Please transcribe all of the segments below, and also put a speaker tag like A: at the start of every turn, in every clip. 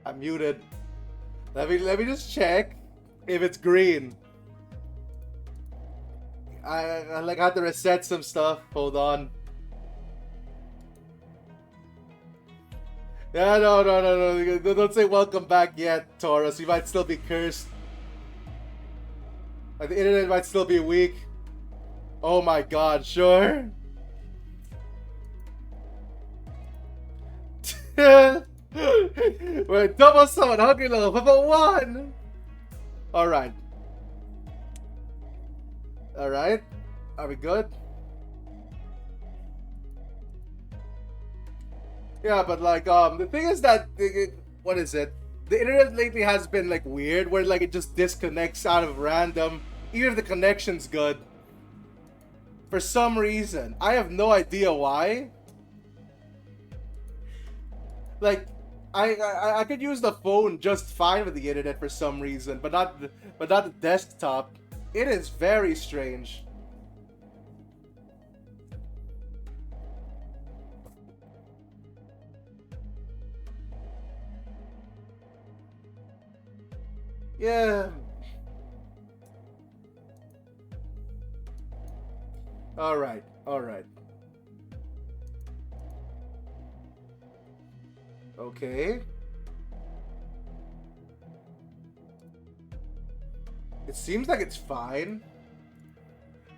A: I'm muted. Let me just check if it's green. I like had to reset some stuff. Hold on. Yeah, no. Don't say welcome back yet, Taurus. You might still be cursed. Like, the internet might still be weak. Oh my god, sure. Wait, double summon, hungry level, level 1! Alright. Alright. Are we good? Yeah, but like, the thing is that, what is it? The internet lately has been like weird, where like it just disconnects out of random, even if the connection's good. For some reason. I have no idea why. Like, I could use the phone just fine with the internet for some reason, but not the desktop. It is very strange. Yeah. Alright, alright. Okay. It seems like it's fine.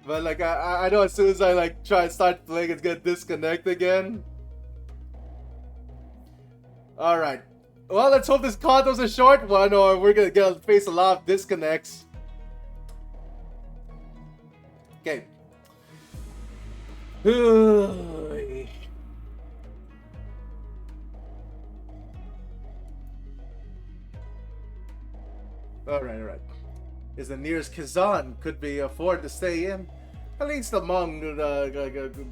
A: But like I know as soon as I like try and start playing, it's gonna disconnect again. Alright. Well, let's hope this condo's a short one, or we're gonna face a lot of disconnects. Okay. Alright. Is the nearest Kazan could be afford to stay in? At least among the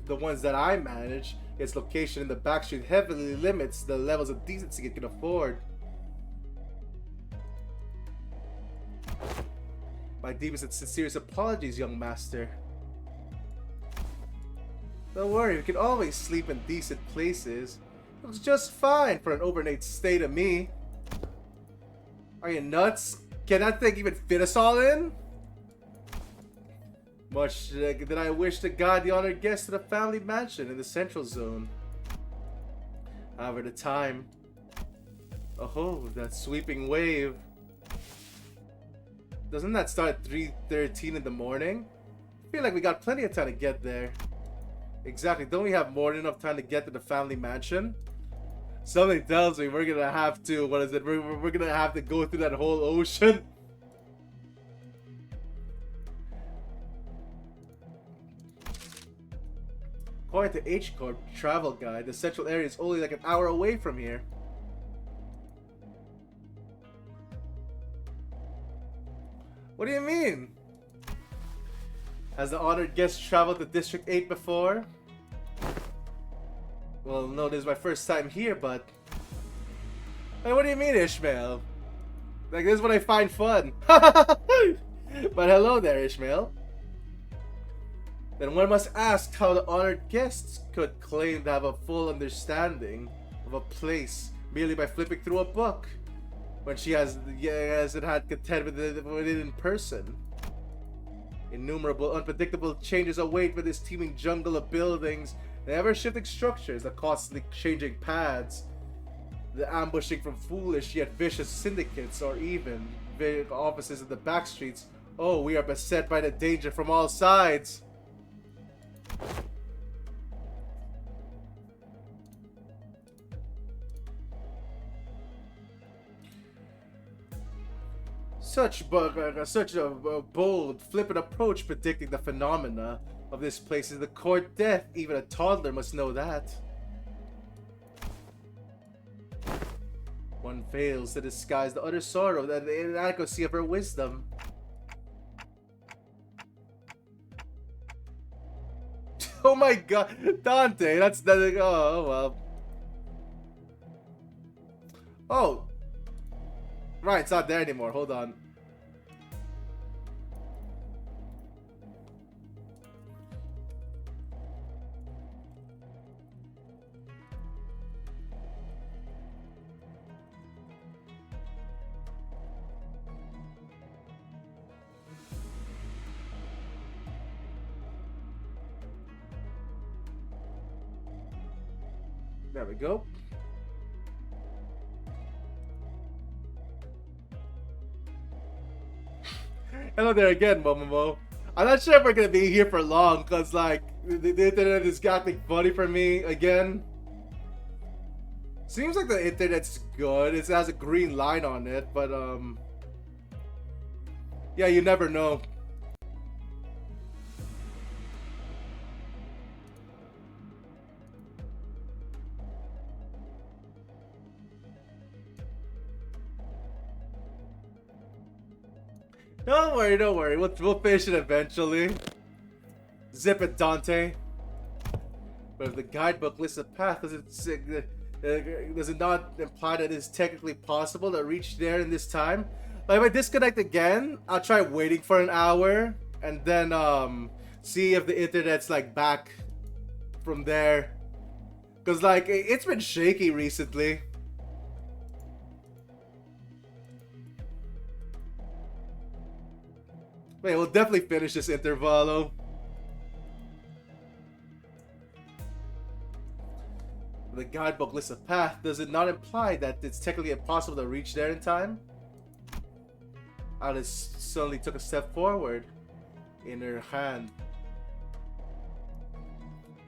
A: ones that I manage. Its location in the backstreet heavily limits the levels of decency it can afford. My deepest and sincerest apologies, young master. Don't worry, we can always sleep in decent places. Looks just fine for an overnight stay to me. Are you nuts? Can that thing even fit us all in? Much than I wish to guide the honored guest to the family mansion in the central zone. However, the time. Oh, that sweeping wave. Doesn't that start at 3:13 in the morning? I feel like we got plenty of time to get there. Exactly, don't we have more than enough time to get to the family mansion? Something tells me we're gonna have to, what is it? We're gonna have to go through that whole ocean. According to H-Corp travel guide, the central area is only like an hour away from here. What do you mean? Has the honored guest traveled to District 8 before? Well, no, this is my first time here, but... Hey, what do you mean, Ishmael? Like, this is what I find fun. But hello there, Ishmael. Then one must ask how the honored guests could claim to have a full understanding of a place merely by flipping through a book, when she hasn't had content with it in person. Innumerable unpredictable changes await with this teeming jungle of buildings, the ever-shifting structures, the constantly changing paths, the ambushing from foolish yet vicious syndicates, or even big offices in the backstreets. Oh, we are beset by the danger from all sides. Such a bold, flippant approach predicting the phenomena of this place is the court death. Even a toddler must know that. One fails to disguise the utter sorrow and the inadequacy of her wisdom. Oh my god, Dante, that's the oh well. Oh, right, it's not there anymore. Hold on. There we go. Hello there again, Momomo. I'm not sure if we're gonna be here for long, cause like the internet is getting funny for me again. Seems like the internet's good. It has a green line on it, but yeah, you never know. Don't worry, don't worry. We'll finish it eventually. Zip it, Dante. But if the guidebook lists a path, does it not imply that it's technically possible to reach there in this time? Like, if I disconnect again, I'll try waiting for an hour and then see if the internet's like back from there. Cause like it's been shaky recently. Wait, we'll definitely finish this intervalo. The guidebook lists a path. Does it not imply that it's technically impossible to reach there in time? Alice suddenly took a step forward in her hand.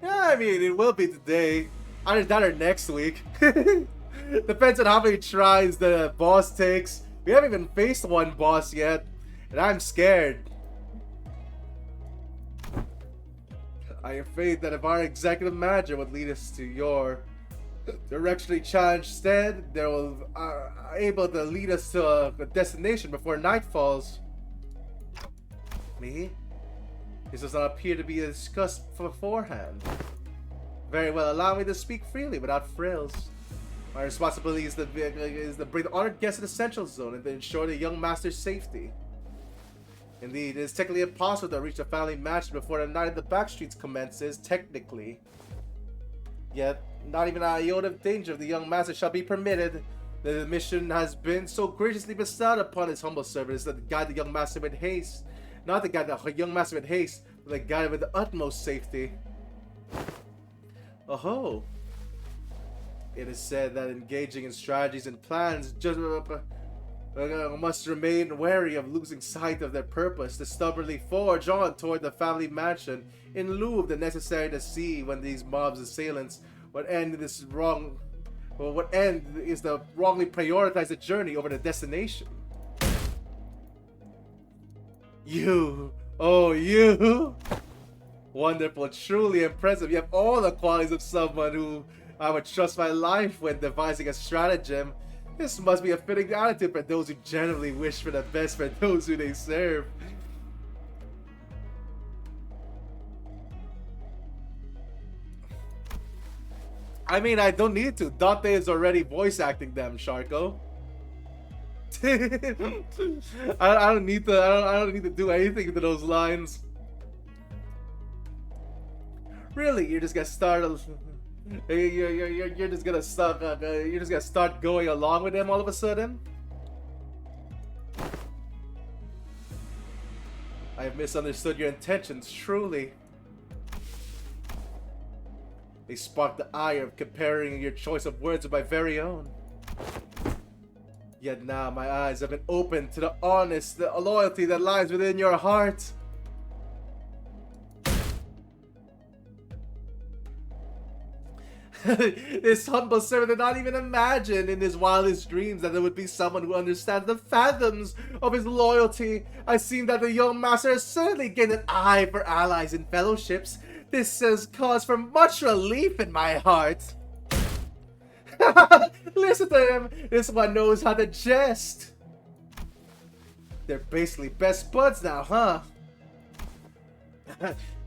A: Yeah, I mean, it will be today. Either that or next week. Depends on how many tries the boss takes. We haven't even faced one boss yet. And I'm scared. I am afraid that if our executive manager would lead us to your directionally challenged stead, they will able to lead us to a destination before night falls. Me? This does not appear to be discussed beforehand. Very well, allow me to speak freely without frills. My responsibility is to bring the honored guest to the central zone and to ensure the young master's safety. Indeed, it is technically impossible to reach the family mansion before the night of the back streets commences, technically. Yet, not even an iota of danger of the young master shall be permitted. The mission has been so graciously bestowed upon his humble servants that to guide the young master with haste. Not to guide the young master with haste, but to guide him with the utmost safety. Oh-ho. It is said that engaging in strategies and plans just must remain wary of losing sight of their purpose to stubbornly forge on toward the family mansion in lieu of the necessary to see when these mobs assailants what end is the wrongly prioritize the journey over the destination. You, oh you, wonderful, truly impressive. You have all the qualities of someone who I would trust my life when devising a stratagem. This must be a fitting attitude for those who generally wish for the best for those who they serve. I mean, I don't need to. Dante is already voice acting them, Sharko. I don't need to. I don't need to do anything to those lines. Really, you're just gonna start. You're just gonna start. You're just gonna start going along with him all of a sudden. I have misunderstood your intentions. Truly, they spark the ire of comparing your choice of words with my very own. Yet now my eyes have been opened to the honest, the loyalty that lies within your heart. This humble servant did not even imagine in his wildest dreams that there would be someone who understands the fathoms of his loyalty. I seem that the young master has certainly gained an eye for allies and fellowships. This is cause for much relief in my heart. Listen to him. This one knows how to jest. They're basically best buds now, huh?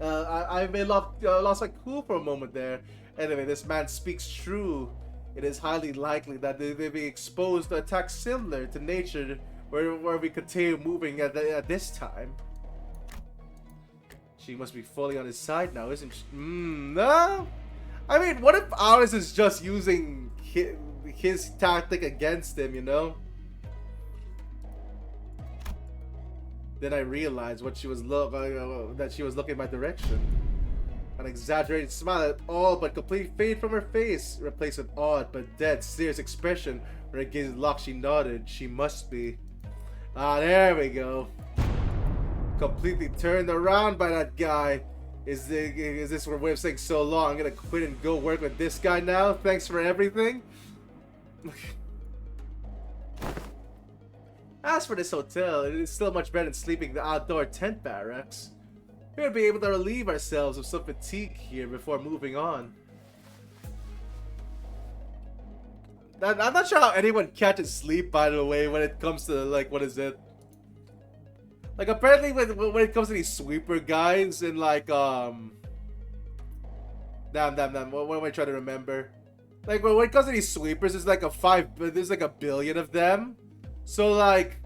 A: I may lost my cool for a moment there. Anyway, this man speaks true. It is highly likely that they be exposed to attacks similar to nature where we continue moving at this time. She must be fully on his side now, isn't she? No. I mean, what if Alice is just using his tactic against him, you know? Then I realized what she was that she was looking in my direction. An exaggerated smile at all but complete fade from her face, replaced with odd but dead serious expression where her gaze locked. She nodded. She must be. Ah, there we go. Completely turned around by that guy. Is this her way of saying so long? I'm gonna quit and go work with this guy now? Thanks for everything? As for this hotel, it is still much better than sleeping in the outdoor tent barracks. We would be able to relieve ourselves of some fatigue here before moving on. I'm not sure how anyone catches sleep, by the way, when it comes to, like, what is it? Like, apparently when it comes to these sweeper guys and, like, damn, what am I trying to remember? Like, when it comes to these sweepers, there's like there's like a billion of them. So, like,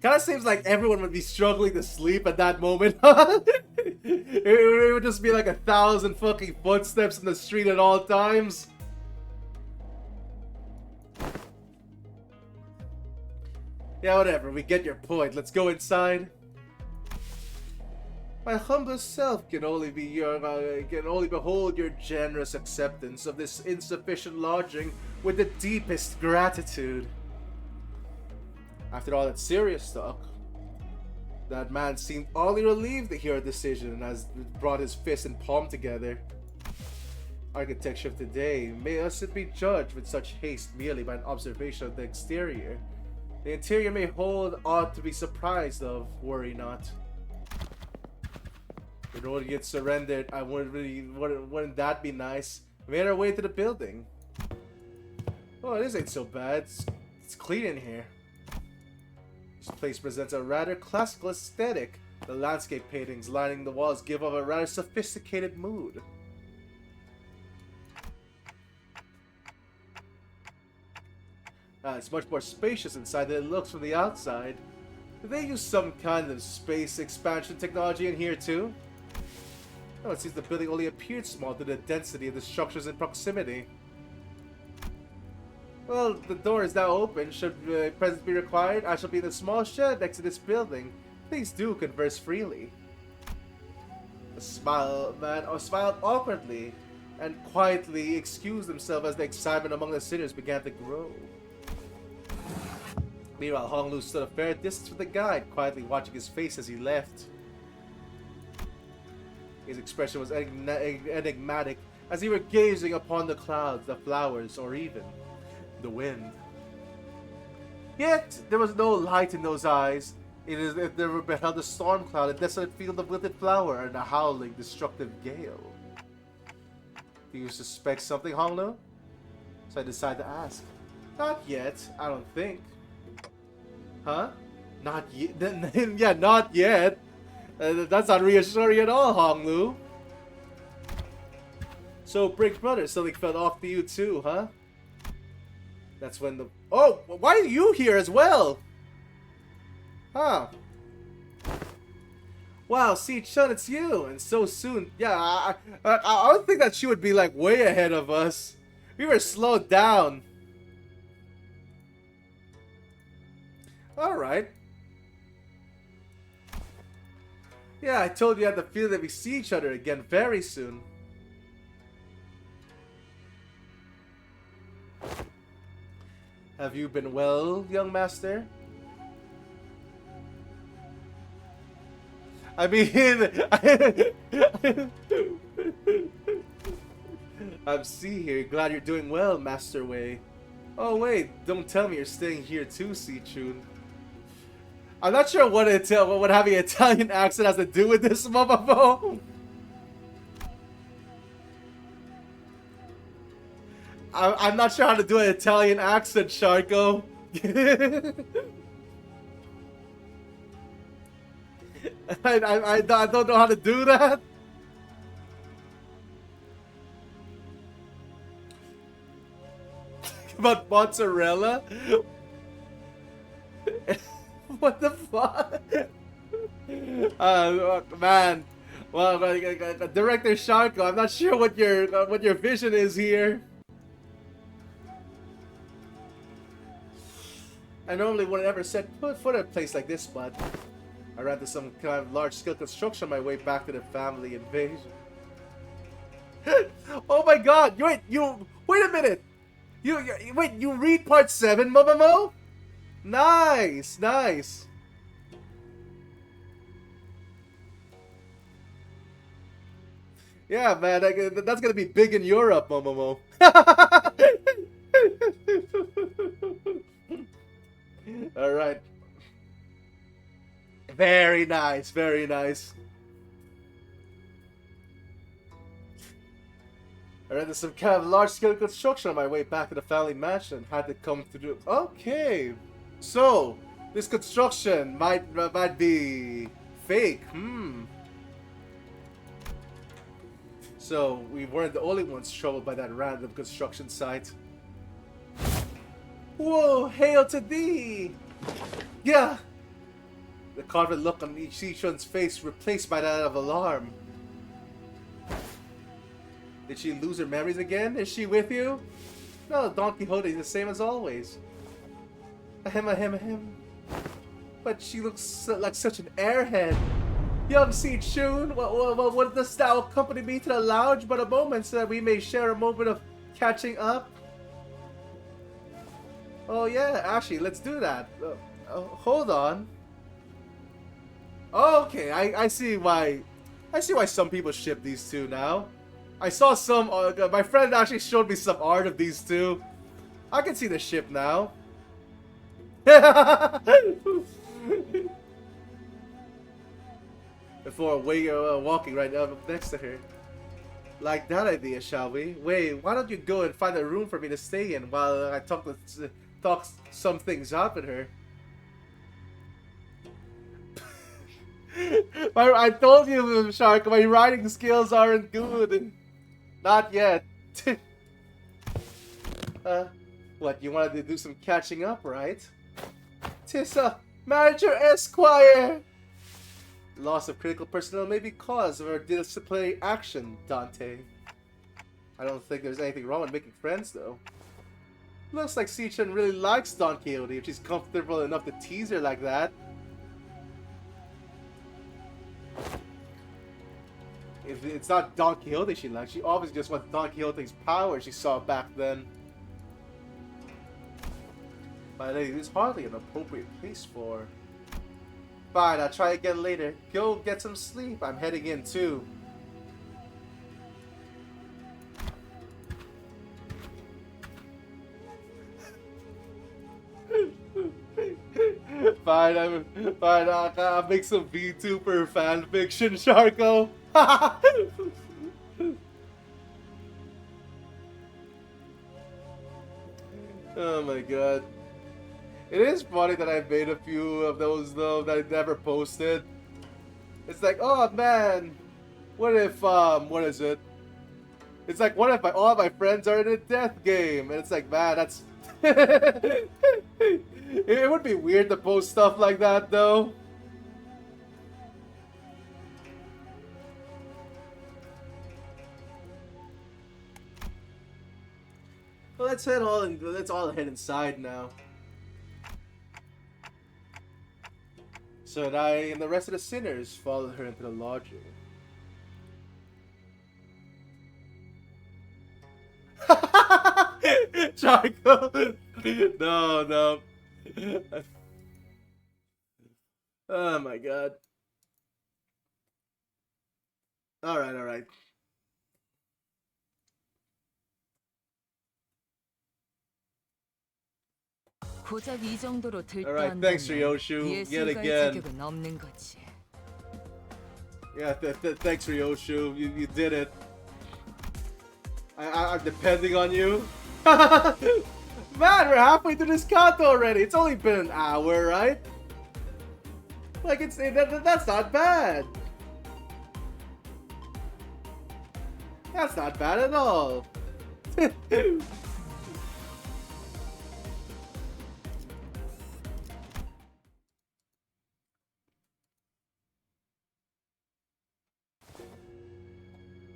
A: kind of seems like everyone would be struggling to sleep at that moment. It would just be like 1,000 fucking footsteps in the street at all times. Yeah, whatever. We get your point. Let's go inside. My humble self can only behold your generous acceptance of this insufficient lodging with the deepest gratitude. After all that serious talk, that man seemed oddly relieved to hear our decision and has brought his fist and palm together. Architecture of today may mustn't be judged with such haste merely by an observation of the exterior. The interior may hold aught to be surprised of, worry not. In order to get surrendered, wouldn't that be nice? We made our way to the building. Oh, this ain't so bad. It's clean in here. This place presents a rather classical aesthetic. The landscape paintings lining the walls give off a rather sophisticated mood. It's much more spacious inside than it looks from the outside. Did they use some kind of space expansion technology in here too? Oh, it seems the building only appeared small due to the density of the structures in proximity. Well, the door is now open. Should presence be required, I shall be in the small shed next to this building. Please do converse freely. The smiled awkwardly and quietly excused himself as the excitement among the sitters began to grow. Meanwhile, Hong Lu stood a fair distance from the guide, quietly watching his face as he left. His expression was enigmatic, as he were gazing upon the clouds, the flowers, or even the wind. Yet, there was no light in those eyes. It is if they were beheld a storm cloud, a desolate field of wilted flower, and a howling, destructive gale. Do you suspect something, Hong Lu? So I decided to ask. Not yet, I don't think. Huh? Not yet? Yeah, not yet. That's not reassuring at all, Hong Lu. So, Brick Brother, something fell off to you too, huh? That's when the... Oh! Why are you here as well? Huh. Wow, see, Chun, it's you! And so soon. Yeah, I would think that she would be, like, way ahead of us. We were slowed down. Alright. Yeah, I told you I had the feeling that we see each other again very soon. Have you been well, young master? I mean, I'm C here. Glad you're doing well, Master Wei. Oh wait, don't tell me you're staying here too, C-Chun. I'm not sure what having an Italian accent has to do with this, motherfucker. I'm not sure how to do an Italian accent, Sharko. I don't know how to do that. About mozzarella? What the fuck? Man. Well, Director Sharko, I'm not sure what your vision is here. I normally wouldn't ever set foot in a place like this, but I ran to some kind of large-scale construction on my way back to the family invasion. Oh my god! Wait a minute! Wait, you read part 7, Momomo? Nice, nice. Yeah, man, that's gonna be big in Europe, Momomo. All right. Very nice, very nice. I ran into some kind of large-scale construction on my way back to the family mansion. Had to come through. Okay, so this construction might be fake. So we weren't the only ones troubled by that random construction site. Whoa! Hail to thee! Yeah. The confident look on Ishishun's face replaced by that of alarm. Did she lose her memories again? Is she with you? No, Don Quixote is the same as always. Ahem. But she looks like such an airhead. Young Si-chun, what dost thou accompany me to the lounge but a moment so that we may share a moment of catching up? Oh yeah, actually, let's do that. Hold on. Oh, okay, I see why some people ship these two now. I saw some. My friend actually showed me some art of these two. I can see the ship now. Before walking right up next to her. Like that idea, shall we? Wait, why don't you go and find a room for me to stay in while I talk some things out with her? I told you, Shark, my writing skills aren't good. Not yet. What, you wanted to do some catching up, right? Tissa, Manager Esquire! Loss of critical personnel may be cause of our disciplinary action, Dante. I don't think there's anything wrong with making friends, though. Looks like Si-chan really likes Don Quixote if she's comfortable enough to tease her like that. If it's not Don Quixote she likes, she obviously just wants Don Quixote's power she saw back then. My lady, this is hardly an appropriate place for... Fine, I'll try again later. Go get some sleep. I'm heading in too. Fine, I'll make some VTuber fanfiction, Sharko. Oh my god. It is funny that I made a few of those though that I never posted. It's like, oh man, what if what is it? It's like, what if all of my friends are in a death game? And it's like, man, that's it would be weird to post stuff like that though. Well, let's all head inside now. So and I and the rest of the sinners followed her into the lodging. Charco! No. Oh my god. Alright. Alright, thanks Ryoshu, yet again. Yeah, thanks Ryoshu, you did it. I'm depending on you. Man, we're halfway through this kanto already. It's only been an hour, right? Like, that's not bad. That's not bad at all.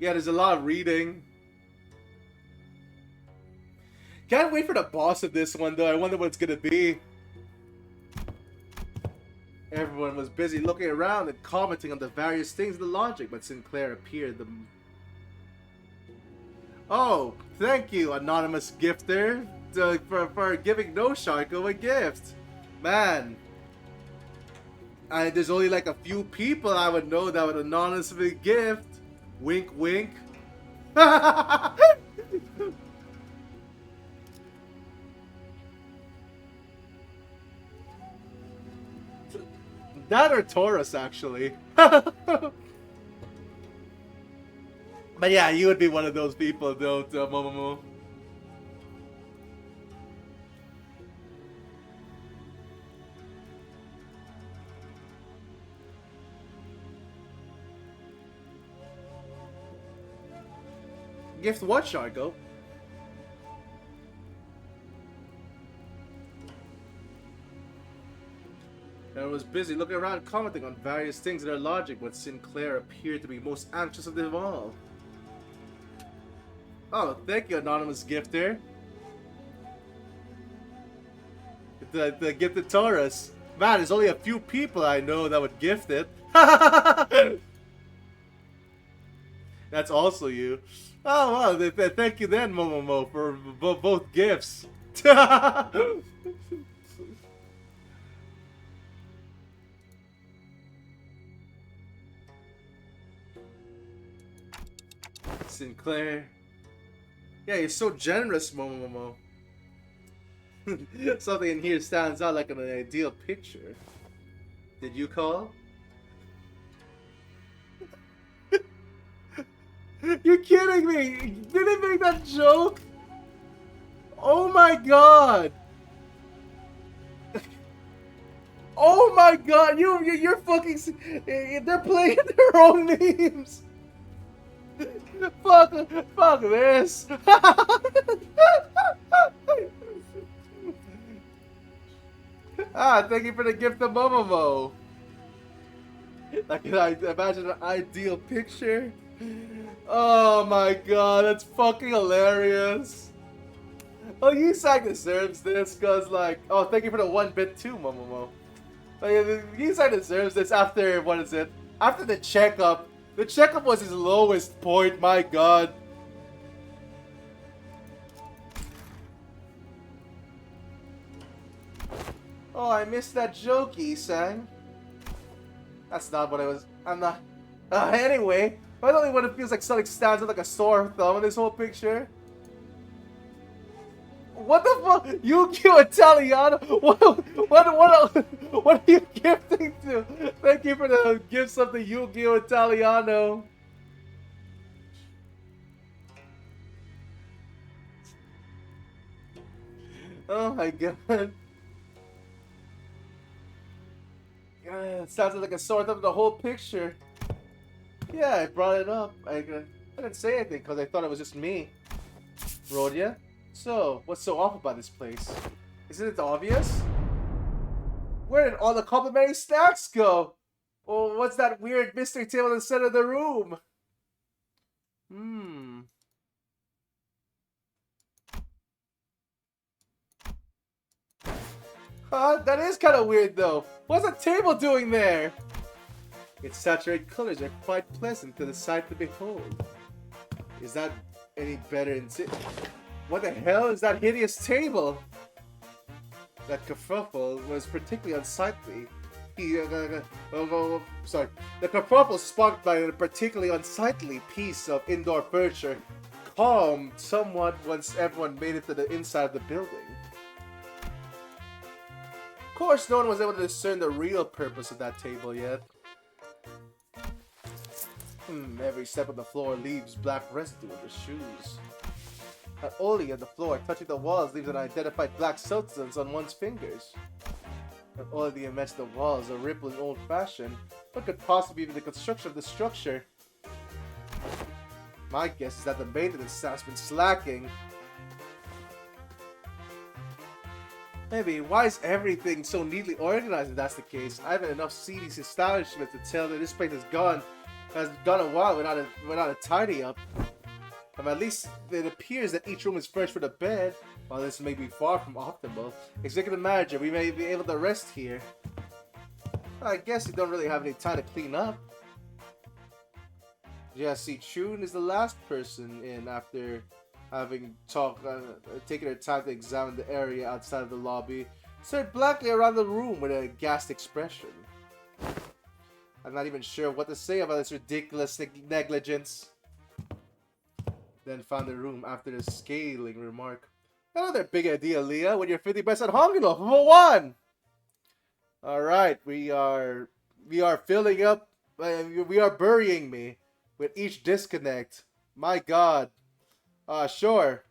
A: Yeah, there's a lot of reading. Can't wait for the boss of this one, though. I wonder what it's gonna be. Everyone was busy looking around and commenting on the various things in the logic, but Sinclair appeared the... Oh, thank you, anonymous gifter, for giving No Sharko a gift. Man, there's only like a few people I would know that would anonymously gift. Wink, wink. That or Taurus, actually. But yeah, you would be one of those people, though, Momomo. Gift what, Sharko? I was busy looking around commenting on various things in their logic, but Sinclair appeared to be most anxious of them all. Oh, thank you, anonymous gifter. The gifted Taurus. Man, there's only a few people I know that would gift it. That's also you. Oh, well, thank you then, Momomo, for both gifts. Sinclair. Yeah, you're so generous, Momomo. Something in here stands out like an ideal picture. Did you call? You're kidding me! Did they make that joke? Oh my god! Oh my god! You're fucking... They're playing their own memes! Fuck this! Thank you for the gift of Momomo. Like, can I imagine an ideal picture? Oh my god, that's fucking hilarious. Well, Yusai deserves this, cause like, oh, thank you for the 1-bit too, Momomo. Like, Yusai deserves this after, what is it? After the checkup. The checkup was his lowest point, my god. Oh, I missed that joke, Yusai. That's not what I was... I'm not... anyway, I don't know what it feels like something stands out like a sore thumb in this whole picture. What the fuck? Yu-Gi-Oh! Italiano? What are you gifting to? Thank you for the gifts of the Yu-Gi-Oh! Italiano. Oh my god. It sounds like a sore thumb in the whole picture. Yeah, I brought it up. I didn't say anything because I thought it was just me. Rhodia? So, what's so awful about this place? Isn't it obvious? Where did all the complimentary snacks go? Oh, what's that weird mystery table in the center of the room? That is kind of weird though. What's the table doing there? Its saturated colors are quite pleasant to the sight to behold. Is that any better in... What the hell is that hideous table? That kerfuffle was particularly unsightly. Sorry. The kerfuffle sparked by a particularly unsightly piece of indoor furniture calmed somewhat once everyone made it to the inside of the building. Of course, no one was able to discern the real purpose of that table yet. Every step on the floor leaves black residue in the shoes. Not only on the floor, touching the walls leaves an identified black substance on one's fingers. Not only the immense the walls are rippling old-fashioned, what could possibly be the construction of the structure? My guess is that the maintenance has been slacking. Maybe, why is everything so neatly organized if that's the case? I haven't enough CD's establishment to tell that this place has gone a while without a tidy up. At least it appears that each room is furnished for the bed. While this may be far from optimal, Executive Manager, we may be able to rest here. I guess you don't really have any time to clean up. Yeah, see, Chun is the last person in after having taken her time to examine the area outside of the lobby, stared blankly around the room with a aghast expression. I'm not even sure what to say about this ridiculous negligence. Then found the room after the scathing remark. Another big idea, Leah, when you're 50% hungry enough for one! Alright, we are filling up, we are burying me with each disconnect. My god. Sure.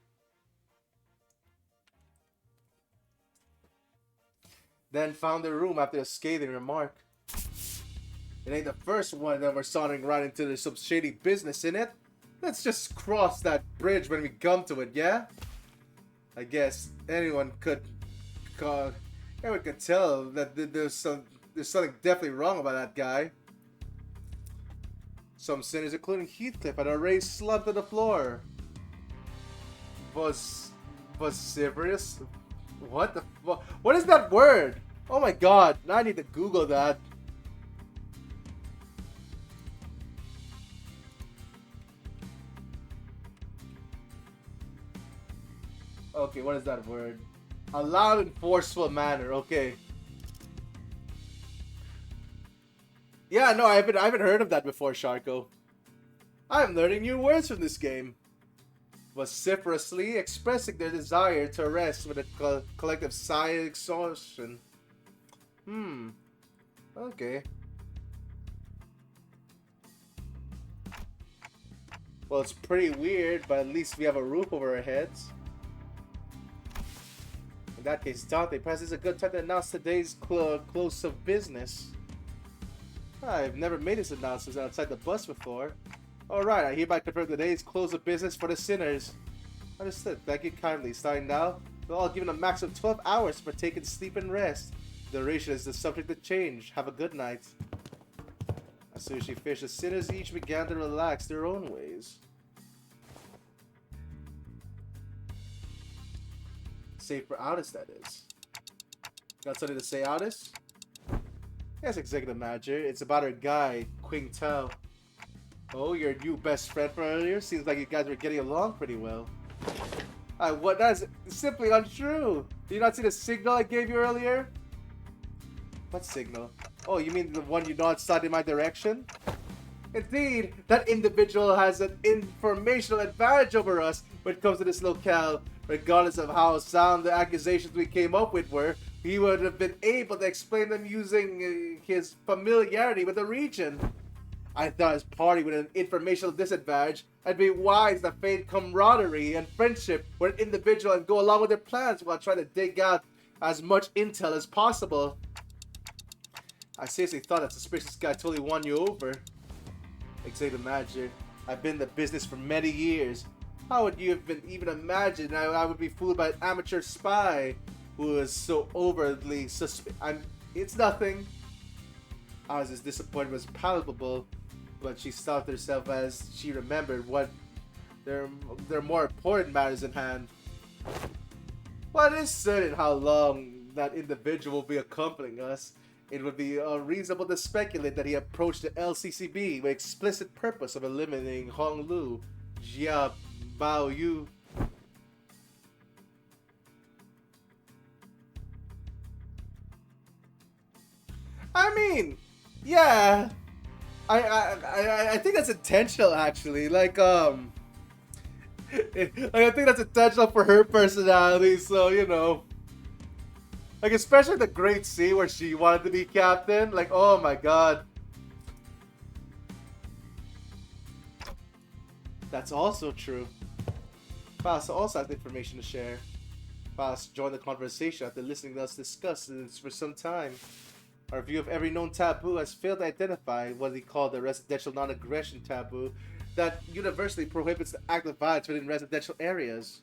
A: Then found the room after a scathing remark. It ain't the first one that we're sauntering right into some shady business in it. Let's just cross that bridge when we come to it, yeah? I guess anyone could tell that there's something definitely wrong about that guy. Some sinners, including Heathcliff, had already slumped to the floor. Vociferous? What the fuck? What is that word? Oh my god, now I need to Google that. Okay, what is that word? A loud and forceful manner, okay. Yeah, no, I haven't heard of that before, Sharko. I'm learning new words from this game. Vociferously expressing their desire to arrest with a collective sigh of exhaustion. Okay. Well, it's pretty weird, but at least we have a roof over our heads. In that case, Dante, perhaps it's a good time to announce today's close of business. I've never made this announcement outside the bus before. Alright, I hereby confirm today's close of business for the sinners. Understood. Thank you kindly. Starting now, we're all given a max of 12 hours for taking sleep and rest. Duration is the subject to change. Have a good night. As soon as she finished, the sinners each began to relax their own ways. Save for Aldous, that is. Got something to say, Aldous? Yes, Executive Manager. It's about our guy, Qing Tao. Oh, your new best friend from earlier? Seems like you guys were getting along pretty well. What? That's simply untrue. Did you not see the signal I gave you earlier? What signal? Oh, you mean the one you nodded in my direction? Indeed, that individual has an informational advantage over us when it comes to this locale. Regardless of how sound the accusations we came up with were, he would have been able to explain them using his familiarity with the region. I thought his party with an informational disadvantage, I'd be wise to feign camaraderie and friendship with an individual and go along with their plans while trying to dig out as much intel as possible. I seriously thought that suspicious guy totally won you over. Executive Manager, I've been in the business for many years. How would you have been even imagined I would be fooled by an amateur spy who is so overly It's nothing. Oz's disappointment was palpable, but she stopped herself as she remembered what there are more important matters in hand. Well, it is certain how long that individual will be accompanying us. It would be unreasonable to speculate that he approached the LCCB with explicit purpose of eliminating Hong Lu, Jia Bao Yu. I mean, yeah, I think that's intentional actually. Like I think that's intentional for her personality. So you know, like especially the Great Sea where she wanted to be captain. Like oh my god. That's also true. Faust also has information to share. Faust joined the conversation after listening to us discuss this for some time. Our view of every known taboo has failed to identify what he called the residential non-aggression taboo that universally prohibits the act of violence within residential areas.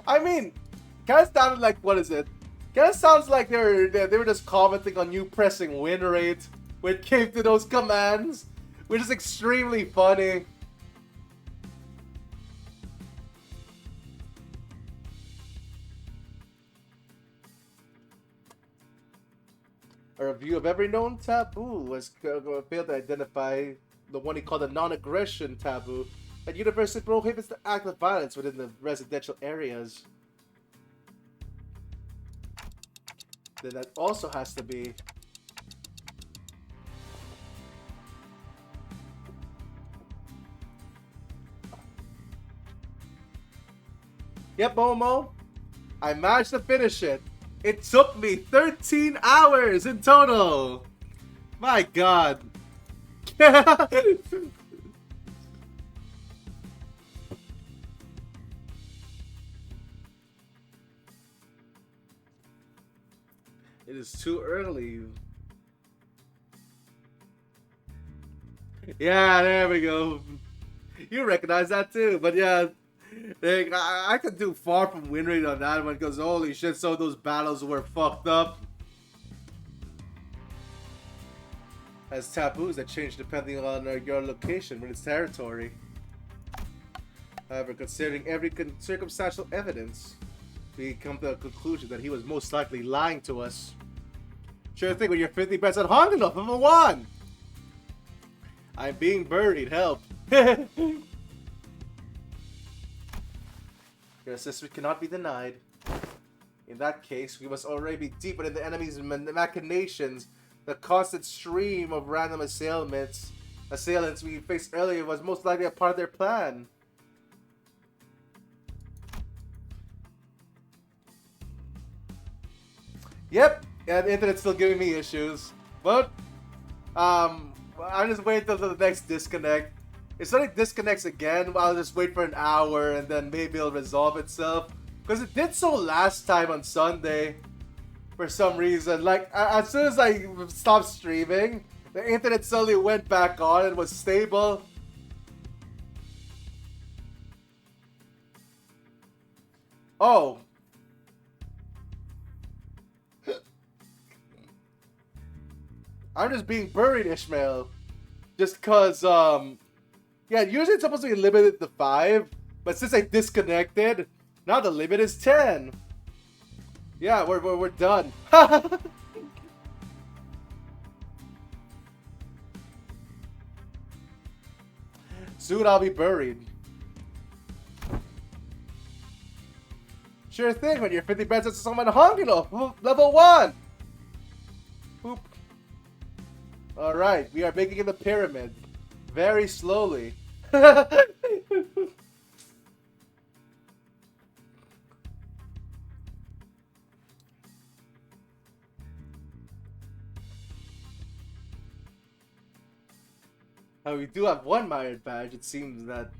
A: I mean, kind of sounded like, what is it? Kind of sounds like they were just commenting on you pressing win rate when it came to those commands, which is extremely funny. A review of every known taboo has failed to identify the one he called a non-aggression taboo that universally prohibits the act of violence within the residential areas. Then that also has to be... Yep, Momo. I managed to finish it. It took me 13 hours in total. My god. It is too early. Yeah, there we go. You recognize that too, but yeah. I could do far from win rate on that one because holy shit, so those battles were fucked up. As taboos that change depending on your location with its territory. However, considering every circumstantial evidence, we come to a conclusion that he was most likely lying to us. Sure thing with your 50 bets at hung enough of a one. I'm being buried, help. Your assistance cannot be denied. In that case, we must already be deep in the enemy's machinations. The constant stream of random assailants we faced earlier was most likely a part of their plan. Yep, yeah, the internet's still giving me issues. But, I'm just waiting until the next disconnect. If something disconnects again, I'll just wait for an hour and then maybe it'll resolve itself. Because it did so last time on Sunday. For some reason. Like, as soon as I stopped streaming, the internet suddenly went back on and was stable. Oh. I'm just being buried, Ishmael. Just cause, yeah, usually it's supposed to be limited to 5, but since I disconnected, now the limit is 10. Yeah, we're done. Soon I'll be buried. Sure thing when you're 50 bets at someone hung enough. Level 1. Boop. Alright, we are making the pyramid. Very slowly. We do have one mired badge, it seems that...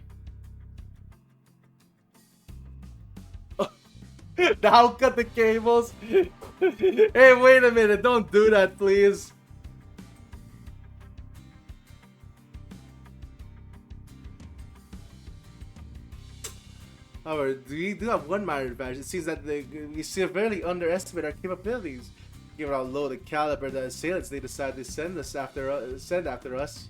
A: Now cut the cables! Hey, wait a minute, don't do that, please! However, we do have one mired badge. It seems that we severely underestimate our capabilities. Given how low the caliber the assailants they decide to send after us.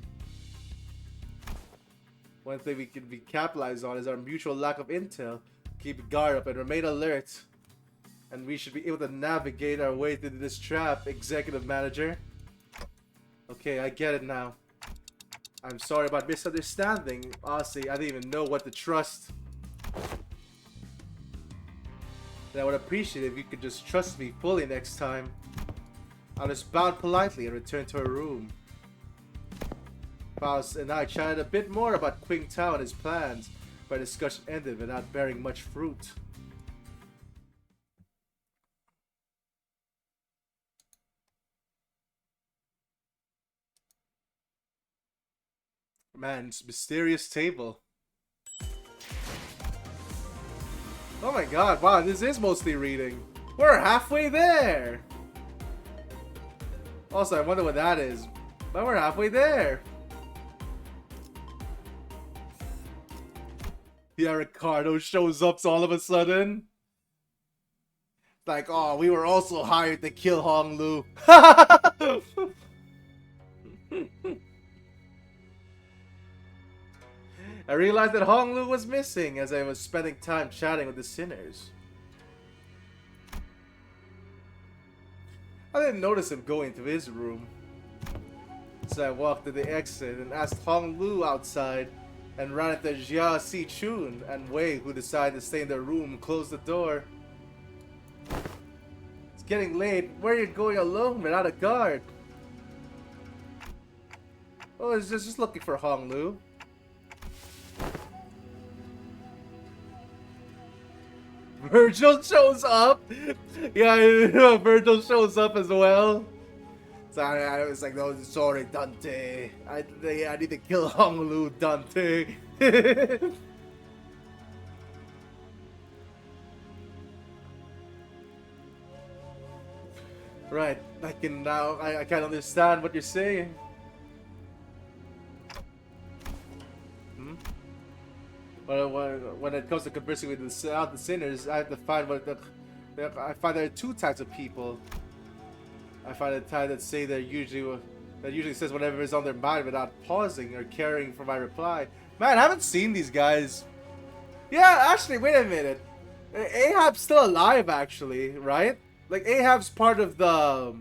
A: One thing we can capitalize on is our mutual lack of intel. Keep guard up and remain alert. And we should be able to navigate our way through this trap, Executive Manager. Okay, I get it now. I'm sorry about misunderstanding. Honestly, I didn't even know what to trust. I would appreciate it if you could just trust me fully next time. I'll just bow politely and return to her room. Faust and I chatted a bit more about Qingtao and his plans, but our discussion ended without bearing much fruit. Man's mysterious table. Oh my god, wow, this is mostly reading. We're halfway there! Also, I wonder what that is. But we're halfway there! Yeah, Ricardo shows up all of a sudden. It's like, oh, we were also hired to kill Hong Lu. I realized that Hong Lu was missing as I was spending time chatting with the sinners. I didn't notice him going to his room. So I walked to the exit and asked Hong Lu outside and ran into Jia Si Chun and Wei, who decided to stay in their room and close the door. It's getting late. Where are you going alone without a guard? Oh, I was just looking for Hong Lu. Virgil shows up. Yeah, Virgil shows up as well. So I was like, no, sorry, Dante. I need to kill Hong Lu, Dante. Right, I can now. I can understand what you're saying. When it comes to conversing with the sinners, I have to find I find there are two types of people. I find a type that say that usually says whatever is on their mind without pausing or caring for my reply. Man, I haven't seen these guys. Yeah, actually, wait a minute. Ahab's still alive, actually, right? Like Ahab's part of the.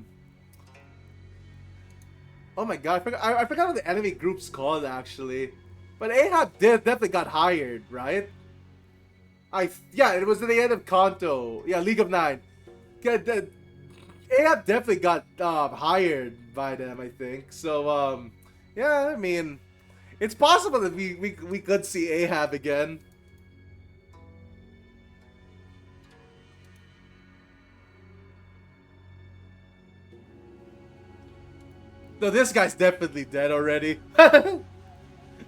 A: Oh my god, I forgot what the enemy group's called actually. But Ahab definitely got hired, right? Yeah, it was at the end of Kanto. Yeah, League of Nine. Ahab definitely got hired by them, I think. So yeah, I mean, it's possible that we could see Ahab again. No, this guy's definitely dead already.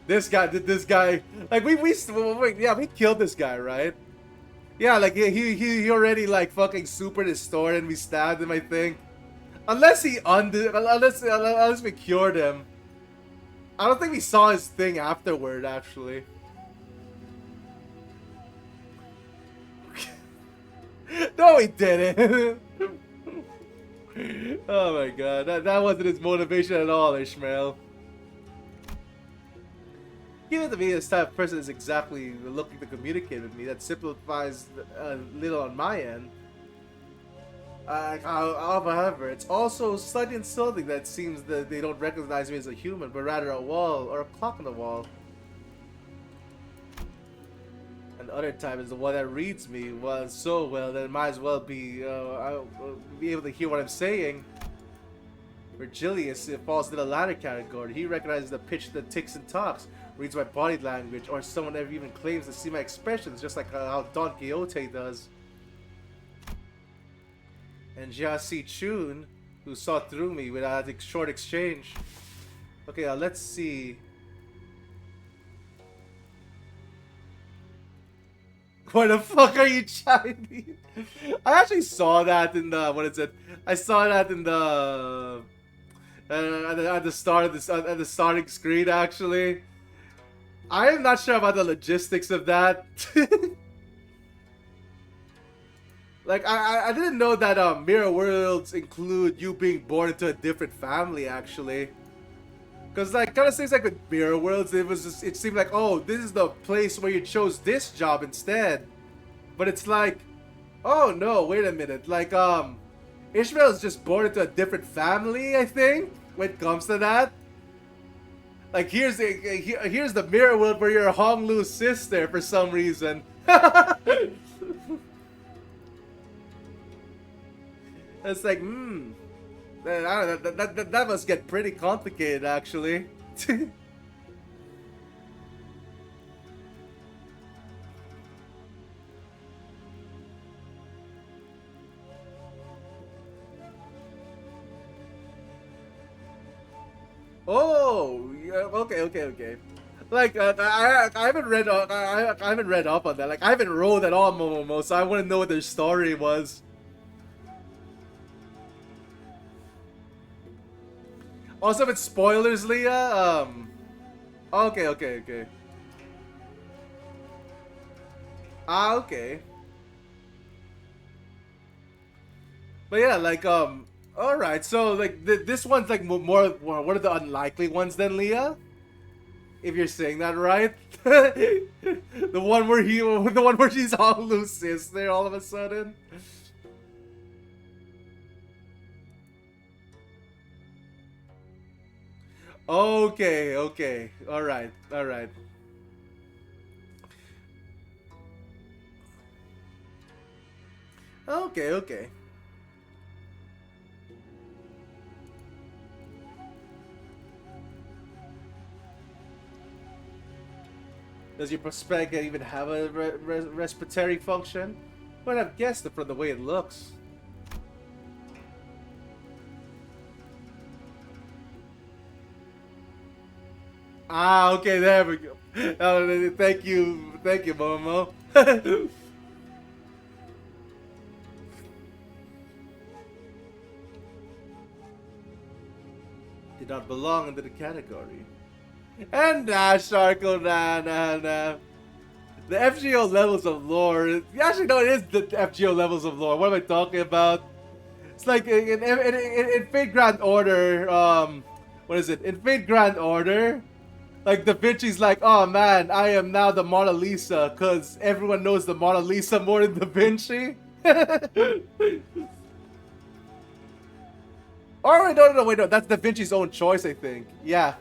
A: This guy, like we killed this guy, right? Yeah, like he already like fucking supered his store and we stabbed him, I think. Unless we cured him. I don't think we saw his thing afterward, actually. No, he didn't. Oh my god, that wasn't his motivation at all, Ishmael. Given to me, this type of person is exactly looking to communicate with me. That simplifies a little on my end. However, it's also slightly insulting that it seems that they don't recognize me as a human, but rather a wall or a clock on the wall. And the other type is the one that reads me so well that it might as well be I'll be able to hear what I'm saying. Virgilius falls into the latter category. He recognizes the pitch that ticks and talks, reads my body language, or someone ever even claims to see my expressions, just like how Don Quixote does. And Jia Si Chun, who saw through me without a short exchange. Okay, let's see. Why the fuck are you Chinese? I actually saw that in the I saw that in the at the start of this at the starting screen actually. I am not sure about the logistics of that. Like I didn't know that mirror worlds include you being born into a different family actually. Cause like kind of seems like with mirror worlds it seemed like, oh, this is the place where you chose this job instead. But it's like, oh no, wait a minute. Like Ishmael is just born into a different family, I think, when it comes to that. Like here's the mirror world where you're Hong Lu's sister for some reason. It's like, I don't know, that must get pretty complicated, actually. Oh, yeah, okay. Like, I haven't read I haven't read up on that. Like, I haven't rolled at all, Momomo, so I wouldn't know what their story was. Also, if it's spoilers, Leah, okay. Okay. But yeah, like, All right, so like this one's like more one of the unlikely ones than Leah. If you're saying that right, the the one where she's all loose sister all of a sudden. Okay, okay, all right, all right. Okay, okay. Does your prospect even have a respiratory function? Might have guessed it from the way it looks. Ah, okay, there we go. Thank you, Momo. Did not belong into the category. And nah, Sharko, nah. The FGO levels of lore. Actually, no, it is the FGO levels of lore. What am I talking about? It's like in Fate Grand Order. What is it? In Fate Grand Order, like Da Vinci's like, oh man, I am now the Mona Lisa, cause everyone knows the Mona Lisa more than Da Vinci. Or wait, no, that's Da Vinci's own choice, I think. Yeah.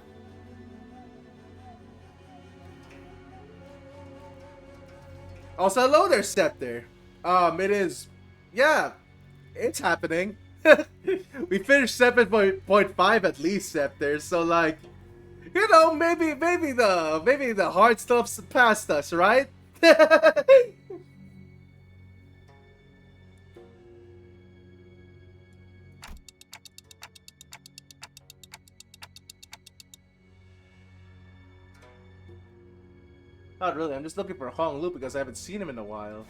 A: Also, hello there, Scepter. It is, yeah, it's happening. We finished 7.5 at least, Scepter. So like, you know, maybe the hard stuff's past us, right? Not really. I'm just looking for Hong Lu because I haven't seen him in a while.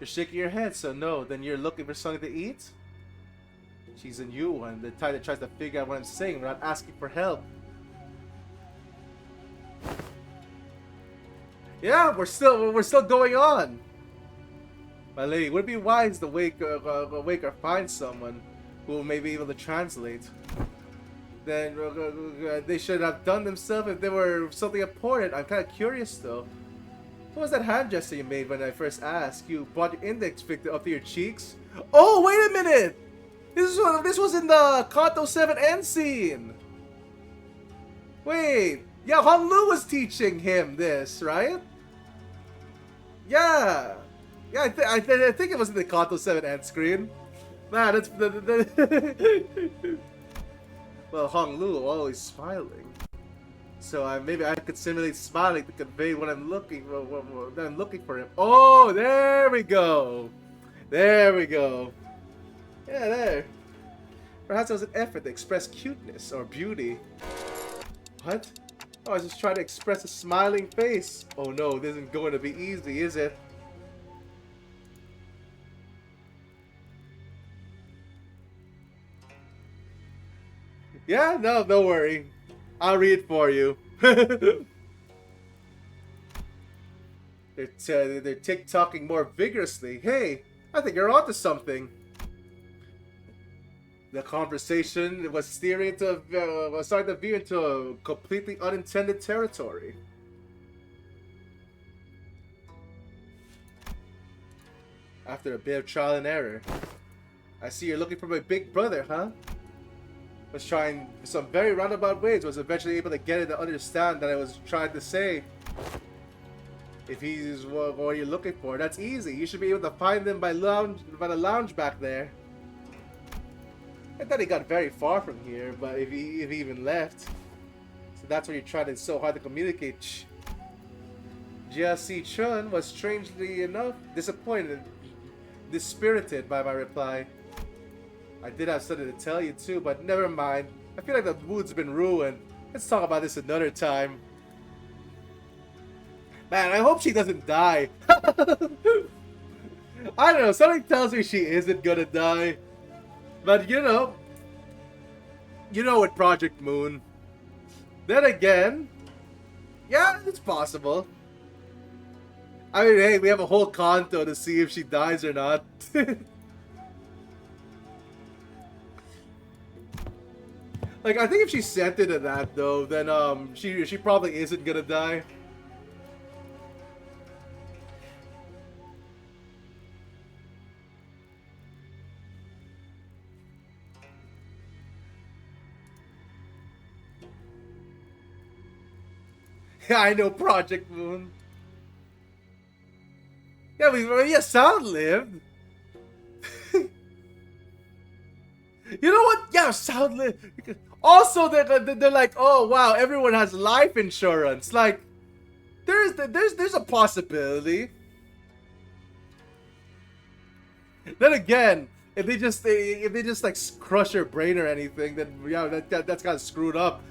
A: You're shaking your head, so no. Then you're looking for something to eat? She's a new one, the type that tries to figure out what I'm saying without asking for help. Yeah, we're still going on. My lady, would it be wise to wake or find someone who may be able to translate? Then they should have done themselves if they were something important. I'm kind of curious though. What was that hand gesture you made when I first asked? You brought your index finger up to your cheeks? Oh, wait a minute! This was in the Kanto 7 end scene! Wait, yeah, Hong Lu was teaching him this, right? Yeah! Yeah, I think it was in the Kanto 7 end screen. Nah, that's... Well, Hong Lu always smiling. So maybe I could simulate smiling to convey what I'm looking for him. Oh, there we go. There we go. Yeah, there. Perhaps it was an effort to express cuteness or beauty. What? Oh, I was just trying to express a smiling face. Oh no, this isn't going to be easy, is it? Yeah, no, don't worry. I'll read for you. They're tick-tocking more vigorously. Hey, I think you're onto something. The conversation was starting to veer into a completely unintended territory. After a bit of trial and error. I see you're looking for my big brother, huh? Was trying some very roundabout ways, was eventually able to get it to understand that I was trying to say. If he's what you're looking for, that's easy. You should be able to find them by the lounge back there. I thought he got very far from here, but if he even left. So that's what you're trying to so hard to communicate. Jia Si Chun was strangely enough disappointed, dispirited by my reply. I did have something to tell you too, but never mind. I feel like the mood's been ruined. Let's talk about this another time. Man, I hope she doesn't die. I don't know, something tells me she isn't gonna die. But you know with Project Moon. Then again, yeah, it's possible. I mean, hey, we have a whole Kanto to see if she dies or not. Like, I think if she sent it to that, though, then, she probably isn't gonna die. Yeah, I know Project Moon. Yeah, Sound lived. You know what? Yeah, Sound lived. Also, they're like, oh wow, everyone has life insurance. Like, there's a possibility. Then again, if they just like crush her brain or anything, then yeah, that's kind of screwed up.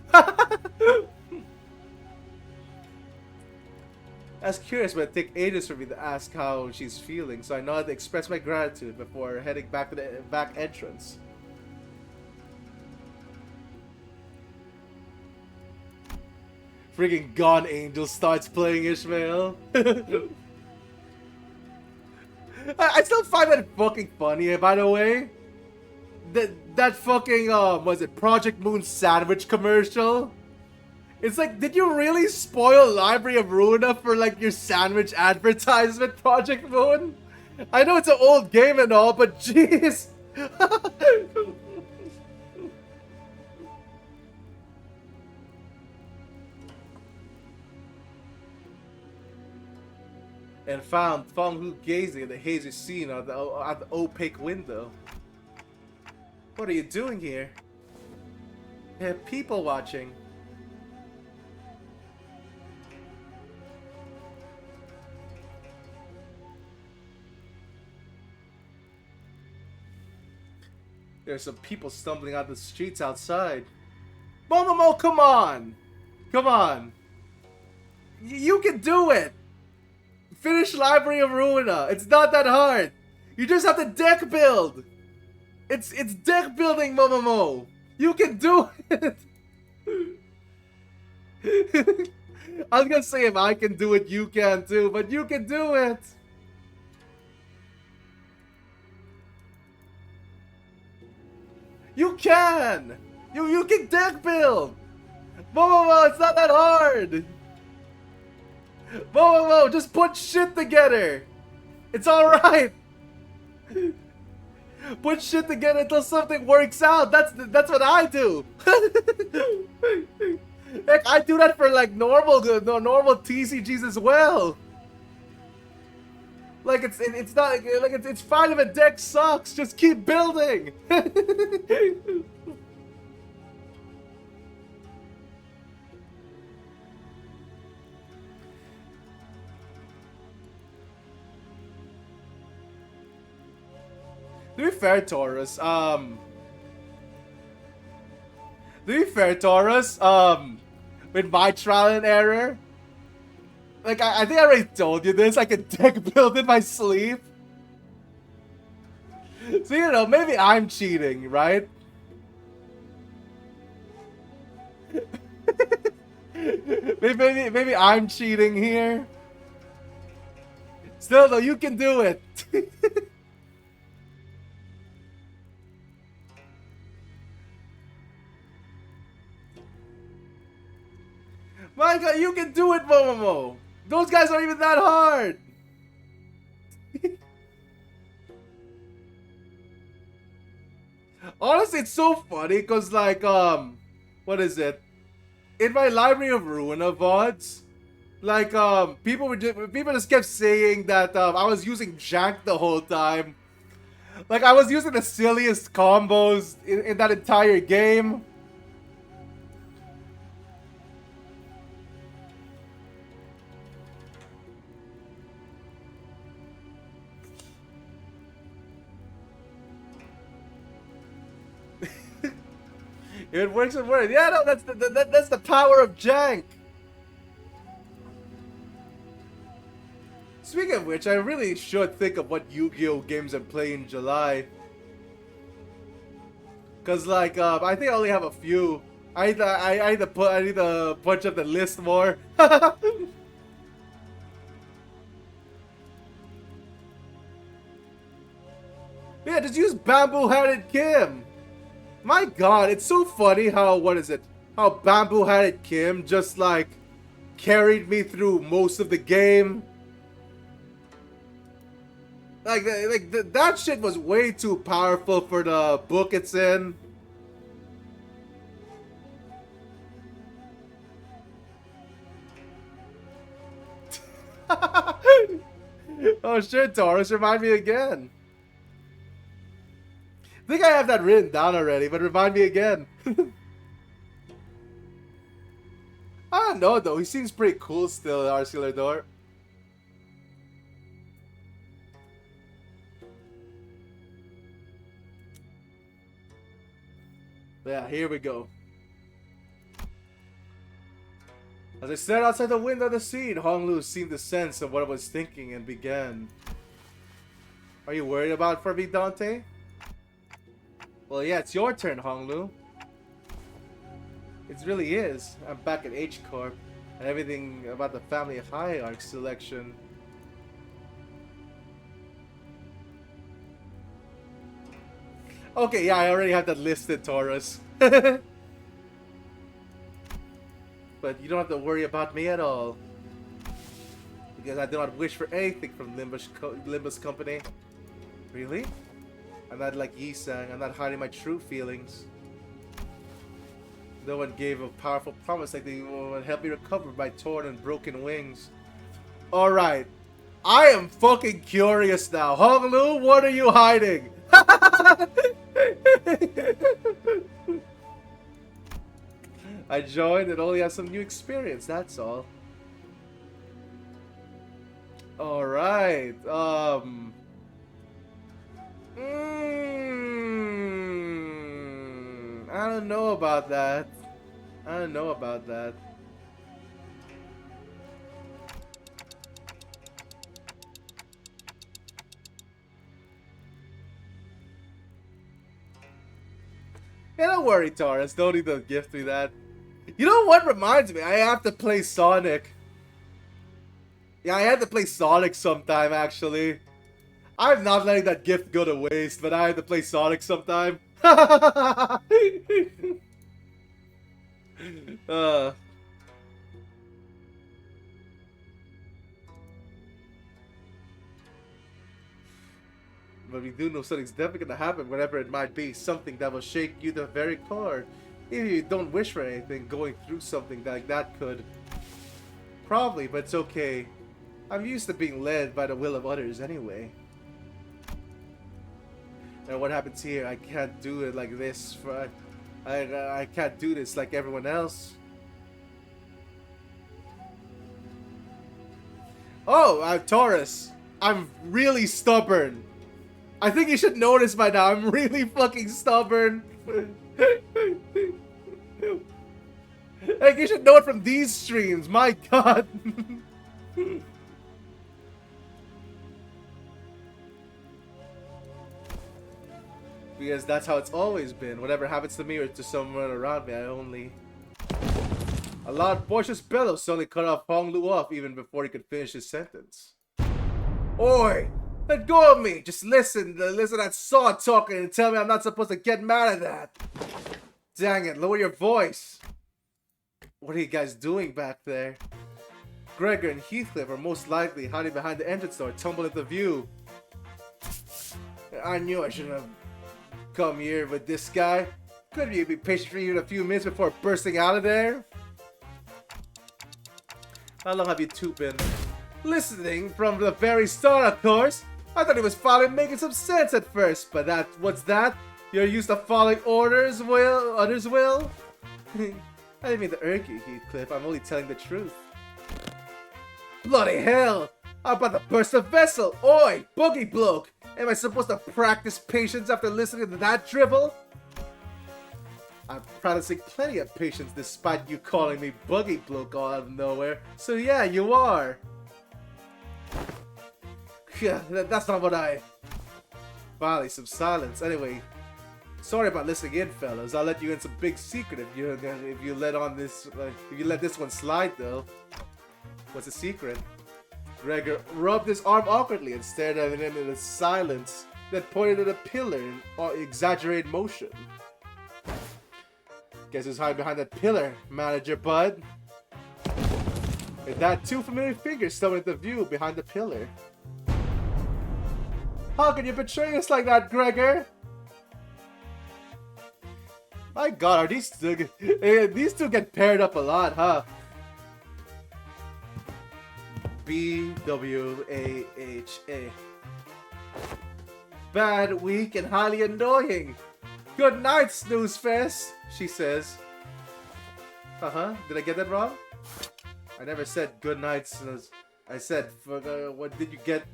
A: I was curious, but it took ages for me to ask how she's feeling, so I nodded to express my gratitude before heading back to the back entrance. Freaking Gone Angel starts playing Ishmael. I still find that fucking funny, by the way. That fucking, was it Project Moon sandwich commercial? It's like, did you really spoil Library of Ruina for like your sandwich advertisement, Project Moon? I know it's an old game and all, but jeez. And found Hu gazing at the hazy scene at the opaque window. What are you doing here? They're people watching. There's some people stumbling out the streets outside. Momomo, come on! Come on! You can do it! Finish Library of Ruina. It's not that hard. You just have to deck build. It's deck building, Momomo. You can do it. I was gonna say if I can do it, you can too, but you can do it. You can. You can deck build. Momomo, it's not that hard. Whoa, just put shit together. It's alright. Put shit together until something works out. That's what I do. Heck, I do that for like normal TCGs as well. Like it's not like it's fine if a deck sucks. Just keep building. To be fair, Taurus, with my trial and error, like, I think I already told you this, I can deck build in my sleep. So, you know, maybe I'm cheating, right? maybe I'm cheating here. Still, though, you can do it. My god, you can do it, Momomo! Those guys aren't even that hard! Honestly, it's so funny, because, like, what is it? In my Library of Ruina VODs, like, people just kept saying that, I was using Jank the whole time. Like, I was using the silliest combos in that entire game. If it works, it works. Yeah, no, that's the power of Jank. Speaking of which, I really should think of what Yu-Gi-Oh games I'm playing in July. Cause like, I think I only have a few. I need to punch up the list more. Yeah, just use Bamboo-Headed Kim. My god, it's so funny how, what is it? How Bamboo-Headed Kim just like carried me through most of the game. That shit was way too powerful for the book it's in. Oh shit, Taurus, remind me again. I think I have that written down already, but remind me again. I don't know though, he seems pretty cool still, Arcelador. Yeah, here we go. As I stared outside the window of the scene, Honglu seemed to sense of what I was thinking and began. Are you worried about for me, Dante? Well, yeah, it's your turn, Honglu. It really is. I'm back at H-Corp, and everything about the family hierarchy selection. Okay, yeah, I already have that listed, Taurus. But you don't have to worry about me at all. Because I do not wish for anything from Limbus Company. Really? I'm not like Yi-sang. I'm not hiding my true feelings. No one gave a powerful promise like they would help me recover my torn and broken wings. Alright. I am fucking curious now. Honglu, what are you hiding? I joined and only have some new experience, that's all. Alright, I don't know about that. I don't know about that. Yeah, don't worry, Taurus. Don't need to gift me that. You know what reminds me? I have to play Sonic. Yeah, I had to play Sonic sometime, actually. I'm not letting that gift go to waste, but I have to play Sonic sometime. But we do know something's definitely gonna happen, whatever it might be. Something that will shake you to the very core. If you don't wish for anything, going through something like that could. Probably, but it's okay. I'm used to being led by the will of others anyway. And what happens here, I can't do it like this. I can't do this like everyone else. Oh, Taurus. I'm really stubborn. I think you should notice by now. I'm really fucking stubborn. Like, you should know it from these streams. My god. Because that's how it's always been. Whatever happens to me or to someone around me, I only... A loud boisterous bellow suddenly cut off Honglu off even before he could finish his sentence. Oi! Let go of me! Just listen to that saw talking and tell me I'm not supposed to get mad at that. Dang it, lower your voice. What are you guys doing back there? Gregor and Heathcliff are most likely hiding behind the entrance door, tumbled into view. I knew I shouldn't have come here with this guy. Couldn't you be patient for even a few minutes before bursting out of there? How long have you two been listening? From the very start, of course. I thought it was finally making some sense at first, but what's that? You're used to following orders, others will? I didn't mean to irk you, Heathcliff. I'm only telling the truth. Bloody hell! I'm about to burst a vessel! Oi, boogie bloke! Am I supposed to practice patience after listening to that drivel? I'm practicing plenty of patience despite you calling me boogie bloke all out of nowhere. So yeah, you are. Yeah, that's not what I... Finally, some silence. Anyway, sorry about listening in, fellas. I'll let you in some big secret if you let on this if you let this one slide, though. What's the secret? Gregor rubbed his arm awkwardly and stared at him in silence, then pointed at a pillar in exaggerated motion. Guess who's hiding behind that pillar, Manager Bud? And that two familiar figures stumbling into view behind the pillar. How can you betray us like that, Gregor? My god, are these two get paired up a lot, huh? BWAHA. Bad, weak, and highly annoying. Good night, Snooze Fest, she says. Did I get that wrong? I never said good night, Snooze. I said, what did you get?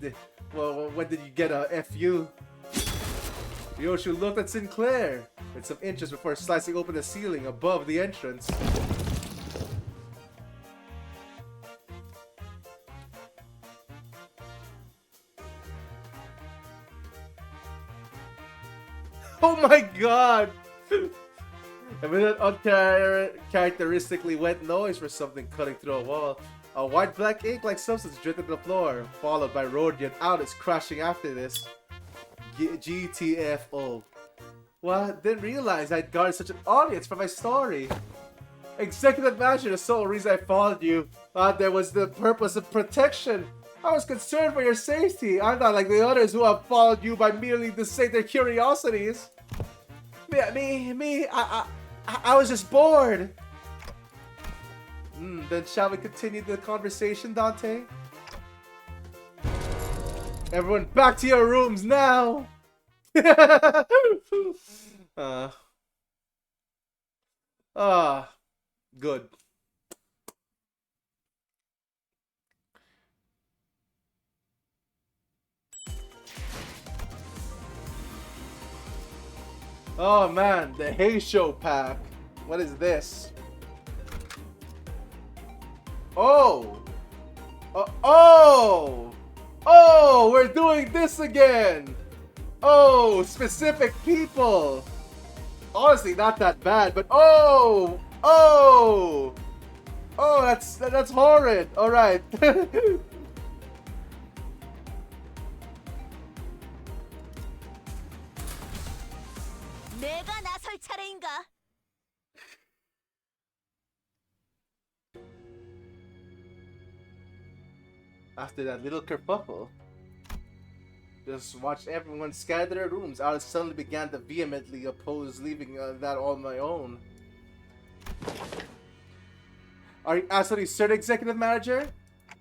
A: Well, when did you get a FU? Yoshu looked at Sinclair with some interest before slicing open the ceiling above the entrance. Oh my god! And with an uncharacteristically wet noise for something cutting through a wall, a white-black ink-like substance dripped to the floor, followed by Rodion Alice crashing after this. GTFO. What? Didn't realize I'd garnered such an audience for my story. Executive Manager, the sole reason I followed you. There was the purpose of protection. I was concerned for your safety. I'm not like the others who have followed you by merely to sate their curiosities. I was just bored. Then shall we continue the conversation, Dante? Everyone back to your rooms now! Good. Oh man, the Hey Show pack. What is this? Oh! Oh! We're doing this again! Oh! Specific people! Honestly, not that bad, but oh! Oh! Oh, that's horrid! Alright.
B: 내가 나설 차례인가?
A: After that little kerfuffle, just watched everyone scatter their rooms. I suddenly began to vehemently oppose leaving that on my own. Are you absolutely certain, Executive Manager?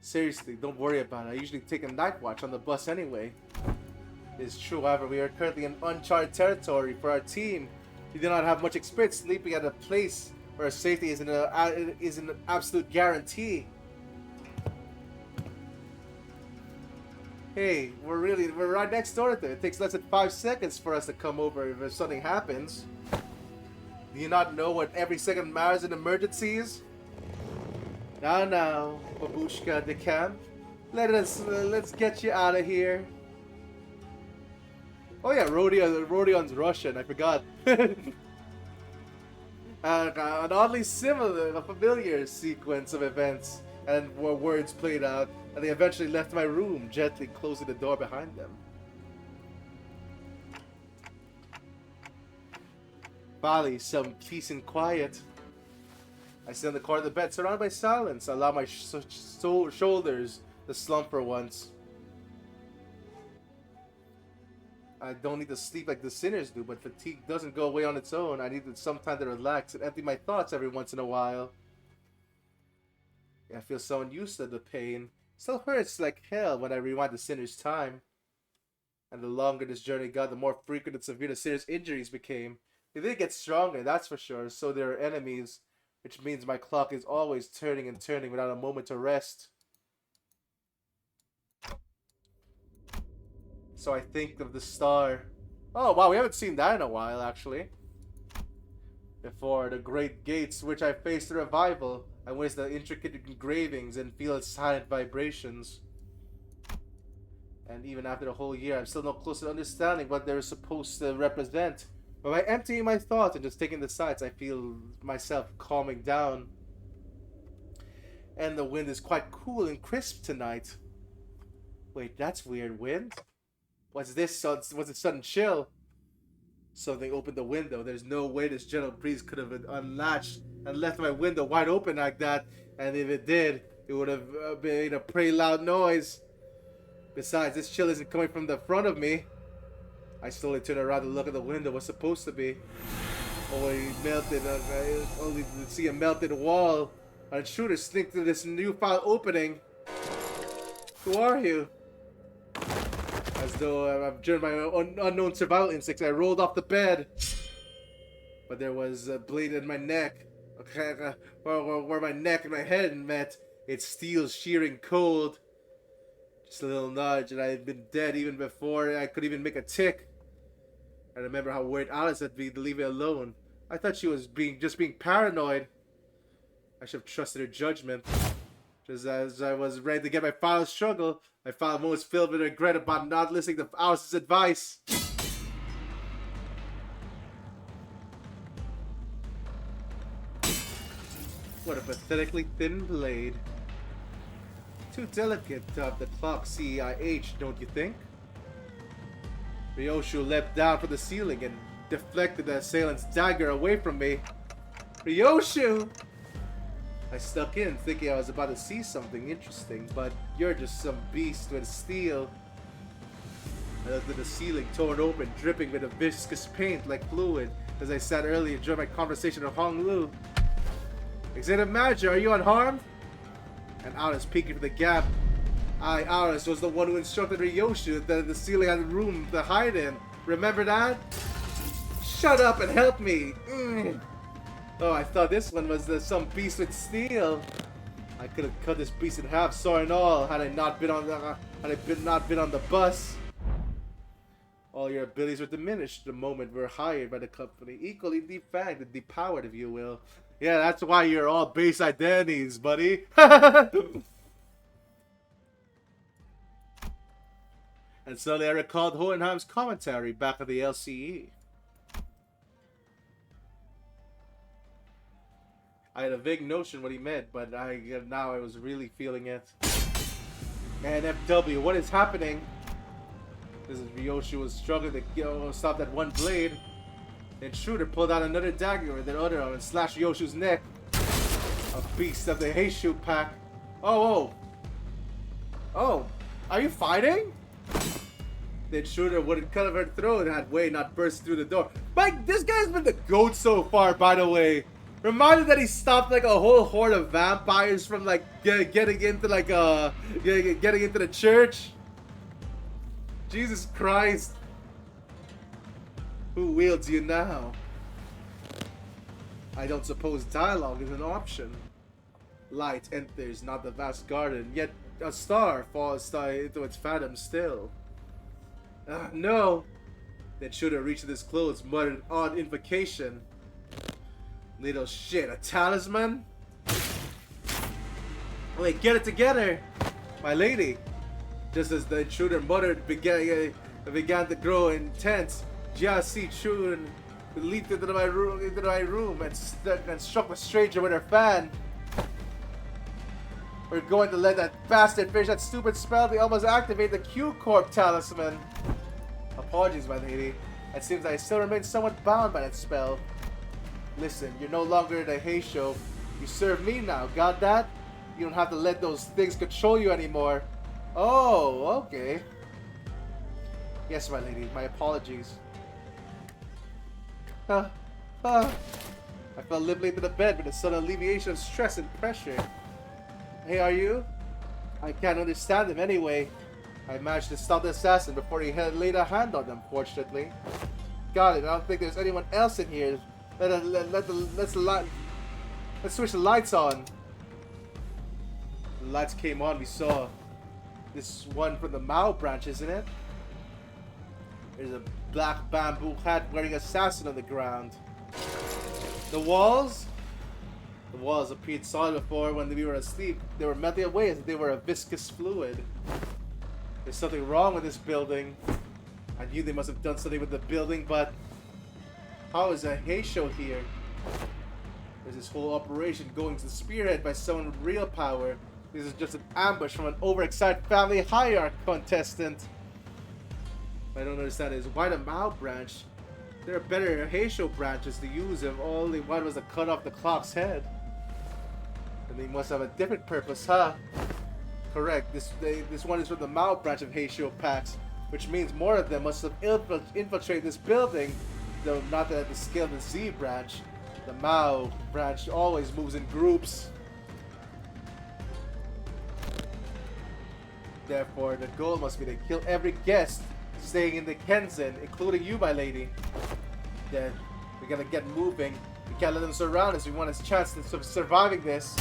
A: Seriously, don't worry about it. I usually take a night watch on the bus anyway. It's true, however, we are currently in uncharted territory for our team. We do not have much experience sleeping at a place where safety is an absolute guarantee. Hey, we're right next door to it. It takes less than 5 seconds for us to come over if something happens. Do you not know what every second matters in emergencies? Now, Babushka de Camp. Let's get you out of here. Oh yeah, Rodion's Russian, I forgot. An oddly familiar sequence of events and words played out, and they eventually left my room, gently closing the door behind them. Finally, some peace and quiet. I sit on the corner of the bed, surrounded by silence. I allow my shoulders to slump for once. I don't need to sleep like the sinners do, but fatigue doesn't go away on its own. I needed some time to relax and empty my thoughts every once in a while. I feel so unused to the pain. Still hurts like hell when I rewind the sinner's time. And the longer this journey got, the more frequent and severe the sinner's injuries became. They did get stronger, that's for sure. So there are enemies, which means my clock is always turning and turning without a moment to rest. So I think of the star. Oh wow, we haven't seen that in a while actually. Before the great gates which I face the revival, I witness the intricate engravings and feel its silent vibrations. And even after the whole year, I'm still no closer to understanding what they're supposed to represent. But by emptying my thoughts and just taking the sights, I feel myself calming down. And the wind is quite cool and crisp tonight. Wait, that's weird. Wind? What's this? What's a sudden chill? Something opened the window. There's no way this gentle breeze could have unlatched and left my window wide open like that. And if it did, it would have made a pretty loud noise. Besides, this chill isn't coming from the front of me. I slowly turned around to look at the window. What's supposed to be? Only melted. Only to see a melted wall. An intruder sneaked through this newfound opening. Who are you? As though I've joined my unknown survival instincts, I rolled off the bed. But there was a bleed in my neck. Where my neck and my head met. It's steel shearing cold. Just a little nudge, and I had been dead even before I could even make a tick. I remember how worried Alice had been to leave me alone. I thought she was just being paranoid. I should have trusted her judgment. Just as I was ready to get my final struggle, I found most filled with regret about not listening to Alice's advice. What a pathetically thin blade. Too delicate to have the clock CIH, don't you think? Ryoshu leapt down from the ceiling and deflected the assailant's dagger away from me. Ryoshu! I stuck in, thinking I was about to see something interesting, but you're just some beast with steel. I looked at the ceiling, torn open, dripping with a viscous paint like fluid, as I sat earlier during my conversation with Hong Lu. Executive Manager, are you unharmed? And Alice peeking through the gap. Alice was the one who instructed Ryoshu that the ceiling had room to hide in. Remember that? Shut up and help me! Oh, I thought this one was some beast with steel. I could have cut this beast in half, saw and all, had I not been on the bus. All your abilities were diminished the moment we were hired by the company, equally defagged and depowered, if you will. Yeah, that's why you're all base identities, buddy. And suddenly I recalled Hohenheim's commentary back at the LCE. I had a vague notion what he meant, but now I was really feeling it. And FW, what is happening? This is Ryoshu was struggling to stop that one blade. The intruder pulled out another dagger with the other arm and slashed Ryoshu's neck. A beast of the Heishu pack. Oh, are you fighting? The intruder would have cut off her throat had Wei not burst through the door. Mike, this guy's been the GOAT so far, by the way. Reminded that he stopped like a whole horde of vampires from like getting into the church. Jesus Christ. Who wields you now? I don't suppose dialogue is an option. Light enters not the vast garden, yet a star falls into its fathom still. No. The intruder reached his clothes, muttered an odd invocation. Little shit, a talisman? Wait, get it together, my lady. Just as the intruder muttered began to grow intense, Jia Chun leaped into my room and struck the stranger with her fan. We're going to let that bastard finish that stupid spell to almost activate the Q-Corp talisman. Apologies, my lady. It seems I still remain somewhat bound by that spell. Listen, you're no longer the Heisho. You serve me now, got that? You don't have to let those things control you anymore. Oh, okay. Yes, my lady, my apologies. I fell limply into the bed with a sudden alleviation of stress and pressure. Hey, are you? I can't understand him anyway. I managed to stop the assassin before he had laid a hand on them, fortunately. Got it, I don't think there's anyone else in here. Let's switch the lights on. The lights came on, we saw this one from the Mao branch, isn't it? There's a black bamboo hat wearing assassin on the ground. The walls? The walls appeared solid before when we were asleep. They were melting away as if they were a viscous fluid. There's something wrong with this building. I knew they must have done something with the building, but how is a Heisho here? There's this whole operation going to the spearhead by someone with real power. This is just an ambush from an overexcited family hierarch contestant. What I don't understand is why the Mao branch? There are better Heisho branches to use if only one was to cut off the clock's head. And they must have a different purpose, huh? Correct. This one is from the Mao branch of Heisho packs, which means more of them must have infiltrated this building, though not at the scale of the Z branch. The Mao branch always moves in groups. Therefore, the goal must be to kill every guest staying in the Kenzen, including you, my lady. Then, we gotta get moving. We can't let them surround us. We want a chance of surviving this.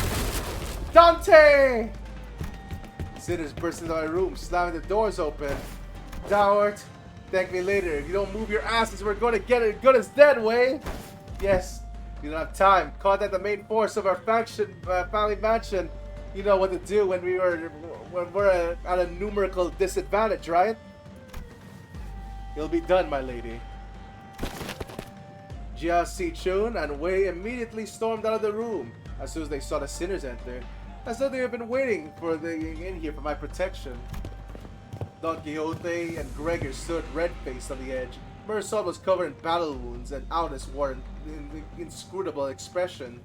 A: Dante! Sinners burst into my room, slamming the doors open. Dowart, thank me later. If you don't move your asses, we're gonna get it good as dead, Way. Yes, you don't have time. Contact the main force of our faction, family mansion. You know what to do when we're at a numerical disadvantage, right? It'll be done, my lady. Jia Si-chun and Wei immediately stormed out of the room as soon as they saw the sinners enter, as though they had been waiting for in here for my protection. Don Quixote and Gregor stood red-faced on the edge. Meursault was covered in battle wounds, and Aldous wore an inscrutable expression.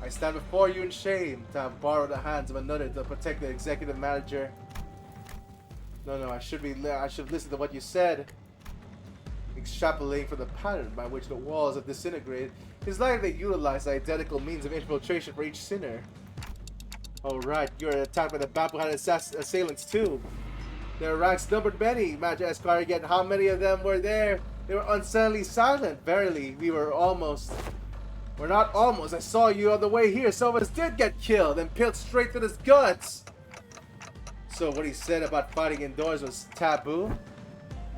A: I stand before you in shame to have borrowed the hands of another to protect the executive manager. No, I should listen to what you said. Extrapolating from the pattern by which the walls have disintegrated, it's likely they utilize the identical means of infiltration for each sinner. Oh right, you were attacked by the bamboo-handed assailants too. Their ranks numbered many, Major Esquire, yet how many of them were there? They were unsettling silent. Verily, we're not almost. I saw you on the way here. Some of us did get killed and peeled straight to his guts. So what he said about fighting indoors was taboo?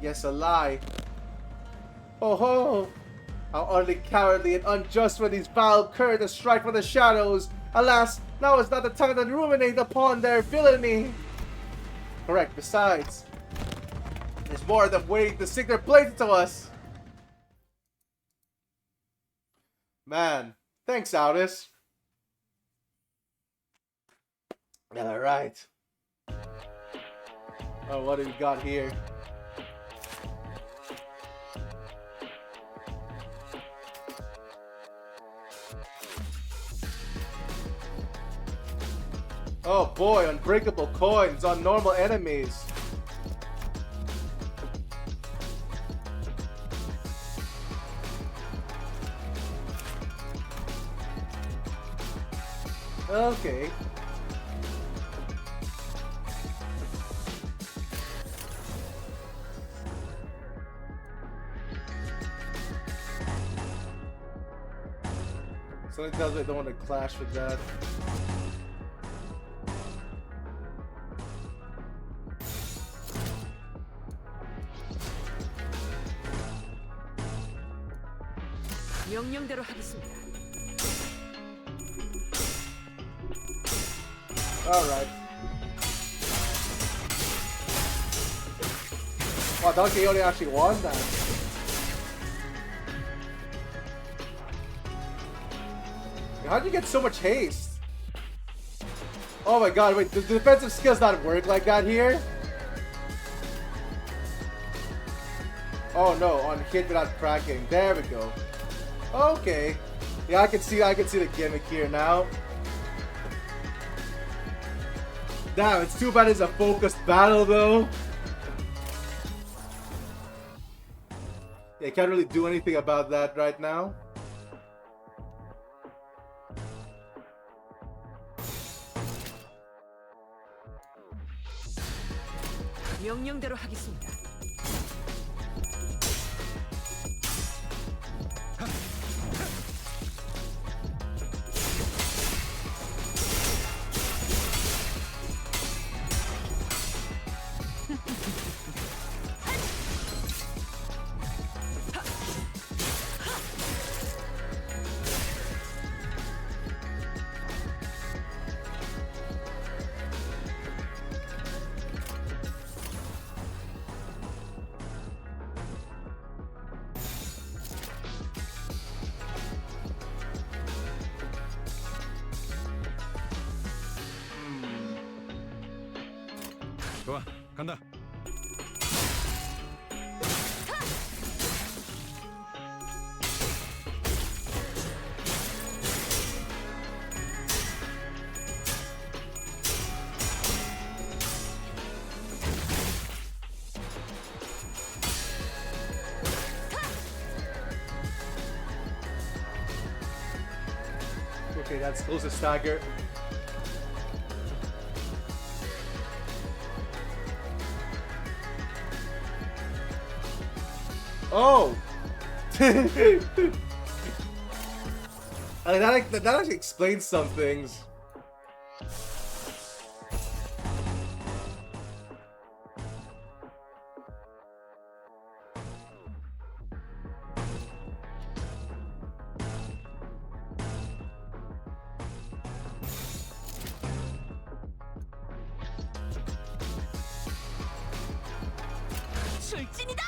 A: Yes, a lie. Oh ho! How utterly cowardly and unjust were these vile curs to strike from the shadows. Alas, now is not the time to ruminate upon their villainy. Correct. Besides, there's more of them waiting to sink their blades into us. Man, thanks, Aldous. Alright. Oh, what do we got here? Oh boy, unbreakable coins on normal enemies. Okay. Something tells me I don't want to clash with that.
B: 명령대로 하겠습니다.
A: Alright. Wow, Don Quixote actually won that. How'd you get so much haste? Oh my god, wait, the defensive skills not work like that here? Oh no, on hit without cracking. There we go. Okay. Yeah, I can see the gimmick here now. Damn, it's too bad it's a focused battle though. Yeah, you can't really do anything about that right now.
B: 명령대로 하겠습니다.
C: 좋아, 간다.
A: Okay, that's close to stagger. Oh! That actually explains some things.
B: 출진이다.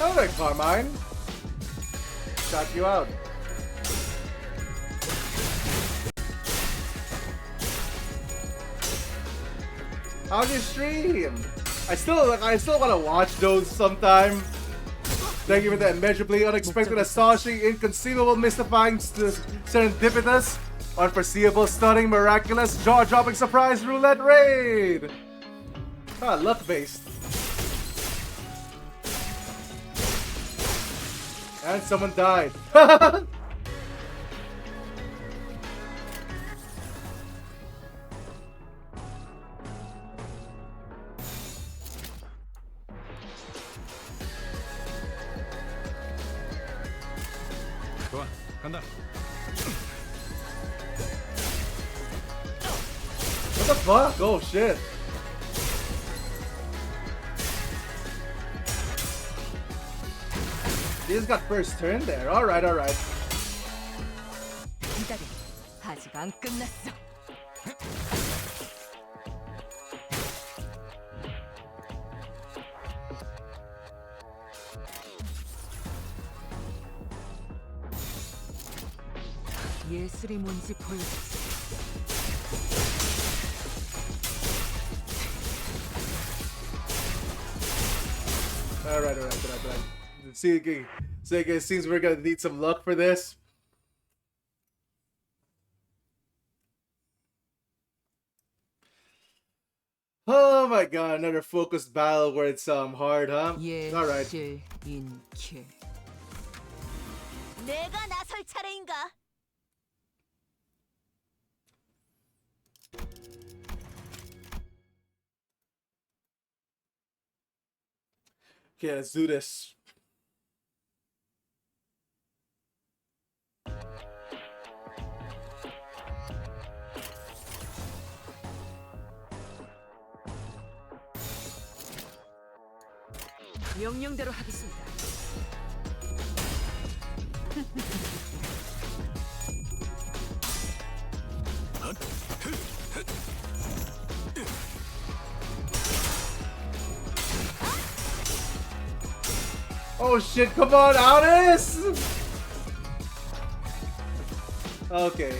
A: Alright, Carmine. Shot you out. How's your stream? I still want to watch those sometime. Thank you for that immeasurably unexpected, astonishing, inconceivable, mystifying, serendipitous, unforeseeable, stunning, miraculous, jaw-dropping surprise roulette raid. Ah, luck-based. And someone died.
C: 좋아, 간다.
A: What the fuck? Oh shit. He just got first turn there. Alright, alright.
B: 기다려. 아직 안 끝났어. 예술이 뭔지 보여주지.
A: Alright. See, it seems we're gonna need some luck for this. Oh my god, another focused battle where it's hard, huh? Alright.
B: 예술인킬. 내가 나설 차례인가?
A: Okay, let's do this.
B: 명령대로 하겠습니다.
A: Oh shit, come on, Aldous! Okay.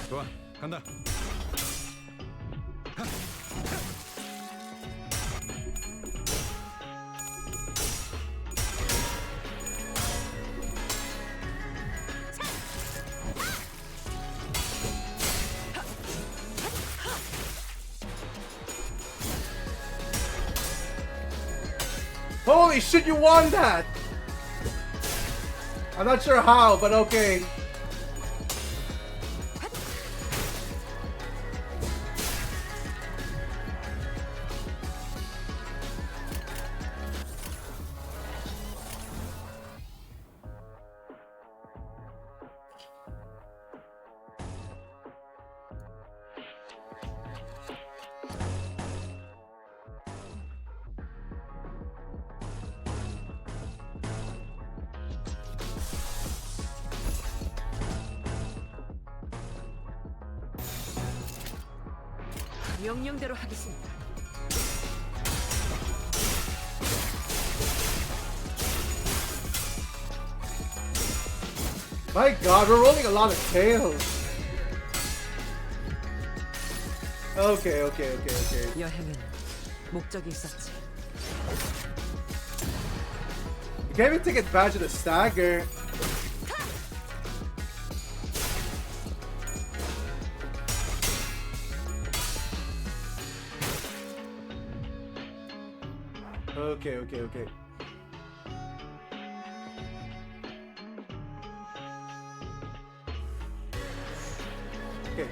C: 좋아, 간다.
A: Holy shit, you won that! I'm not sure how, but okay.
B: 명령대로 하겠습니다.
A: My god, we're rolling a lot of tails. Okay, okay, okay, okay.
B: 여행에는 목적이 있었지.
A: You can't even take advantage of the stagger. Okay, okay, okay. Okay.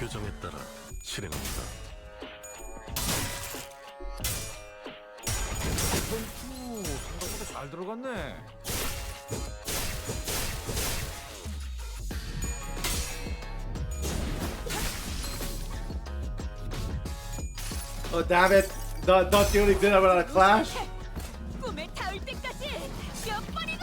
D: 규정에 따라 실행합니다.
C: 생각보다 잘 들어갔네.
A: Oh damn it! Not you only did that without a clash.
B: 꿈에 닿을 때까지 몇 번이고.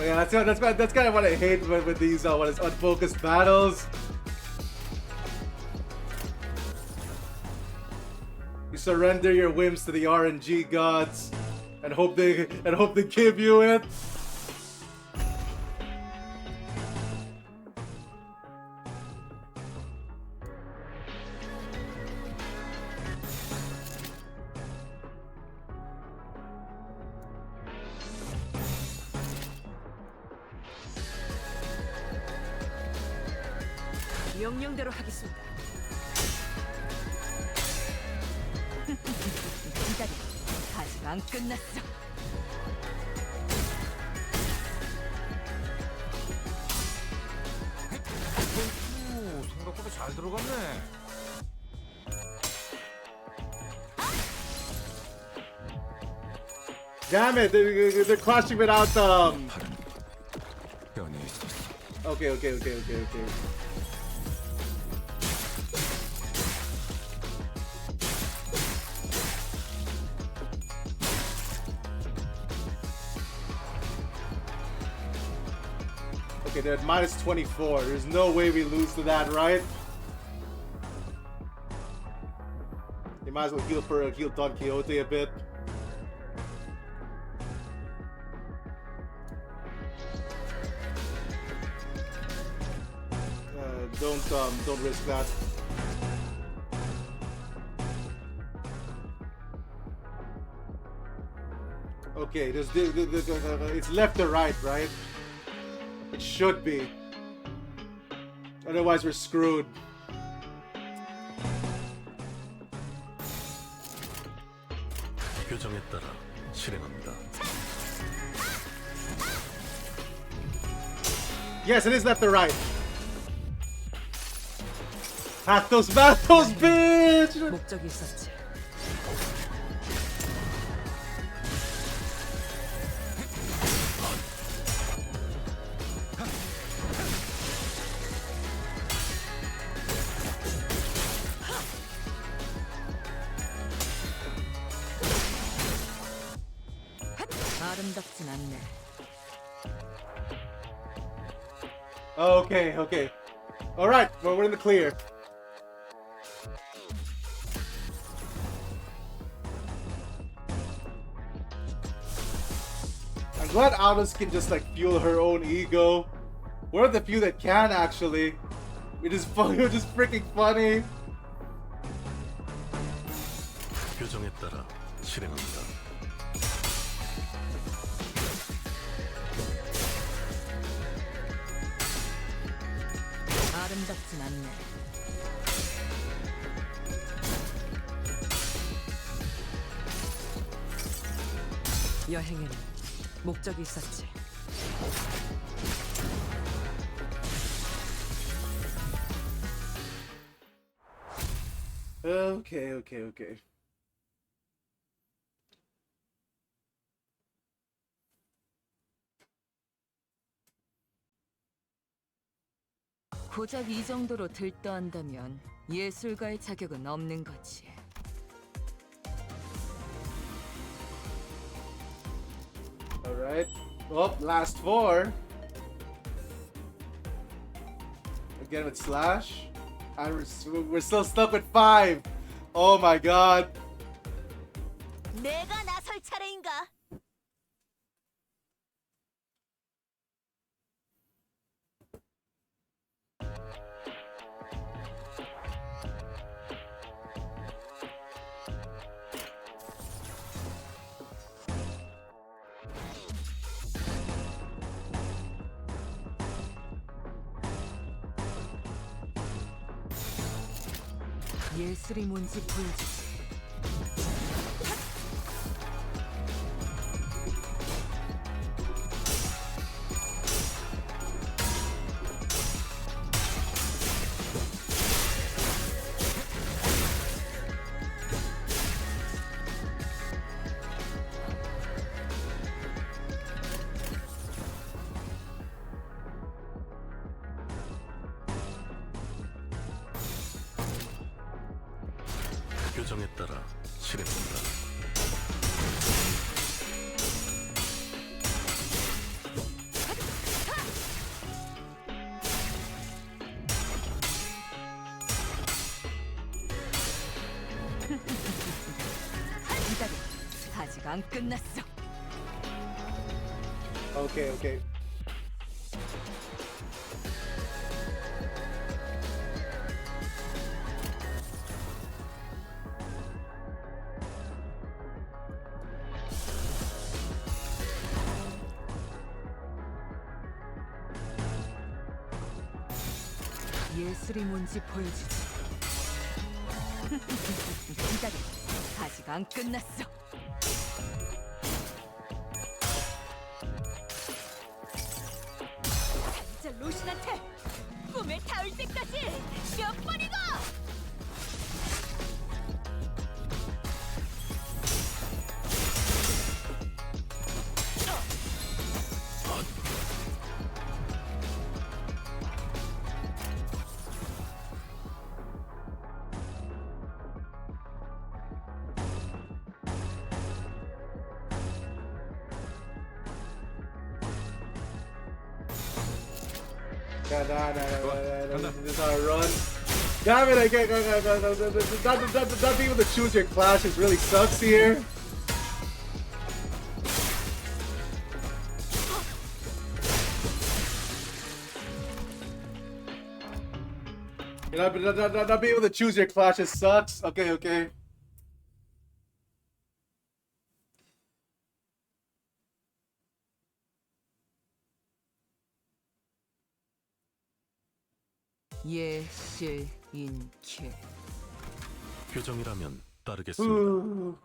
A: Oh, yeah, that's kind of what I hate with these when it's unfocused battles. You surrender your whims to the RNG gods and hope they give you it.
B: 명령대로 하겠습니다. 기다려. 아직 안 끝났어.
C: 생각보다 잘 들어갔네.
A: Damn it! They're clashing without
C: 연이 있었어.
A: Okay, okay, okay, okay, okay. Okay, they're at minus 24. There's no way we lose to that, right? You might as well heal Don Quixote a bit. Don't risk that. Okay, it's left or right, right? It should be. Otherwise, we're screwed.
D: 규정에 따라 실행합니다.
A: Yes, it is left or right. Matos, bitch!
B: 목적이 있었지. 아름답진 않네.
A: Okay, okay. Alright, well, we're in the clear. I'm glad Alice can just like fuel her own ego. One of the few that can actually. It is funny, it's just freaking funny.
D: 규정에 따라 실행합니다.
B: 아름답진 않네. 여행에는 목적이 있었지.
A: Okay.
B: 고작 이 정도로 들떠한다면 예술가의 자격은 없는 거지.
A: Alright. Oh, last 4. Again with slash. And we're still stuck with 5. Oh my god.
B: 내가 나설 차례인가? 예술이 뭔지 보여주지.
D: 표정에 따라 실행한다.
B: 기다려. 아직 안 끝났어.
A: Okay.
B: 예술이 뭔지 보여주지. 기다려. 아직 안 끝났어. 진짜 로신한테 꿈에 닿을 때까지 몇 번이고!
A: No. This is our run. Damn it, I can't. Not being able to choose your clashes really sucks here. Not being able to choose your clashes sucks. Okay.
B: 예실인케.
D: 표정이라면 따르겠습니다.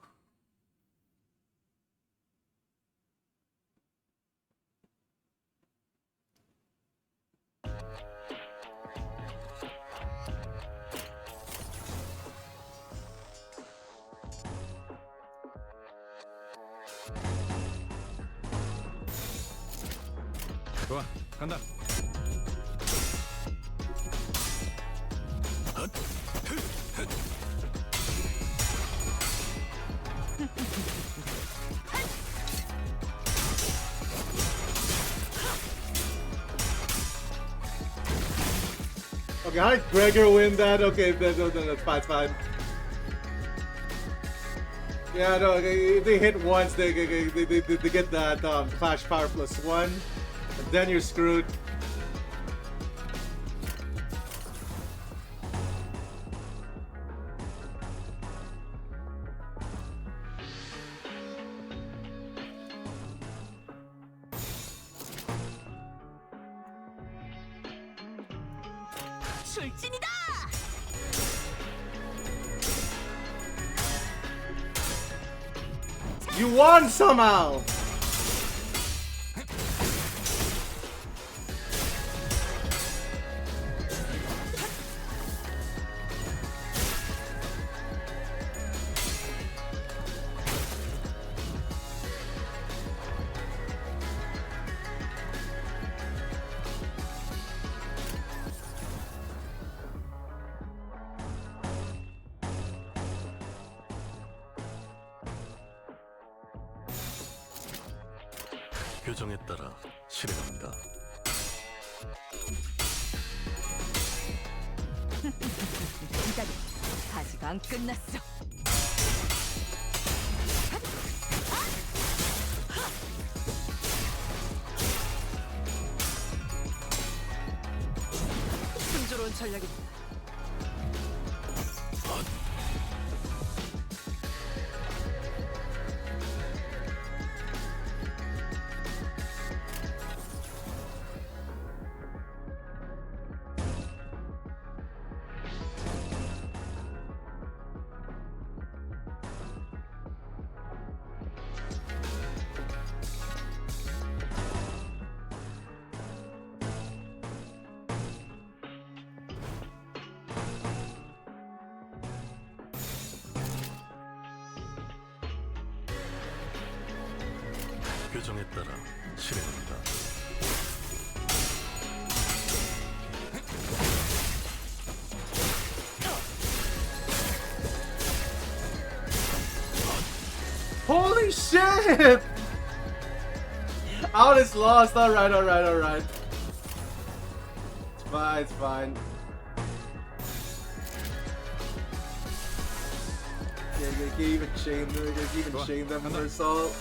C: 좋아, 간다.
A: Okay, how did Gregor win that? Okay, no, it's fine. Yeah, no, if they hit once, they get that Clash Power +1, and then you're screwed.
B: 출진이다!
A: You won somehow!
D: 규정에 따라 실행합니다.
B: 기다려. 아직 안 끝났어. 순조로운 전략이다.
D: 규정에 따라 실행합니다.
A: Holy shit! Out is lost. Alright, alright, alright. It's fine, it's fine. Yeah, you can even chain them. You can even chain them in their assault.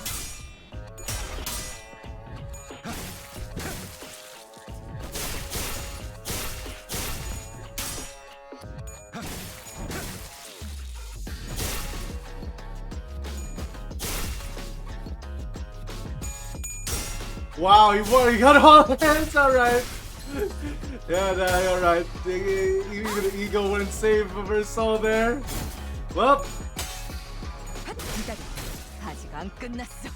A: Wow, he won. He got all hands. All right. Yeah, all right. Even the ego wouldn't save her soul there. Well.
B: 기다려. 아직 안 끝났어.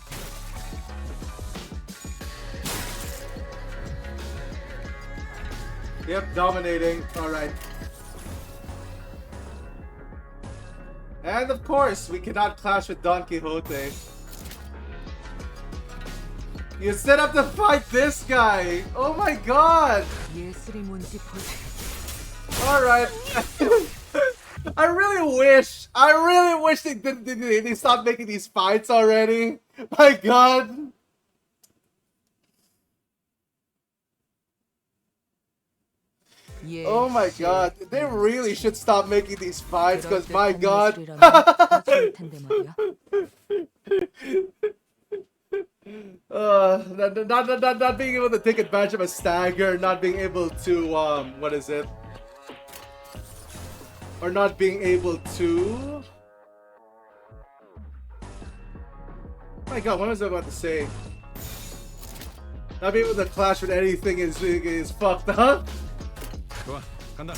A: Yep, dominating. All right. And of course, we cannot clash with Don Quixote. You set up to fight this guy. Oh my god.
B: 예술이 뭔지 보세요.
A: All right. I really wish they stopped making these fights already. My god. Oh my god. They really should stop making these fights because my god. Not being able to take advantage of a stagger, not being able to what is it? Or not being able to my god, what was I about to say? Not being able to clash with anything is fucked up.
C: 좋아, 간다.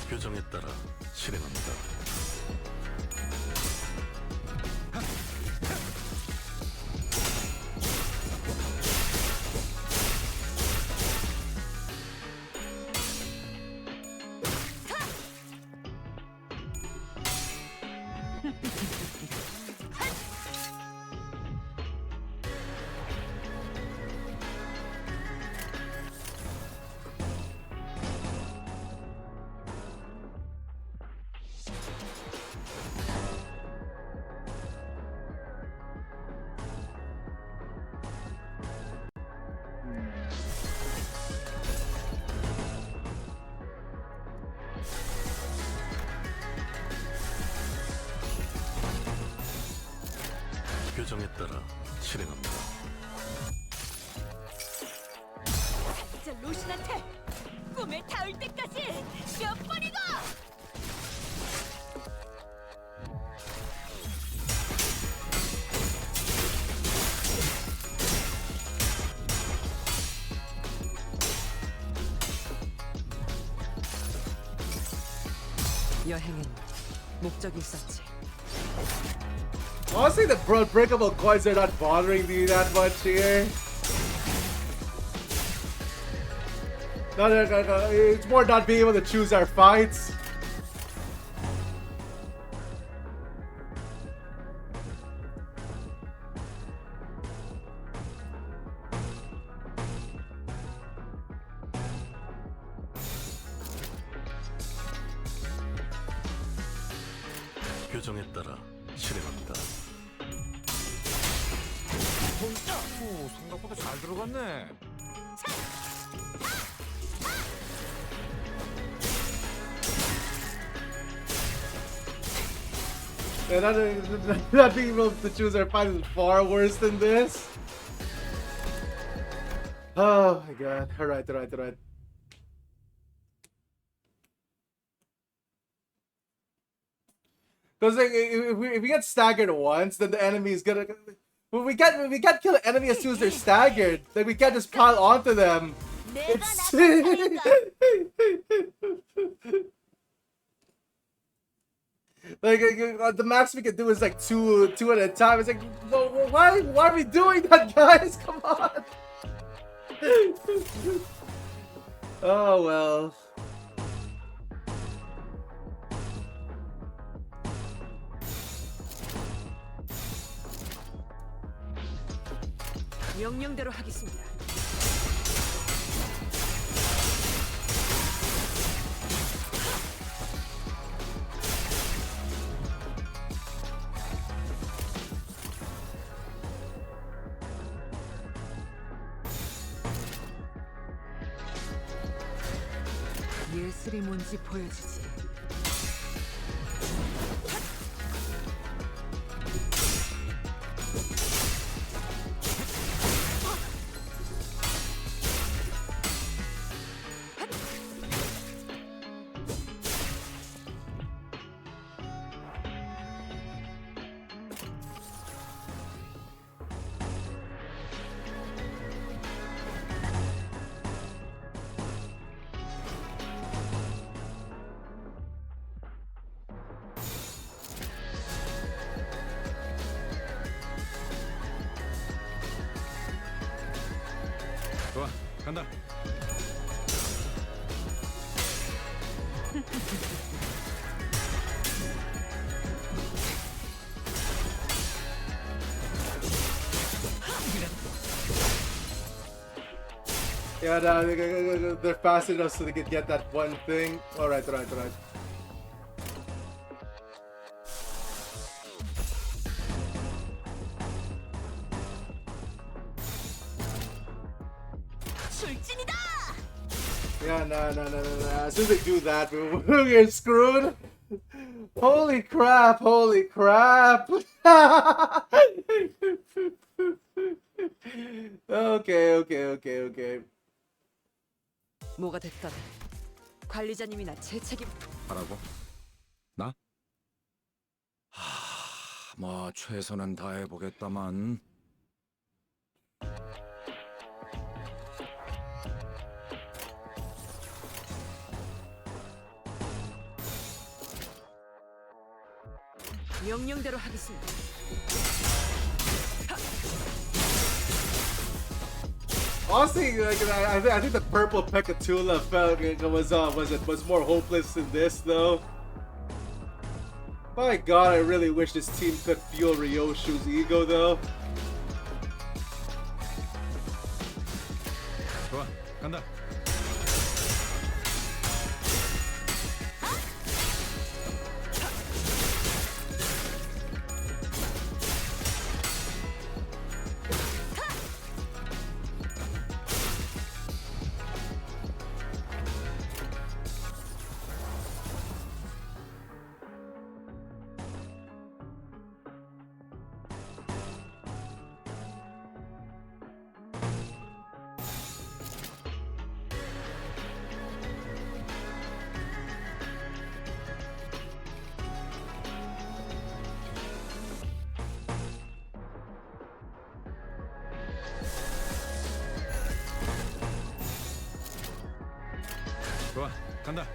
D: 규정에 따라 실행합니다. 규정에 따라 실행합니다.
B: 진짜 로신한테 꿈에 닿을 때까지 쉬어버리고. 여행은 목적이 있었지.
A: Honestly, the breakable coins are not bothering me that much here. It's more not being able to choose our fights.
D: 교정에 따라 실행합니다.
E: 오, 생각보다 잘 들어갔네.
A: And not being able to choose our fight is far worse than this. Oh my god. Alright. Because like, if we get staggered once, then the enemy is gonna. When we can't kill the enemy as soon as they're staggered. Like we can't just pile onto them. It's like the max we can do is like two at a time. It's like, no, why are we doing that, guys? Come on. Oh well.
B: 명령대로 하겠습니다. 예술이 뭔지 보여주지.
C: 좋아, 간다.
A: Yeah, no, they're fast enough so they can get that one thing. Alright.
B: 출진이다.
A: Yeah, no. As soon as they do that, we're get screwed. Holy crap. Okay.
B: 뭐가 됐든 관리자님이나 제 책임.
E: 하라고? 나? 뭐 최선은 다해보겠다만.
B: 명령대로 하겠습니다.
A: Honestly, like, I think the purple Pekatula was more hopeless than this, though. My God, I really wish this team could fuel Ryoshu's ego, though.
C: 좋아, 간다. 좋아, 간다.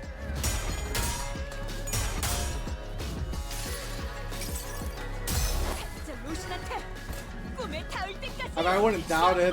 B: 저 루신한테 꿈에 닿을 때까지.
A: And I wouldn't doubt it.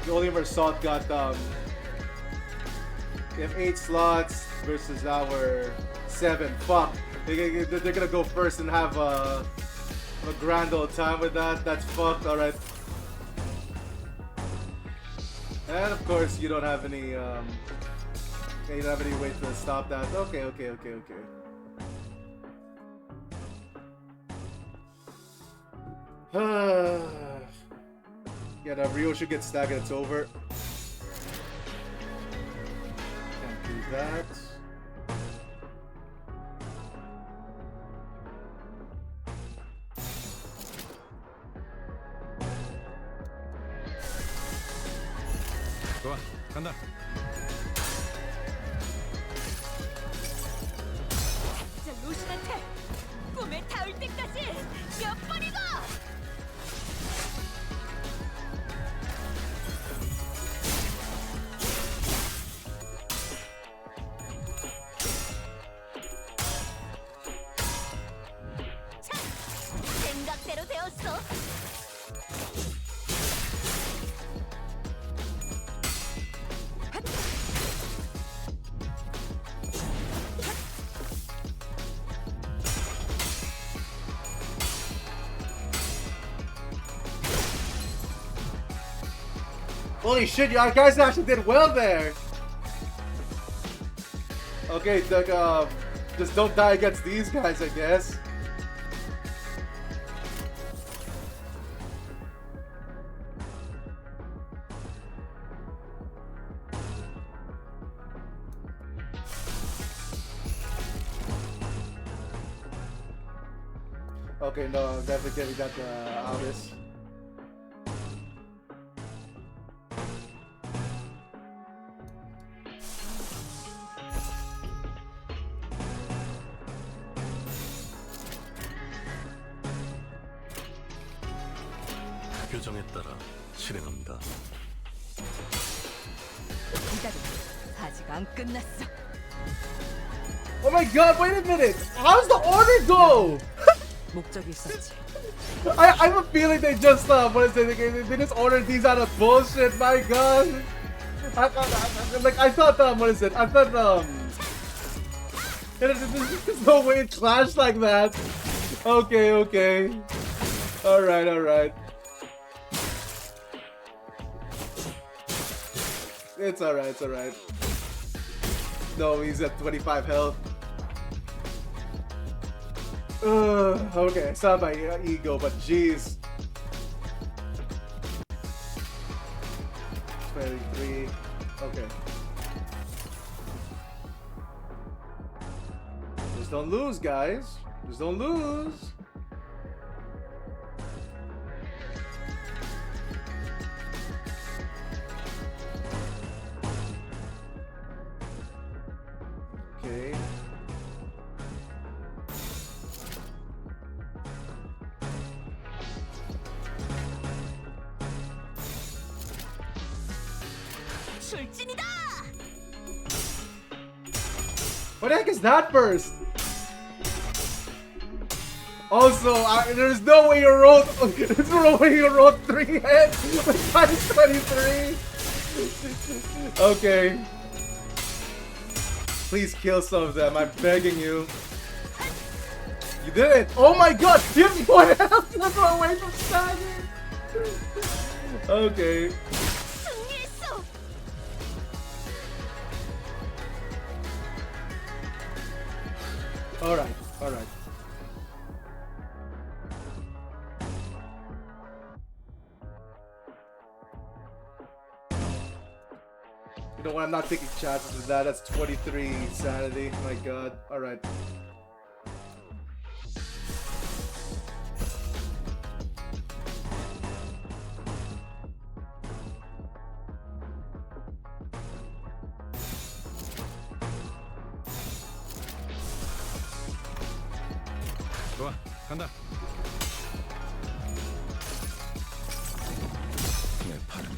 A: The only Assault got they have 8 slots versus our 7. Fuck. They're gonna go first and have a grand old time with that. That's fucked. All right. And of course, you don't have any you don't have any way to stop that. Okay. Yeah, that Rio should get stacked and it's over. Can't do that.
C: 좋아, 간다.
B: 진짜 루신한테 꿈에 닿을 때까지 몇 번이고!
F: 생각대로 되었어.
A: Holy shit, you guys actually did well there. Okay, just don't die against these guys, I guess. Okay, no, definitely got the Albus.
D: 규정에 따라 실행합니다.
B: 기다려. 아직 안 끝났어.
A: Oh my god, wait a minute! How's the order go?
B: 목적이 있었지.
A: I have a feeling they just what is it? They just ordered these out of bullshit. My god! I thought what is it? I thought there's no way it clashed like that. Okay. All right. It's alright. No, he's at 25 health. Okay, it's not my ego, but jeez. 23. Okay. Just don't lose, guys. Just don't lose. Okay.
F: 출진이다.
A: What the heck is that burst? Also, there's no way you rolled. There's no way you rolled 3 heads with times 23. Okay. Please kill some of them. I'm begging you. You did it. Oh my god. You have 1 health. That's one way from staggering. Okay.
F: 승리했어.
A: Alright. You know what? I'm not taking chances with that. That's 23 sanity. My god. Alright.
C: 좋아, 간다.
E: 내 팔은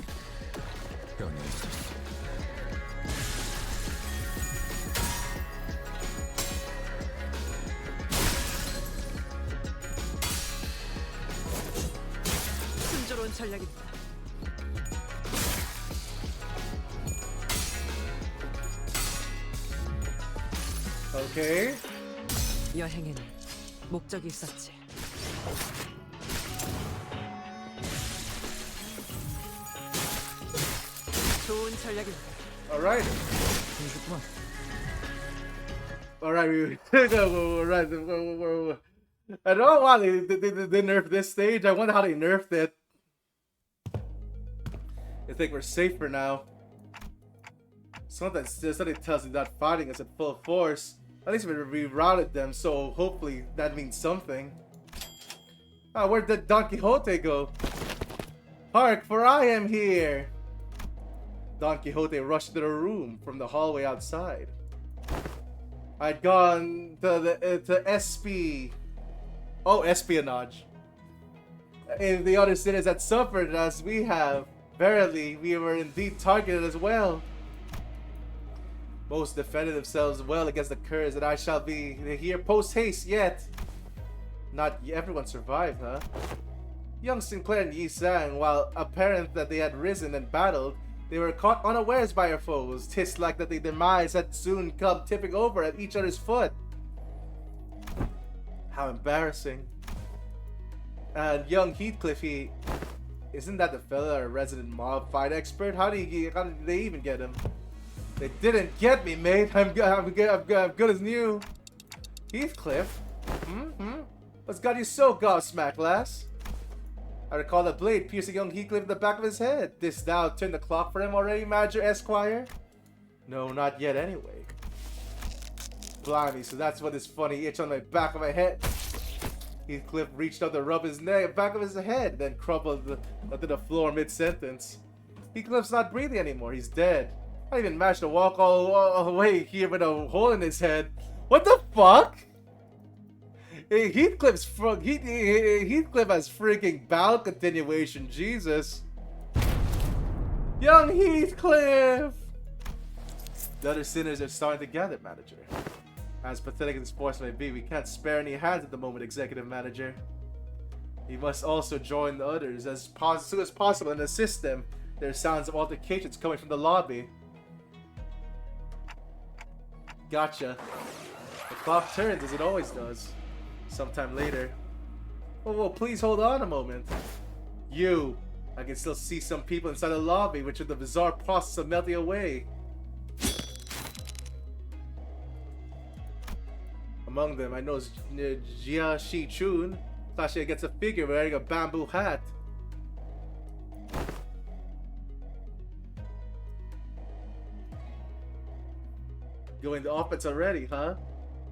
E: 뼈에 있었어.
B: 순조로운 전략입니다.
A: Okay.
B: 여행에는 목적이 있었지. 좋은 전략이네.
A: Alright.
B: 재밌구만.
A: Alright, alright. I don't know why they nerfed this stage. I wonder how they nerfed it. I think we're safer now. Something tells me not fighting us at full force. At least we rerouted them, so hopefully that means something. Ah, where'd the Don Quixote go? Hark, for I am here! Don Quixote rushed to the room from the hallway outside. I'd gone to espionage. If the other sinners had suffered as we have, verily we were indeed targeted as well. Most defended themselves well against the curse that I shall be here post haste yet. Not everyone survived, huh? Young Sinclair and Yi Sang, while apparent that they had risen and battled, they were caught unawares by our foes. 'Tis like that the demise had soon come tipping over at each other's foot. How embarrassing. And young Heathcliff, isn't that the fella, our resident mob fight expert? How did they even get him? They didn't get me, mate. I'm good as new. Heathcliff? What's got you so gobsmacked, lass? I recall the blade piercing young Heathcliff in the back of his head. Didst thou turn the clock for him already, Manager Esquire? No, not yet anyway. Blimey, so that's what this funny itch on the back of my head. Heathcliff reached out to rub his back of his head, then crumpled onto the floor mid-sentence. Heathcliff's not breathing anymore. He's dead. I even managed to walk all the way here with a hole in his head. What the fuck? Heathcliff has freaking bowel continuation. Jesus. Young Heathcliff! The other sinners are starting to gather, Manager. As pathetic as this force may be, we can't spare any hands at the moment, Executive Manager. We must also join the others as soon as possible and assist them. There are sounds of altercations coming from the lobby. Gotcha. The clock turns as it always does. Sometime later. Oh, please hold on a moment. You. I can still see some people inside the lobby, which are the bizarre process of melting away. Among them, I know Jia Shi Chun. Clashing against a figure wearing a bamboo hat. Going to offense already, huh?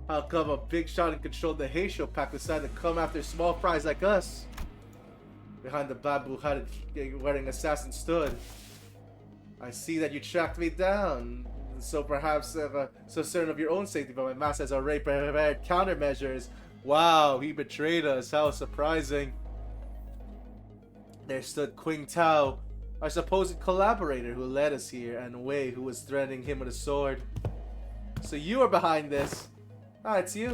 A: How come a big shot and controlled the Heisho pack decided to come after small fries like us? Behind the bamboo hat wearing assassin stood. I see that you tracked me down. So perhaps so certain of your own safety, but my master has already prepared countermeasures. Wow, he betrayed us. How surprising. There stood Qing Tao, our supposed collaborator who led us here, and Wei, who was threatening him with a sword. So you are behind this. Ah, it's you.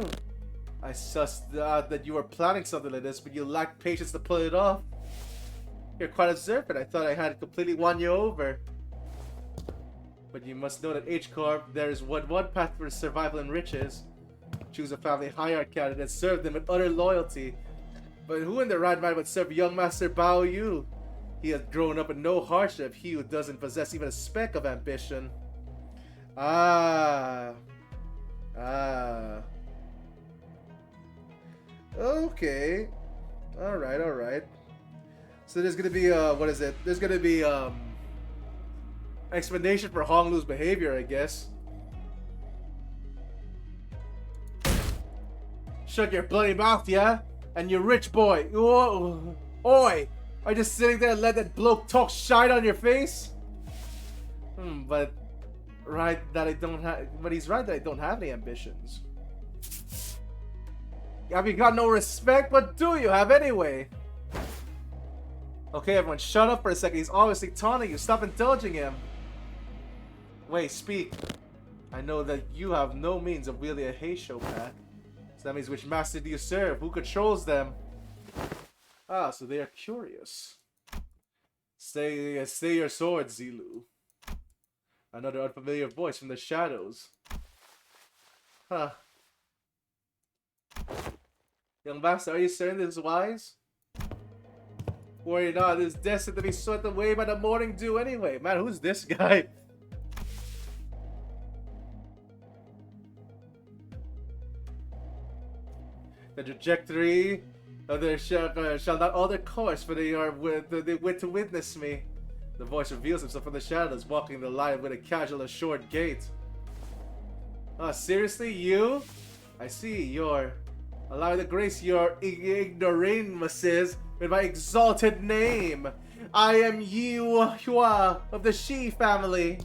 A: I sussed that you were planning something like this, but you lacked patience to pull it off. You're quite observant. I thought I had completely won you over. But you must know that H-Corp, there is one path for survival and riches. Choose a family hierarchy and serve them with utter loyalty. But who in their right mind would serve young Master Bao Yu? He has grown up with no hardship, he who doesn't possess even a speck of ambition. Okay. Alright. So there's gonna be, what is it? There's gonna be, explanation for Hong Lu's behavior, I guess. Shut your bloody mouth, yeah? And you rich boy. Oi! Are you just sitting there and let that bloke talk shite on your face? But right that I don't have. But he's right that I don't have any ambitions. Have you got no respect? What do you have anyway? Okay, everyone, shut up for a second. He's obviously taunting you. Stop indulging him. Wait, speak. I know that you have no means of wielding a Heisho pack. So that means which master do you serve? Who controls them? Ah, so they are curious. Stay your sword, Zilu. Another unfamiliar voice from the shadows. Huh. Young master, are you certain this is wise? Worry not, it is destined to be swept away by the morning dew anyway. Man, who's this guy? The trajectory of their shall not alter course, for they are they wait to witness me. The voice reveals himself from the shadows, walking the line with a casual, assured gait. Oh, seriously, you? I see, you're... Allow me to grace your ignoramuses with my exalted name. I am Hua of the Shi family.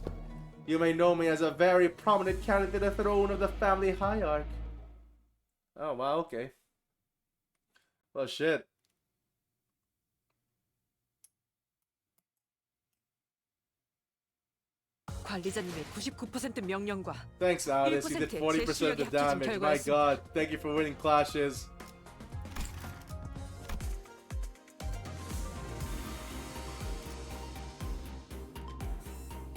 A: You may know me as a very prominent candidate to the throne of the family hierarch. Oh, wow, okay. Well, shit.
G: 관리자님의 99% 명령과
A: Thanks, Alice. You did 40% of the damage. My god. Thank you for winning clashes.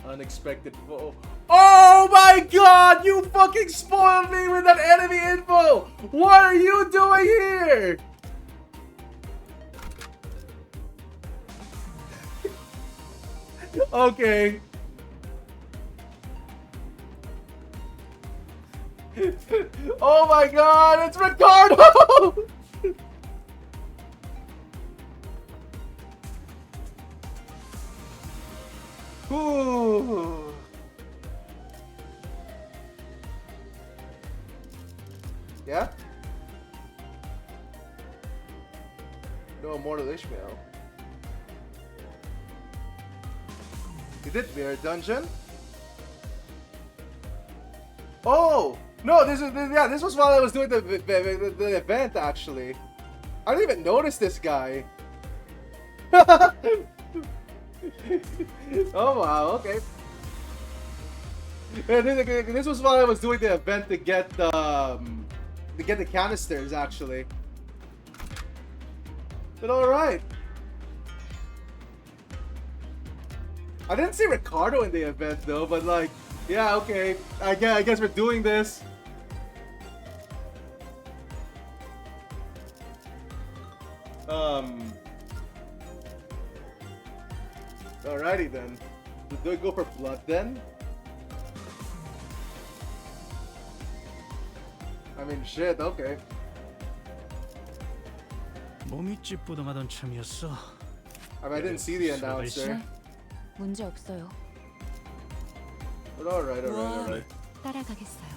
A: Unexpected foe. Oh my god! You fucking spoiled me with that enemy info! What are you doing here? Okay. Oh my god, it's Ricardo! Ooh. Yeah? No, Mortal Ishmael. You did Mirror Dungeon? Oh! No, this was while I was doing the event, actually. I didn't even notice this guy. Oh wow, okay. This was while I was doing the event to get the canisters, actually. But alright. I didn't see Ricardo in the event though, but like, yeah, okay. I guess we're doing this. Alrighty then. Do I go for blood then? I mean, shit, okay.
C: 몸이 찌뿌둥하던 참이었어.
A: I mean, I didn't see the announcer.
F: 문제 없어요.
A: But alright.
F: 따라가겠어요.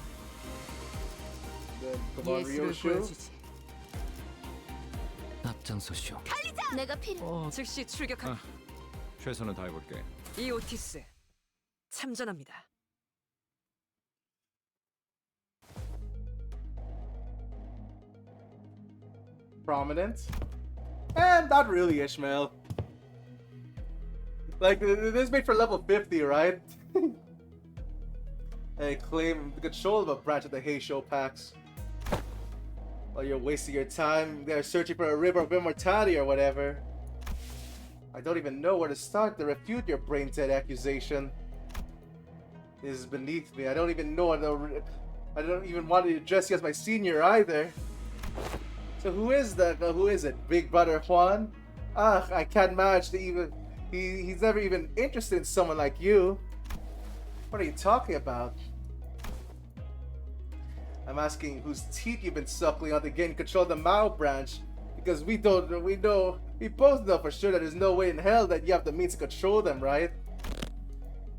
A: Then, come on,
B: 예술을
A: Ryoshu.
B: 보여주지.
E: 앞장서시오.
F: 내가 필요.
G: 즉시 출격한
C: 최선을 다해볼게.
G: 이 오티스 참전합니다.
A: Prominent? And not really, Ishmael. Like, this is made for level 50, right? And claim the control of a branch of the Heisho packs. While you're wasting your time there searching for a river of immortality or whatever. I don't even know where to start to refute your brain-dead accusation. This is beneath me. I don't even know. I don't even want to address you as my senior either. So who is that? Who is it? Big Brother Juan? Ah, I can't manage to even... He's never even interested in someone like you. What are you talking about? I'm asking whose teeth you've been suckling on to gain control of the Mao branch. Because we both know for sure that there's no way in hell that you have the means to control them, right?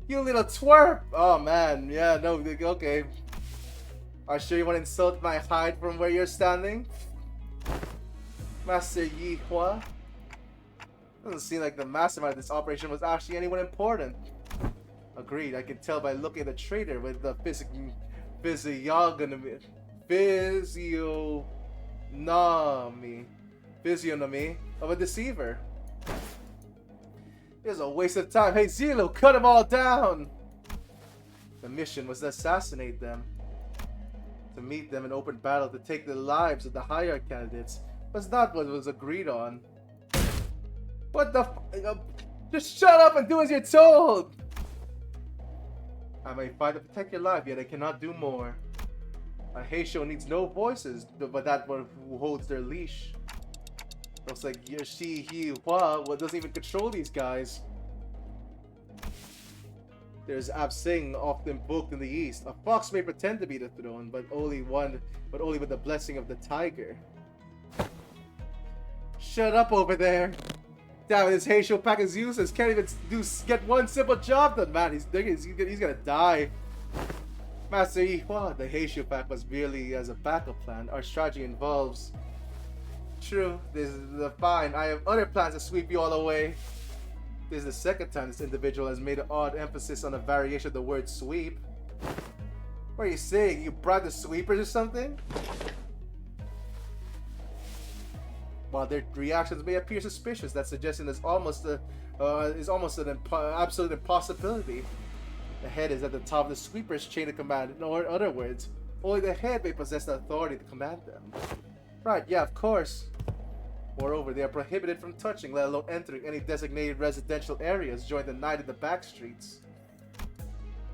A: You little twerp! Oh man, yeah, no, okay. Are you sure you want to insult my height from where you're standing? Master Yi Hua? Doesn't seem like the mastermind of this operation was actually anyone important. Agreed, I can tell by looking at the trader with the physiognomy of a deceiver. It was a waste of time. Hey Zilo, cut them all down! The mission was to assassinate them. To meet them in open battle to take the lives of the higher candidates was not what was agreed on. What the just shut up and do as you're told! I may fight to protect your life, yet I cannot do more. A Heisho needs no voices, but that one who holds their leash. Looks like Shi He Hua doesn't even control these guys. There's Ab Sing, often booked in the east. A fox may pretend to be the throne, but only with the blessing of the tiger. Shut up over there! Damn, this Heisho pack is useless. Can't even get one simple job done, man. He's gonna die. Master Yihua, the Heisho pack was merely as a backup plan. Our strategy involves... True, this is the fine. I have other plans to sweep you all away. This is the second time this individual has made an odd emphasis on a variation of the word sweep. What are you saying? You brought the sweepers or something? While their reactions may appear suspicious, that suggestion is almost an absolute impossibility. The head is at the top of the sweeper's chain of command. In other words, only the head may possess the authority to command them. Right, yeah, of course. Moreover, they are prohibited from touching, let alone entering any designated residential areas during the night in the back streets.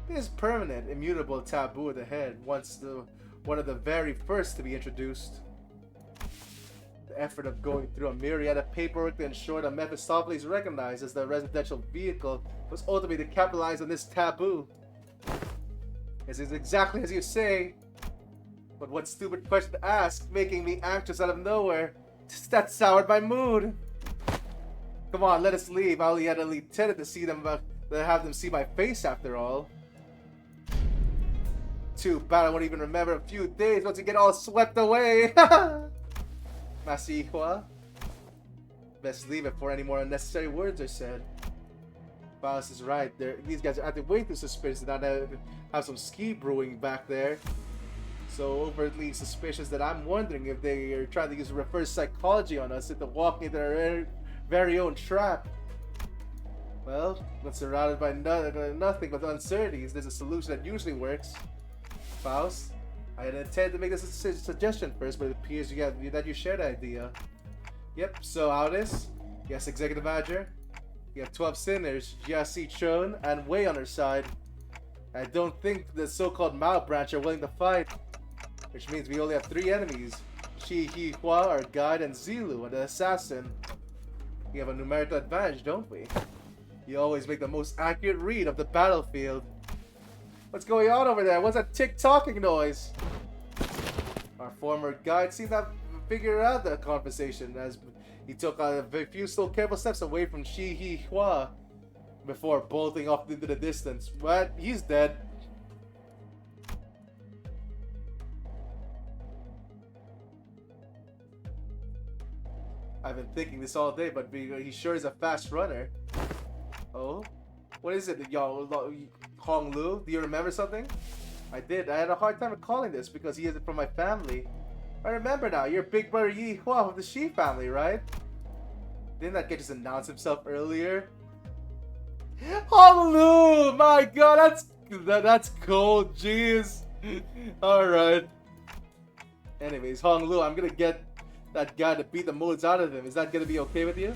A: This permanent, immutable taboo of the head, one of the very first to be introduced. The effort of going through a myriad of paperwork to ensure that Mephistopheles is recognized as the residential vehicle was ultimately to capitalize on this taboo. This is exactly as you say. But what stupid question to ask, making me anxious out of nowhere. That soured my mood. Come on, let us leave. I only had intended to see them, to have them see my face after all. Too bad I won't even remember a few days once you get all swept away. Master Yihua, best leave it before any more unnecessary words are said. Faust is right. These guys are acting way too suspicious that I have some ski brewing back there. So overtly suspicious that I'm wondering if they are trying to use reverse psychology on us into walking into their very own trap. Well, when surrounded by nothing but uncertainties, there's a solution that usually works. Faust, I had intended to make this a suggestion first, but it appears that you share the idea. Yep, so Aldous, yes, Executive Manager, you have 12 sinners, Jiasi Chun, and Wei on her side. I don't think the so-called Mao branch are willing to fight. Which means we only have 3 enemies. Shi He Hua, our guide, and Zilu, the assassin. We have a numerical advantage, don't we? You always make the most accurate read of the battlefield. What's going on over there? What's that tick-tocking noise? Our former guide seemed to have figured out the conversation as he took a few slow, careful steps away from Shi He Hua before bolting off into the distance. But he's dead. I've been thinking this all day, but he sure is a fast runner. Oh? What is it, y'all? Hong Lu? Do you remember something? I did. I had a hard time recalling this because he isn't from my family. I remember now. You're big brother Yi Hua of the Shi family, right? Didn't that guy just announce himself earlier? Hong Lu! My god, that's cold. Jeez. Alright. Anyways, Hong Lu, I'm gonna get that guy to beat the moods out of him. Is that gonna be okay with you?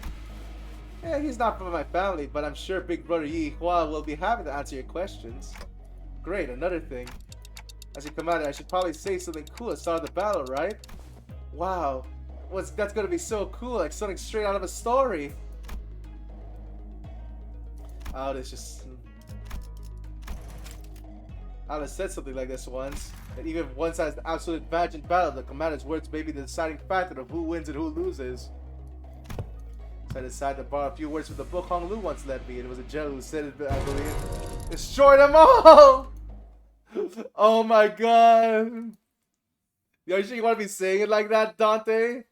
A: Yeah, he's not from my family, but I'm sure Big Brother Yi Hua will be happy to answer your questions. Great, another thing. As your commander, I should probably say something cool at the start of the battle, right? Wow. That's gonna be so cool, like something straight out of a story. Alice said something like this once. That even if one side has the absolute advantage in battle, the commander's words may be the deciding factor of who wins and who loses. So I decided to borrow a few words from the book Hong Lu once lent me, and it was a general who said it, I believe. Destroy them all! Oh my god! You sure you want to be saying it like that, Dante?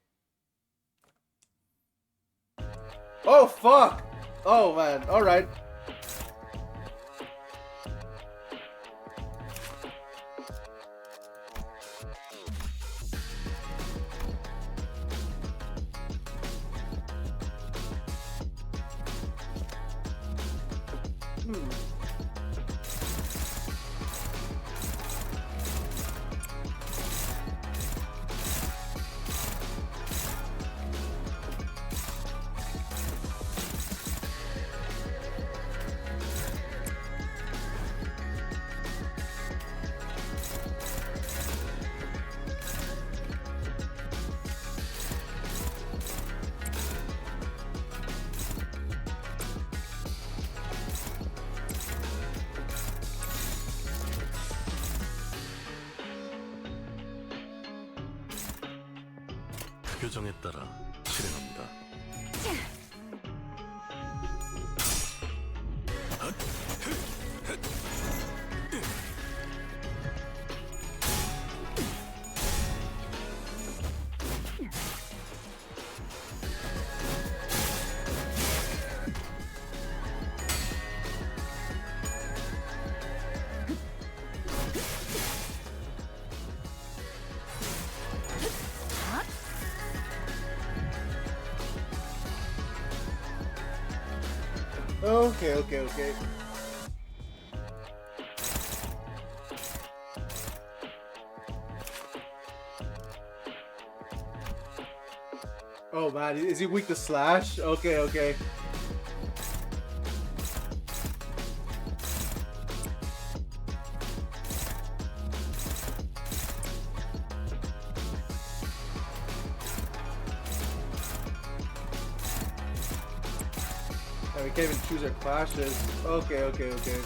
A: Oh fuck! Oh man, alright.
D: 표정에 따라 실행합니다.
A: Okay, okay, okay. Oh man, is he weak to slash? Okay, okay. Oh, we can't even choose our clashes. Okay, okay, okay.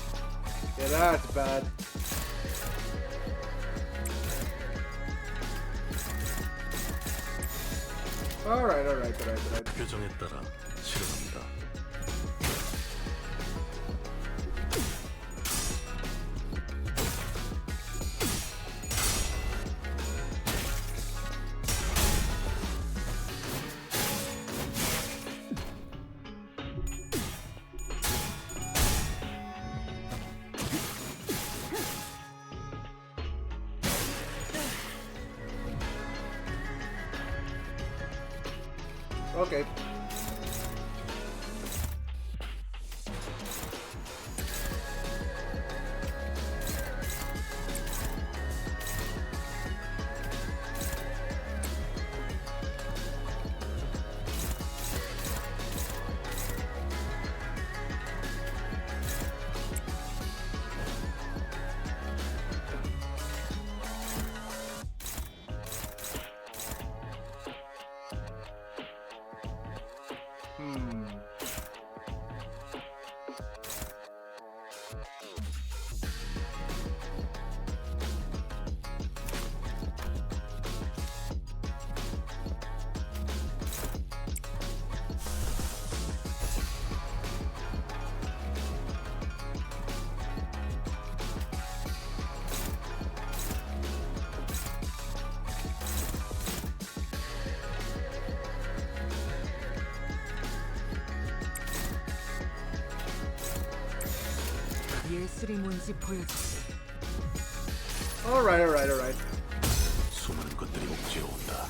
A: Yeah, that's bad. Alright, alright, alright.
D: 표정에 따라 실행합니다.
A: Okay.
B: 예술이 뭔지 보여줘.
A: Alright, alright, alright.
D: 수많은 것들이 옥죄어 온다.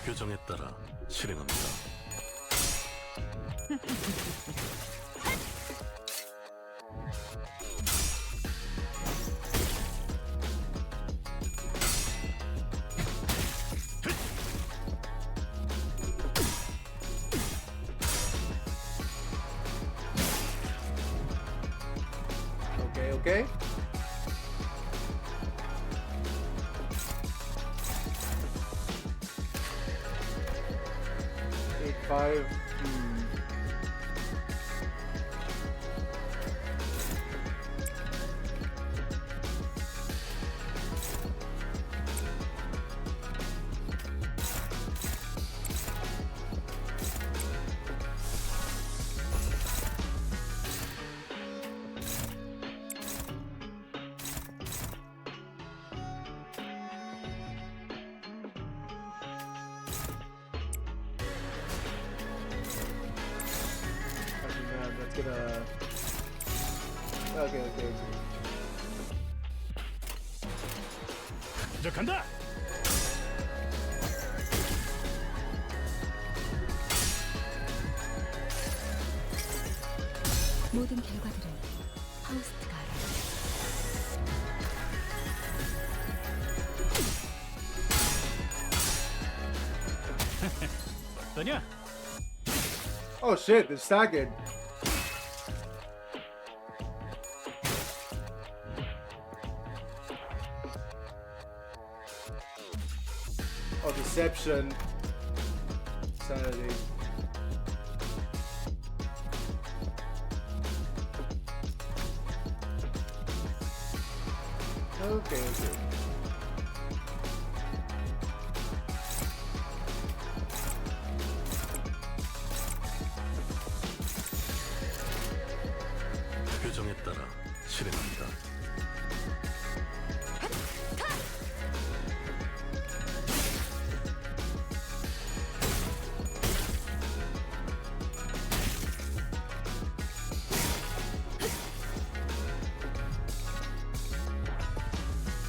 D: 표정에 따라 실행합니다.
A: Okay, okay. Five. That's gonna. Okay, okay, okay.
C: 시작한다.
F: 모든 결과들은 파우스트가 알아.
C: 어떠냐?
A: Oh shit, they're staggered. Oh, deception. Sanity. Okay.
D: 표정에 따라 실행합니다.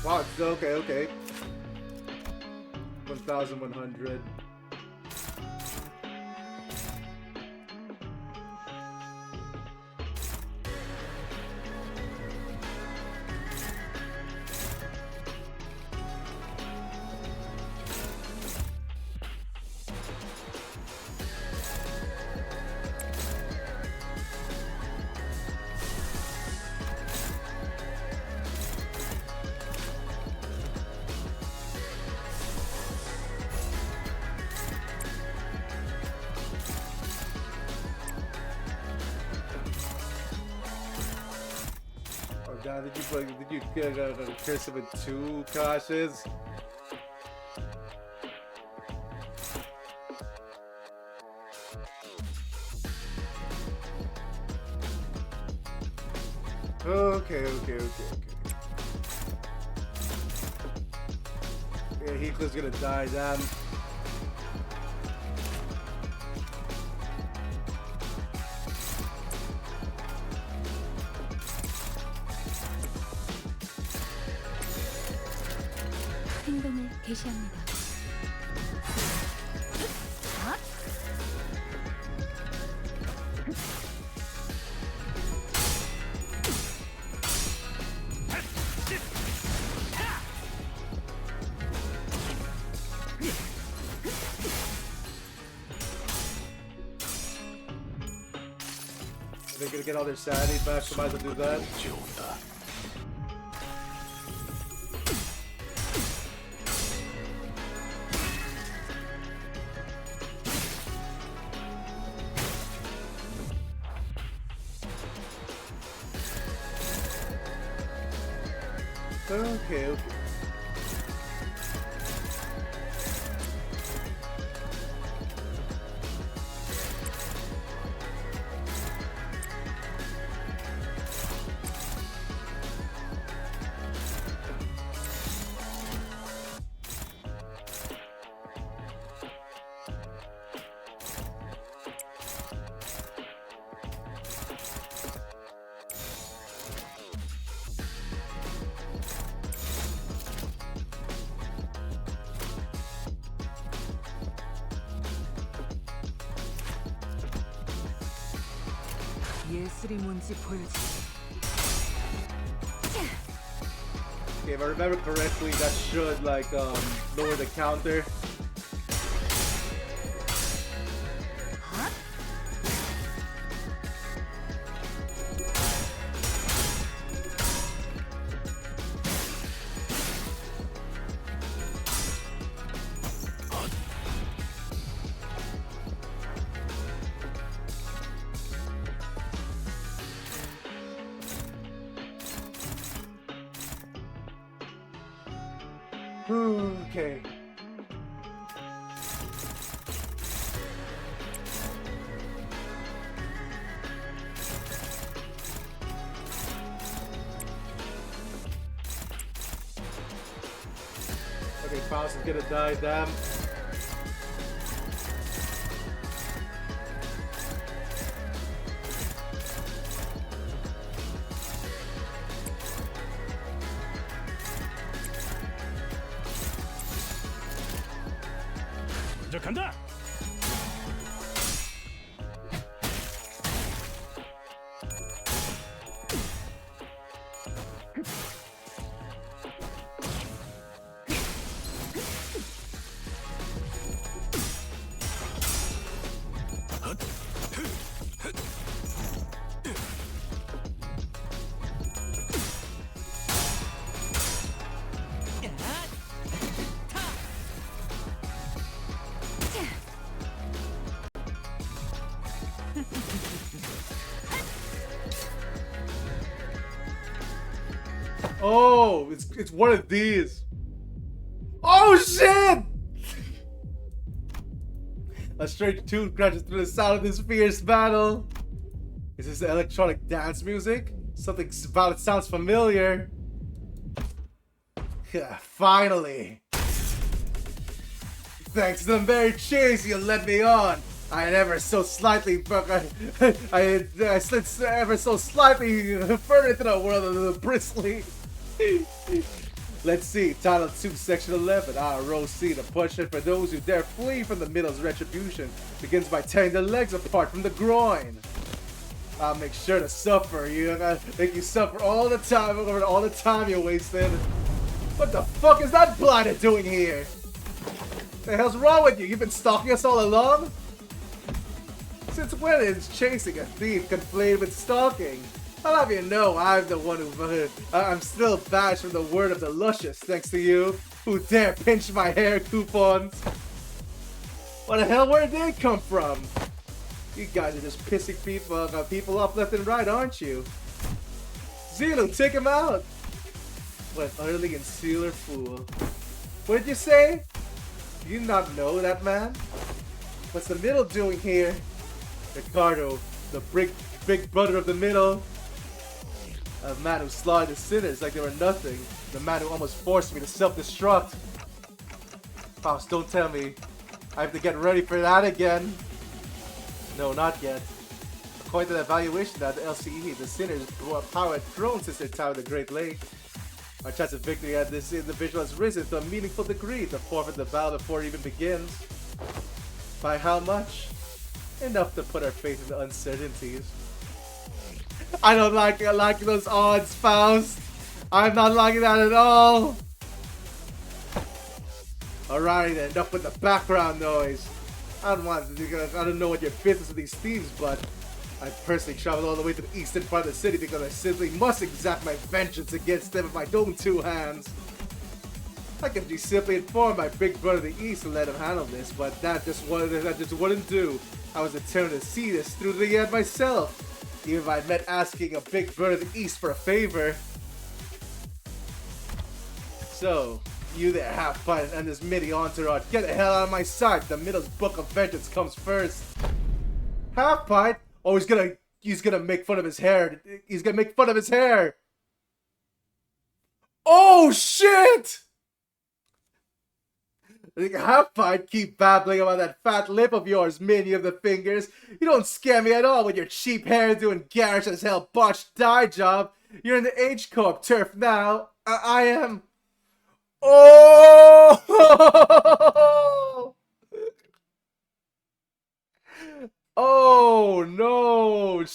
A: Wow, okay. 1,100. God, did you curse him with 2 cautious? Okay. Yeah, Heathcliff's gonna die, damn.
F: 행동을 개시합니다.
A: They're gonna get all their sanity back, so might as well do that.
D: 지어온다.
A: Okay.
B: 예술이 뭔지 보여주지.
A: Okay, if I remember correctly, that should like lower the counter. Okay. Okay, Faust is gonna die, damn.
C: 먼저 간다.
A: Oh, it's one of these. Oh shit! A strange tune crashes through the sound of this fierce battle. Is this electronic dance music? Something about it sounds familiar. Finally. Thanks to the very chase you led me on. I had ever so slightly I slid ever so slightly further into the world of the bristly. Let's see, Title 2, Section 11. Row C, the punishment for those who dare flee from the middle's retribution begins by tearing the legs apart from the groin. I'll make sure to suffer. You make you suffer all the time over all the time you wasted. What the fuck is that blighter doing here? The hell's wrong with you? You've been stalking us all along? Since when is chasing a thief conflated with stalking? I'll have you know I'm the one who I'm still bashed from the word of the luscious, thanks to you, who dare pinch my hair coupons. What the hell, where did they come from? You guys are just pissing people off left and right, aren't you? Zulu, take him out! What an utterly insular fool. What did you say? Do you not know that man? What's the middle doing here? Ricardo, the big brother of the middle. A man who slaughtered the sinners like they were nothing. The man who almost forced me to self-destruct. Faust, don't tell me I have to get ready for that again. No, not yet. According to the evaluation at the LCE, the sinners' power had grown since their time at the Great Lake. Our chance of victory at this individual has risen to a meaningful degree to forfeit the battle before it even begins. By how much? Enough to put our faith in the uncertainties. I don't like those odds, Faust. I'm not liking that at all. Alright then, enough with the background noise. I don't know what your business with these thieves, but I personally traveled all the way to the eastern part of the city because I simply must exact my vengeance against them with my own two hands. I could just simply inform my big brother the East and let him handle this, but that just wouldn't do. I was determined to see this through to the end myself, even if I meant asking a big brother the East for a favor. So, you there, half-pint and this midi entourage, get the hell out of my sight. The middle's book of vengeance comes first. Half-pint? Oh, he's gonna make fun of his hair. He's gonna make fun of his hair. Oh shit! Half-pint, keep babbling about that fat lip of yours, minion of the fingers. You don't scare me at all with your cheap hairdo and garish as hell botched dye job. You're in the H-Corp turf now. I am. Oh! Oh no, you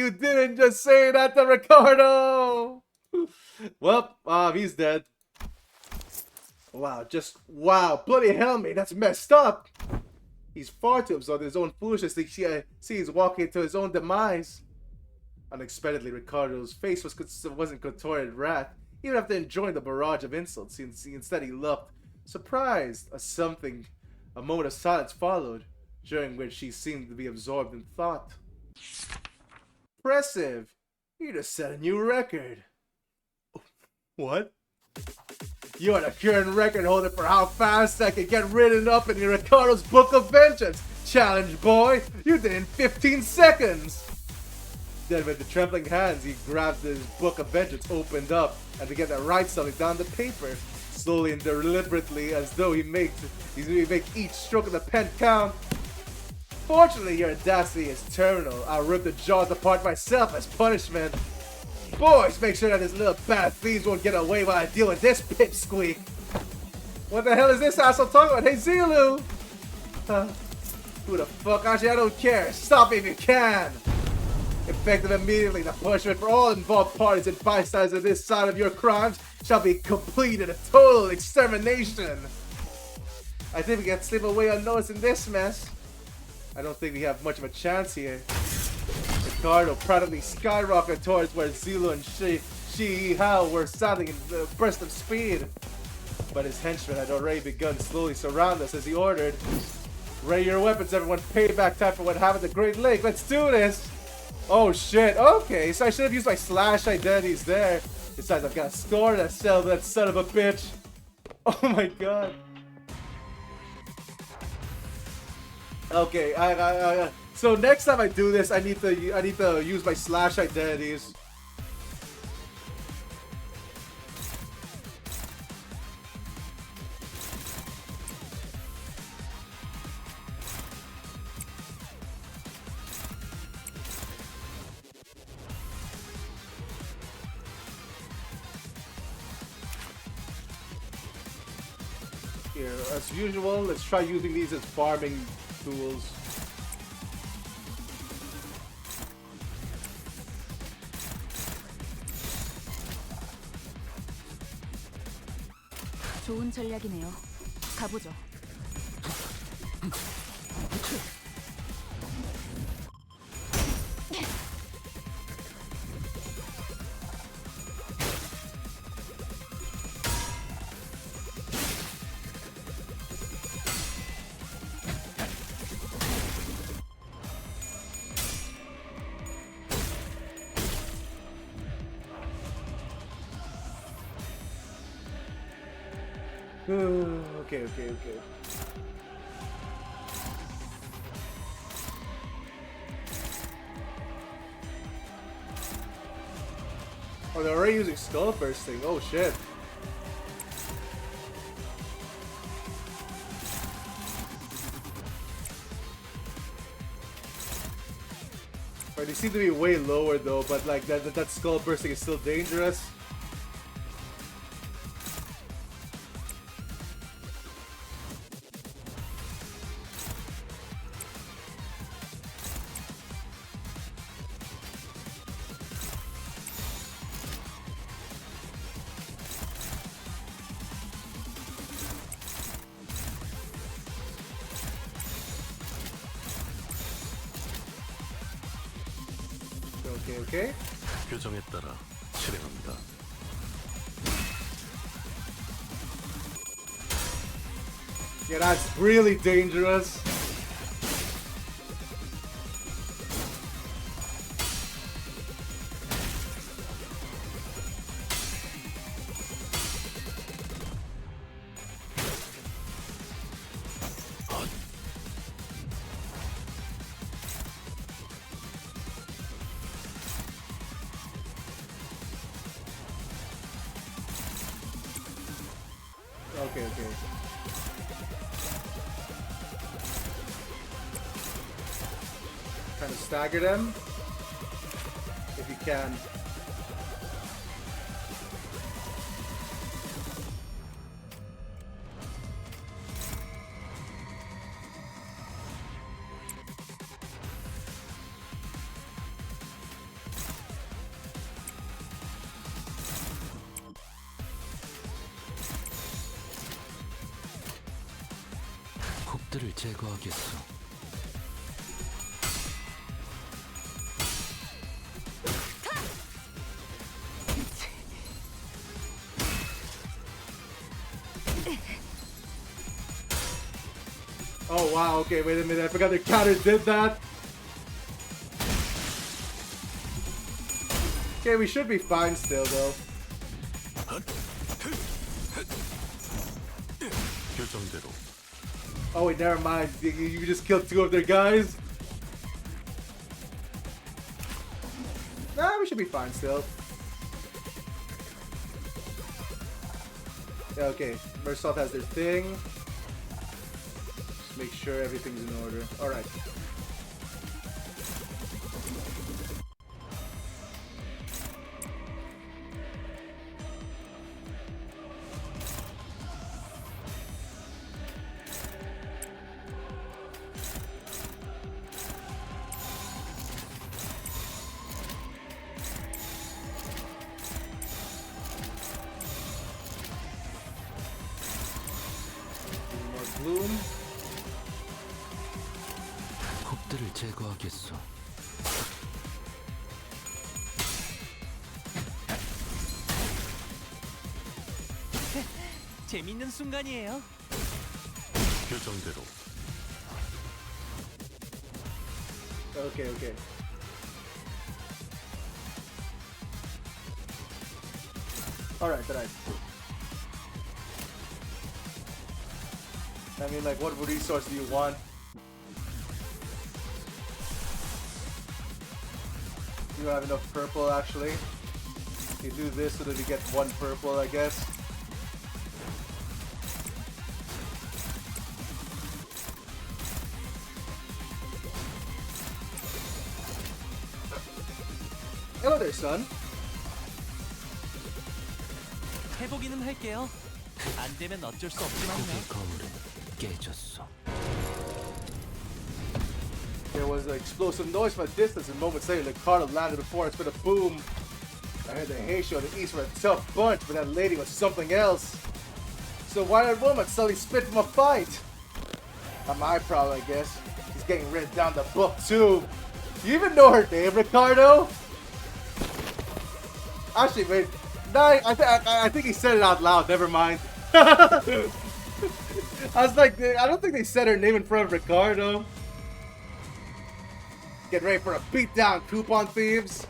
A: didn't just say that to Ricardo. Well, he's dead. Wow, bloody hell, mate, that's messed up. He's far too absorbed in his own foolishness that he's walking into his own demise. Unexpectedly, Ricardo's face wasn't contorted wrath, even after enjoying the barrage of insults. Instead, he looked surprised. A moment of silence followed, during which he seemed to be absorbed in thought. Impressive! You just set a new record. What? You are the current record holder for how fast I can get written up in Ricardo's Book of Vengeance. Challenge, boy! You did it in 15 seconds! Then with the trembling hands, he grabbed his Book of Vengeance, opened up, and began to write something down the paper, slowly and deliberately, as though he make each stroke of the pen count. Fortunately, your audacity is terminal. I'll rip the jaws apart myself as punishment. Boys, make sure that this little bad thieves won't get away while I deal with this pipsqueak. What the hell is this asshole talking about? Hey, Zulu! Who the fuck? Actually, I don't care. Stop if you can! Effective immediately, the punishment for all involved parties and bystanders of this side of your crimes shall be completed. A total extermination! I think we can slip away unnoticed in this mess. I don't think we have much of a chance here. Ricardo practically skyrocketed towards where Zulu and Shi Hao were standing in a burst of speed. But his henchmen had already begun slowly surround us as he ordered. Ready your weapons, everyone. Payback time for what happened at Great Lake. Let's do this! Oh shit, okay, so I should have used my slash identities there. Besides, I've got a store to sell that son of a bitch. Oh my god. Okay, so next time I do this, I need to use my slash identities. Here, as usual, let's try using these as farming tools.
F: 좋은 전략이네요. 가보죠.
A: Okay. Oh, they're already using skull bursting. Oh shit. Right, they seem to be way lower though, but like that skull bursting is still dangerous. Okay.
D: 규정에 따라 실행합니다.
A: Yeah, that's really dangerous. Okay. Kind of stagger them if you can.
E: 곡들을 제거하겠어.
A: Oh wow, okay, wait a minute, I forgot the counter did that. Okay, we should be fine still though.
D: 결정대로
A: Oh wait, never mind, you just killed two of their guys? Nah, we should be fine still. Yeah, okay, Microsoft has their thing. Just make sure everything's in order. Alright.
E: 제거하겠어.
C: 재밌는 순간이에요.
D: 교정대로
A: Okay, okay. Alright, alright. I mean, like, what resource do you want? You don't have enough purple, actually. You do this so that you get 1 purple, I guess. Hello there, son.
C: 해보기는 할게요. 안 되면 어쩔 수 없지만요.
E: 고개 거울은 깨졌어.
A: There was an explosive noise from a distance, and moments later, the car landed before us with a boom. I heard the Heisho and the East were a tough bunch, but that lady was something else. So why that woman suddenly spit from a fight? Not my problem, I guess. She's getting written down the book, too. You even know her name, Ricardo? Actually, wait. No, I think he said it out loud. Never mind. I was like, I don't think they said her name in front of Ricardo. Get ready for a beatdown, coupon thieves.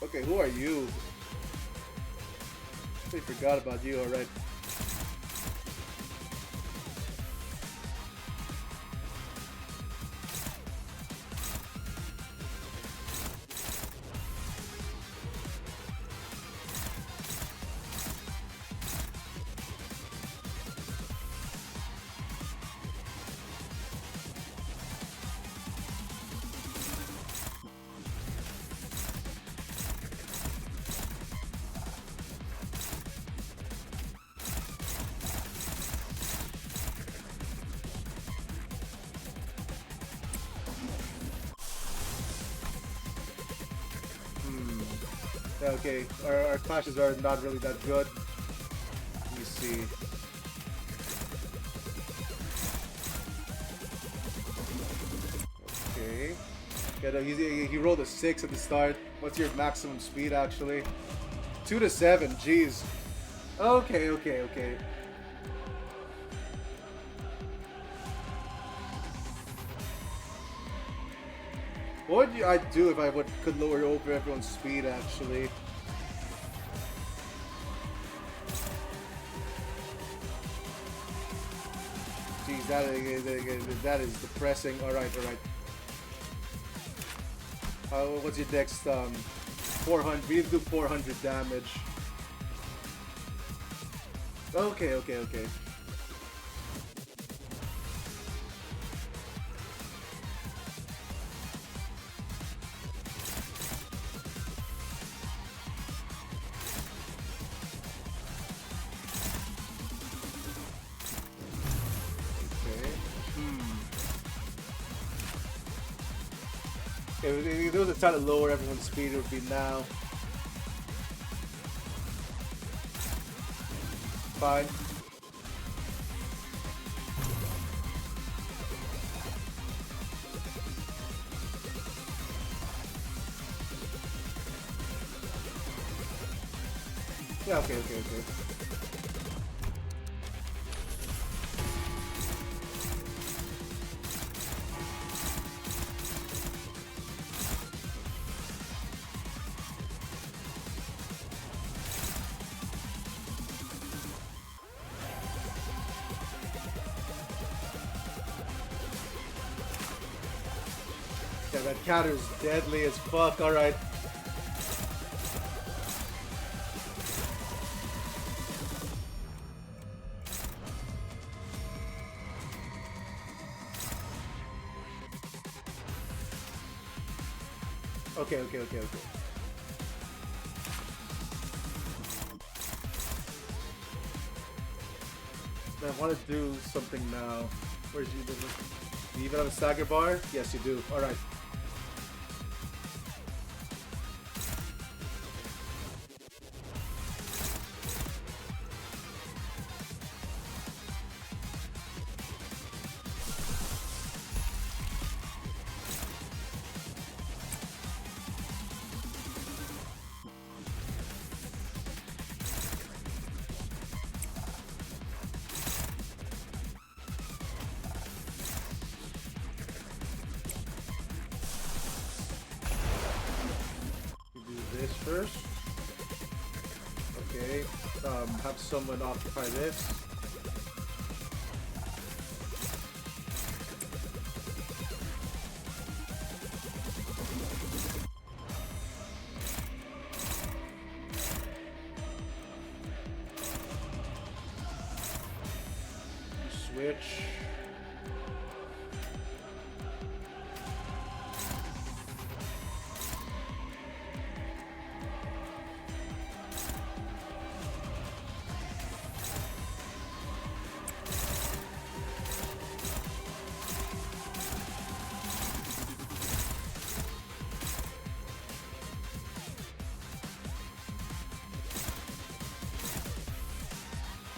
A: Okay, who are you? They forgot about you already. Okay, our clashes are not really that good. Let me see. Okay. Yeah, no, he rolled a 6 at the start. What's your maximum speed, actually? 2 to 7, jeez. Okay, okay, okay. What would I do if I could lower over everyone's speed, actually? Jeez, that is depressing. Alright, alright. What's your next, 400? We need to do 400 damage. Okay, okay, okay. If there was a time to lower everyone's speed, it would be now. Fine. Yeah, okay, okay, okay. Yeah, that counter's deadly as fuck, alright. Okay, okay, okay, okay. I want to do something now. Where's you? Do you even have a stagger bar? Yes, you do. Alright. first. Okay. Have someone occupy this. Switch.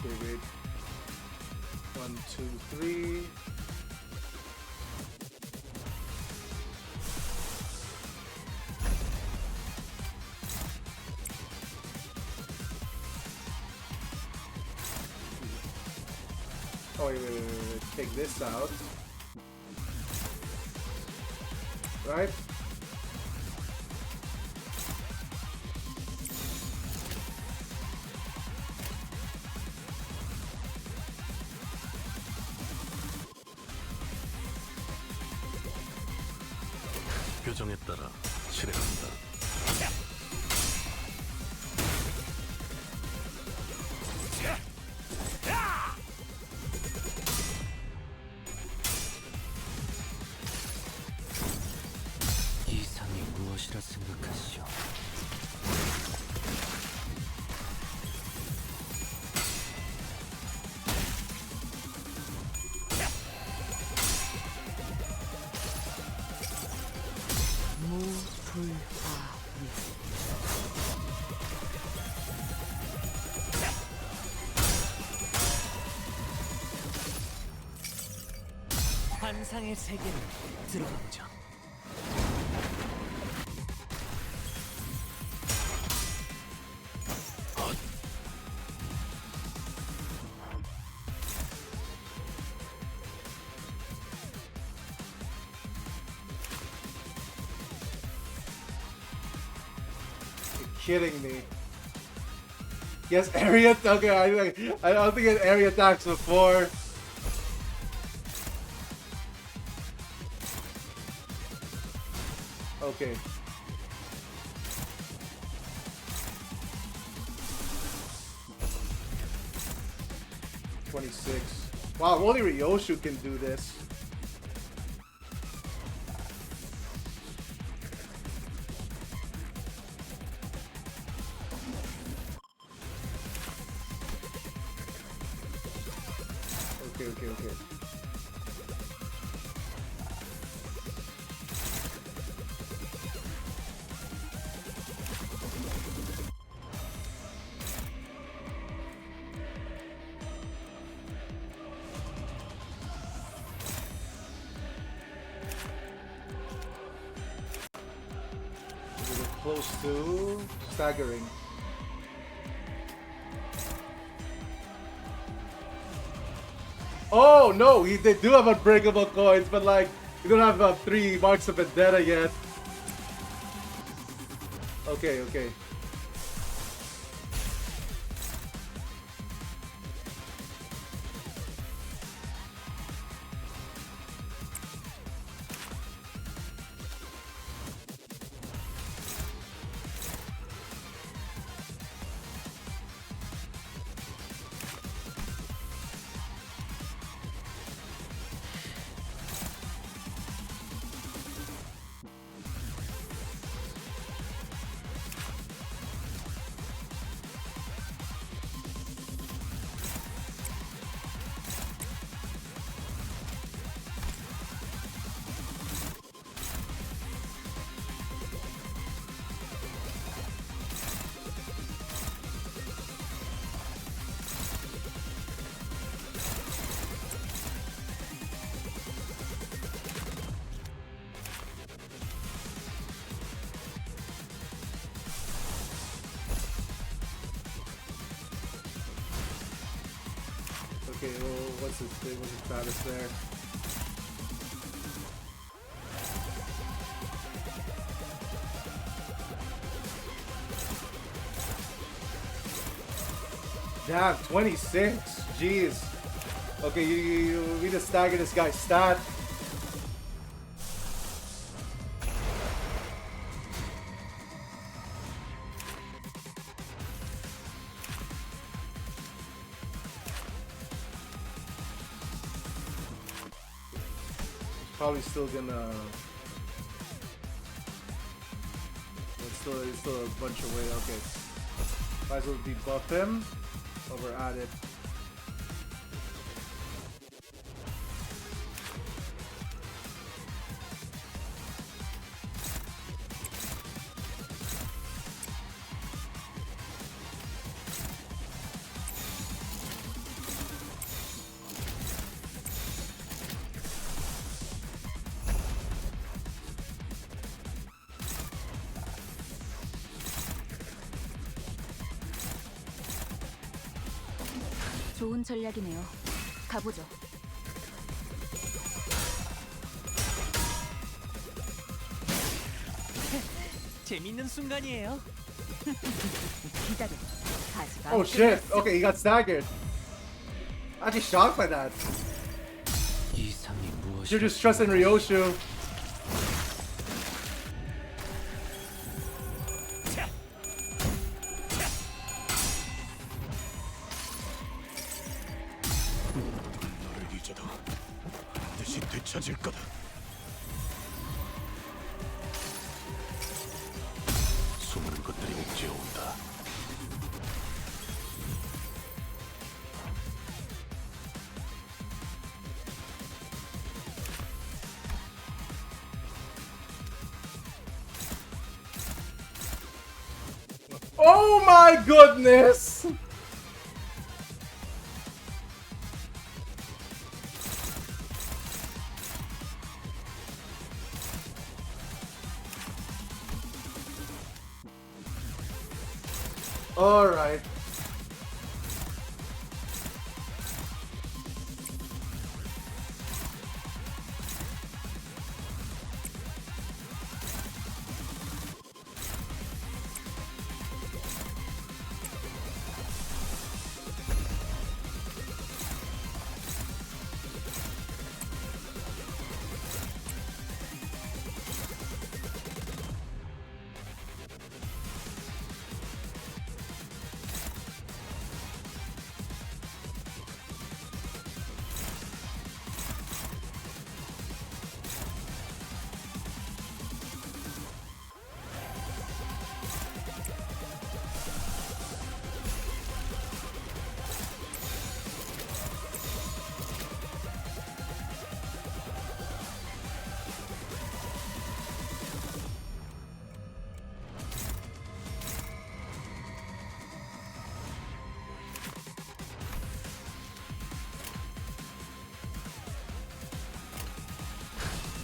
A: Okay, wait. 1, 2, 3. Oh, wait. Take this out. Right?
D: 교정에 따라 실행한다.
E: 이상이 무엇이라 생각하시오?
B: 무불화위.
C: 환상의 세계로 들어가 보죠.
A: Kidding me. Yes, area. Okay, I don't think it area attacks before. Okay. $26. Wow, only Ryoshu can do this. Okay. We're close to staggering. Oh no, they do have unbreakable coins, but like, we don't have 3 marks of vendetta yet. Okay. Okay, well, what's his status there? Damn, 26. Jeez. Okay, you need to stagger this guy's stat. Probably still gonna. It's still a bunch of weight. Okay. Might as well debuff him while we're at it.
F: 좋은 전략이네요. 가보죠.
C: 재밌는 순간이에요.
F: 기다려. 다시
A: Oh shit! Okay, he got staggered. Actually shocked by that.
E: 이상이
A: You're
E: 무엇이라
A: just trusting Ryoshu.
D: 너를 잊어도 반드시 되찾을 거다. 수많은 것들이 옥죄어온다.
A: Oh my goodness! Alright.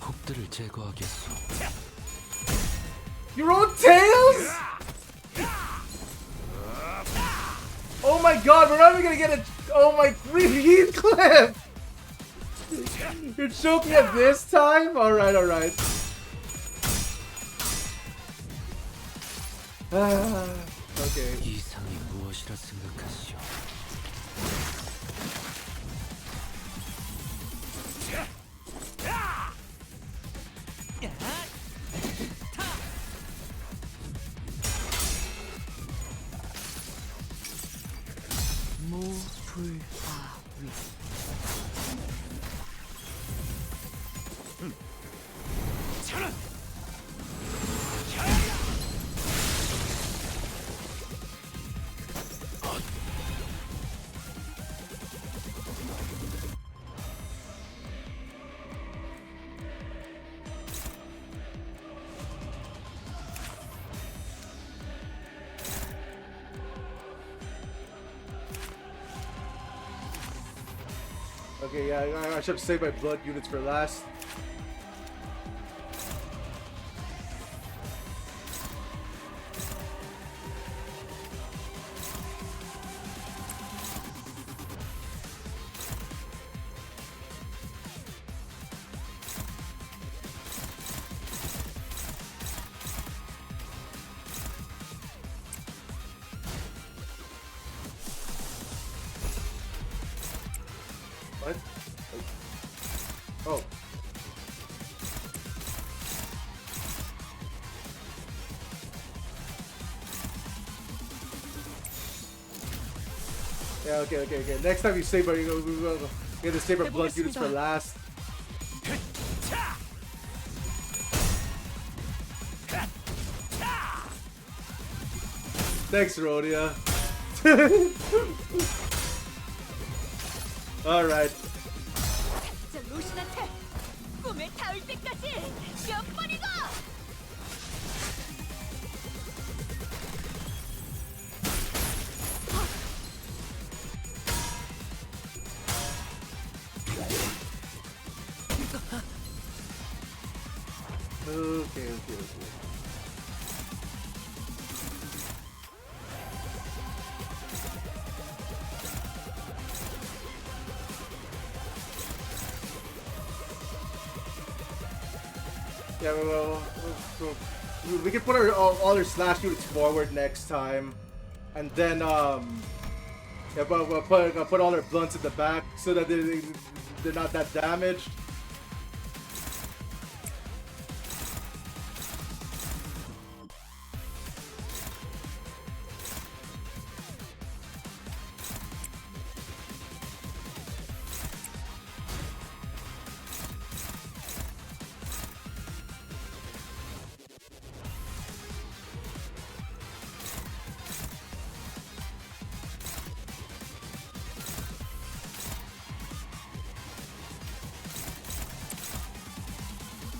E: 곡들을 제거하겠소.
A: Your own tails? Oh my god, we're not even gonna get a. Oh my. Heat clip! You're choking at this time? Alright, alright. Okay.
E: 이상이 무엇이라 생각하시오.
B: 무불아위.
A: Okay, yeah, I should have saved my blood units for last. Oh. Yeah, okay. Next time you save, we're gonna save our blood units for last. Thanks, Rhodia. Alright.
F: 자, 로신한테 꿈에 닿을 때까지 몇 번이고!
A: Okay. Yeah, we can put all our slash units forward next time, and then yeah, but we'll put all our blunts in the back so that they're not that damaged.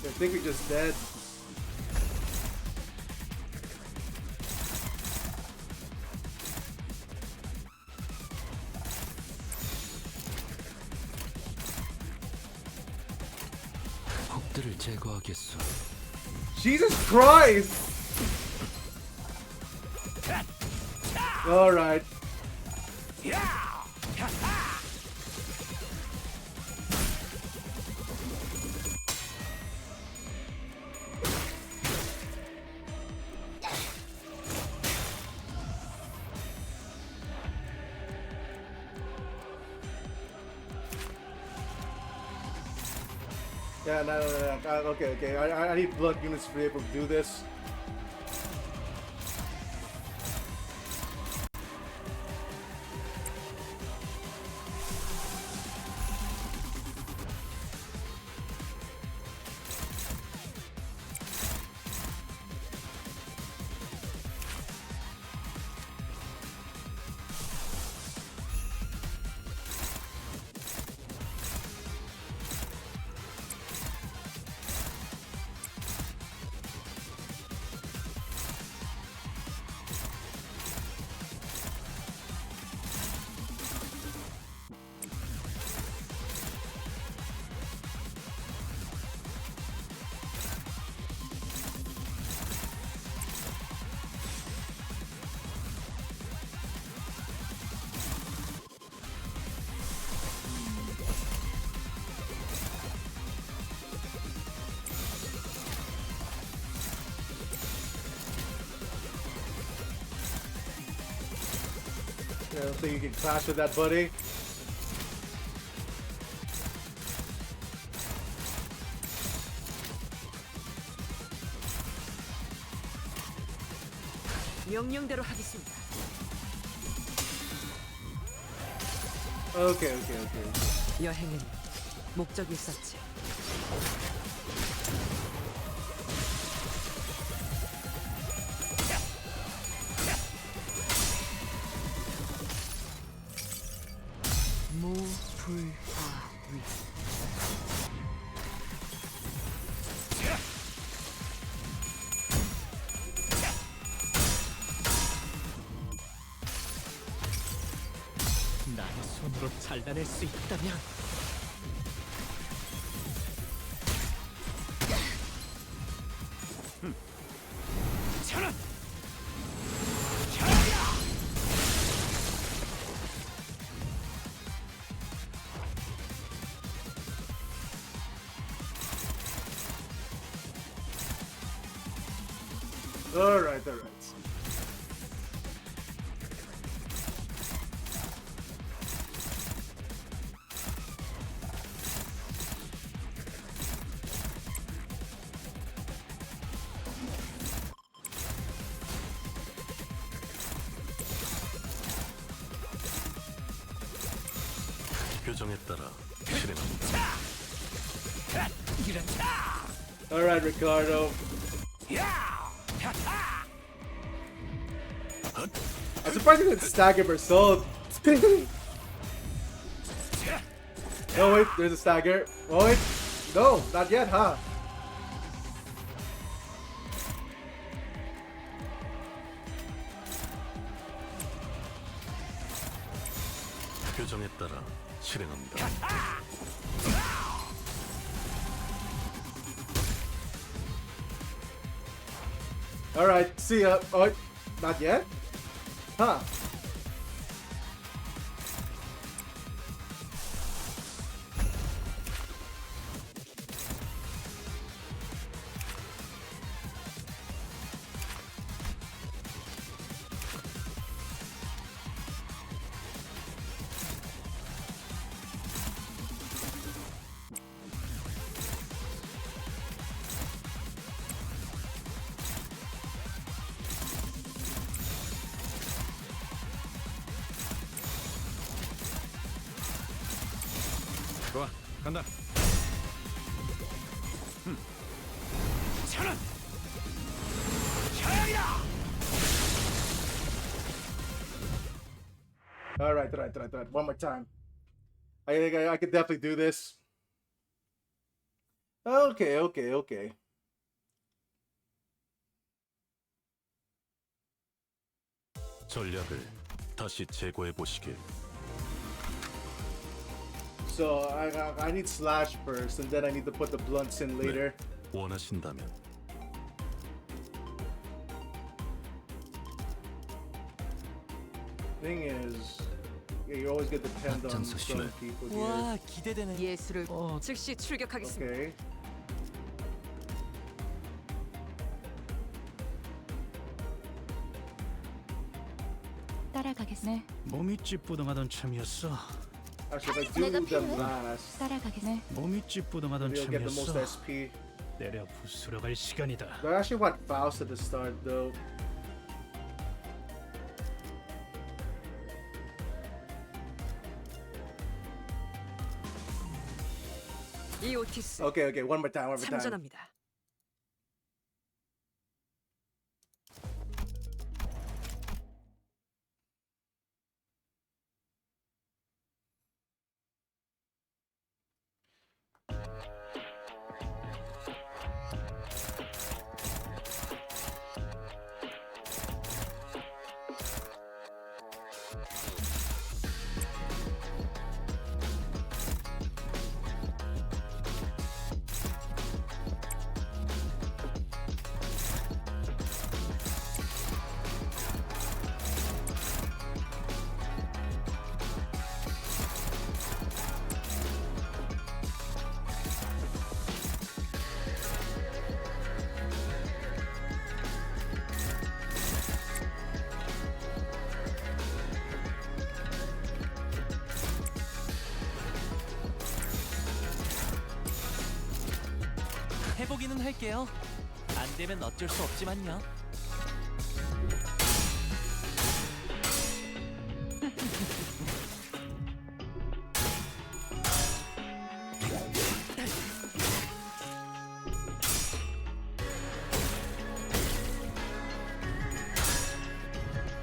A: I think we just dead.
E: 폭들을 제거하겠소.
A: Jesus Christ! Alright. Yeah, no. Okay. I need blood units to be able to do this. I don't think you can clash with that, buddy.
G: 명령대로 하겠습니다.
A: Okay.
G: 여행엔 목적이 있었지. 무불화위.
C: 나의 손으로 잘라낼 수 있다면 차렷!
A: Alright.
D: 표정에 따라 실행합니다.
A: All right, Ricardo. I'm surprised you didn't stagger Bersault. No, wait, there's a stagger. Oh, wait. No, not yet, huh?
D: 표정에 따라 실행합니다.
A: All right, see ya. Oh, not yet? Huh?
D: 좋아, 간다.
A: All right, right. One more time. I think I could definitely do this. Okay.
D: 전략을 다시 재고해 보시길.
A: So I need slash first, and then I need to put the blunts in later.
D: 원하신다면
A: Thing is, yeah, you always get to depend on
E: 앞장서
A: some
E: 쉬네.
A: people here.
C: 와, 기대되네.
G: 예술을 즉시 출격하겠습니다.
A: Okay.
F: 따라가겠네.
H: 몸이 찌뿌둥하던 참이었어.
A: Actually, if I do them last,
F: 따라가겠네.
H: 몸이 찌뿌둥하던
A: you'll get the most
H: 참이었어.
A: SP.
H: 내려 부스러 갈 시간이다.
A: I actually want Faust at the start, though.
G: 이 오티스
A: Okay, one more time.
G: 참전합니다.
C: 해보기는 할게요. 안 되면 어쩔 수 없지만요.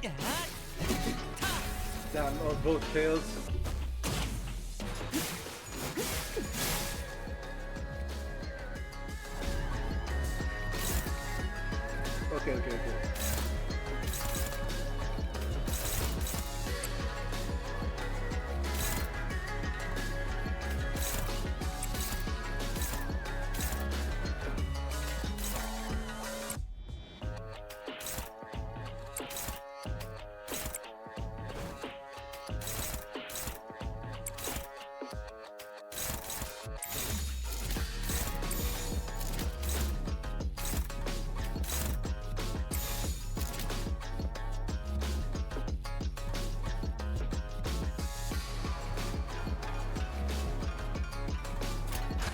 C: 야,
A: Damn, or both fails. Okay.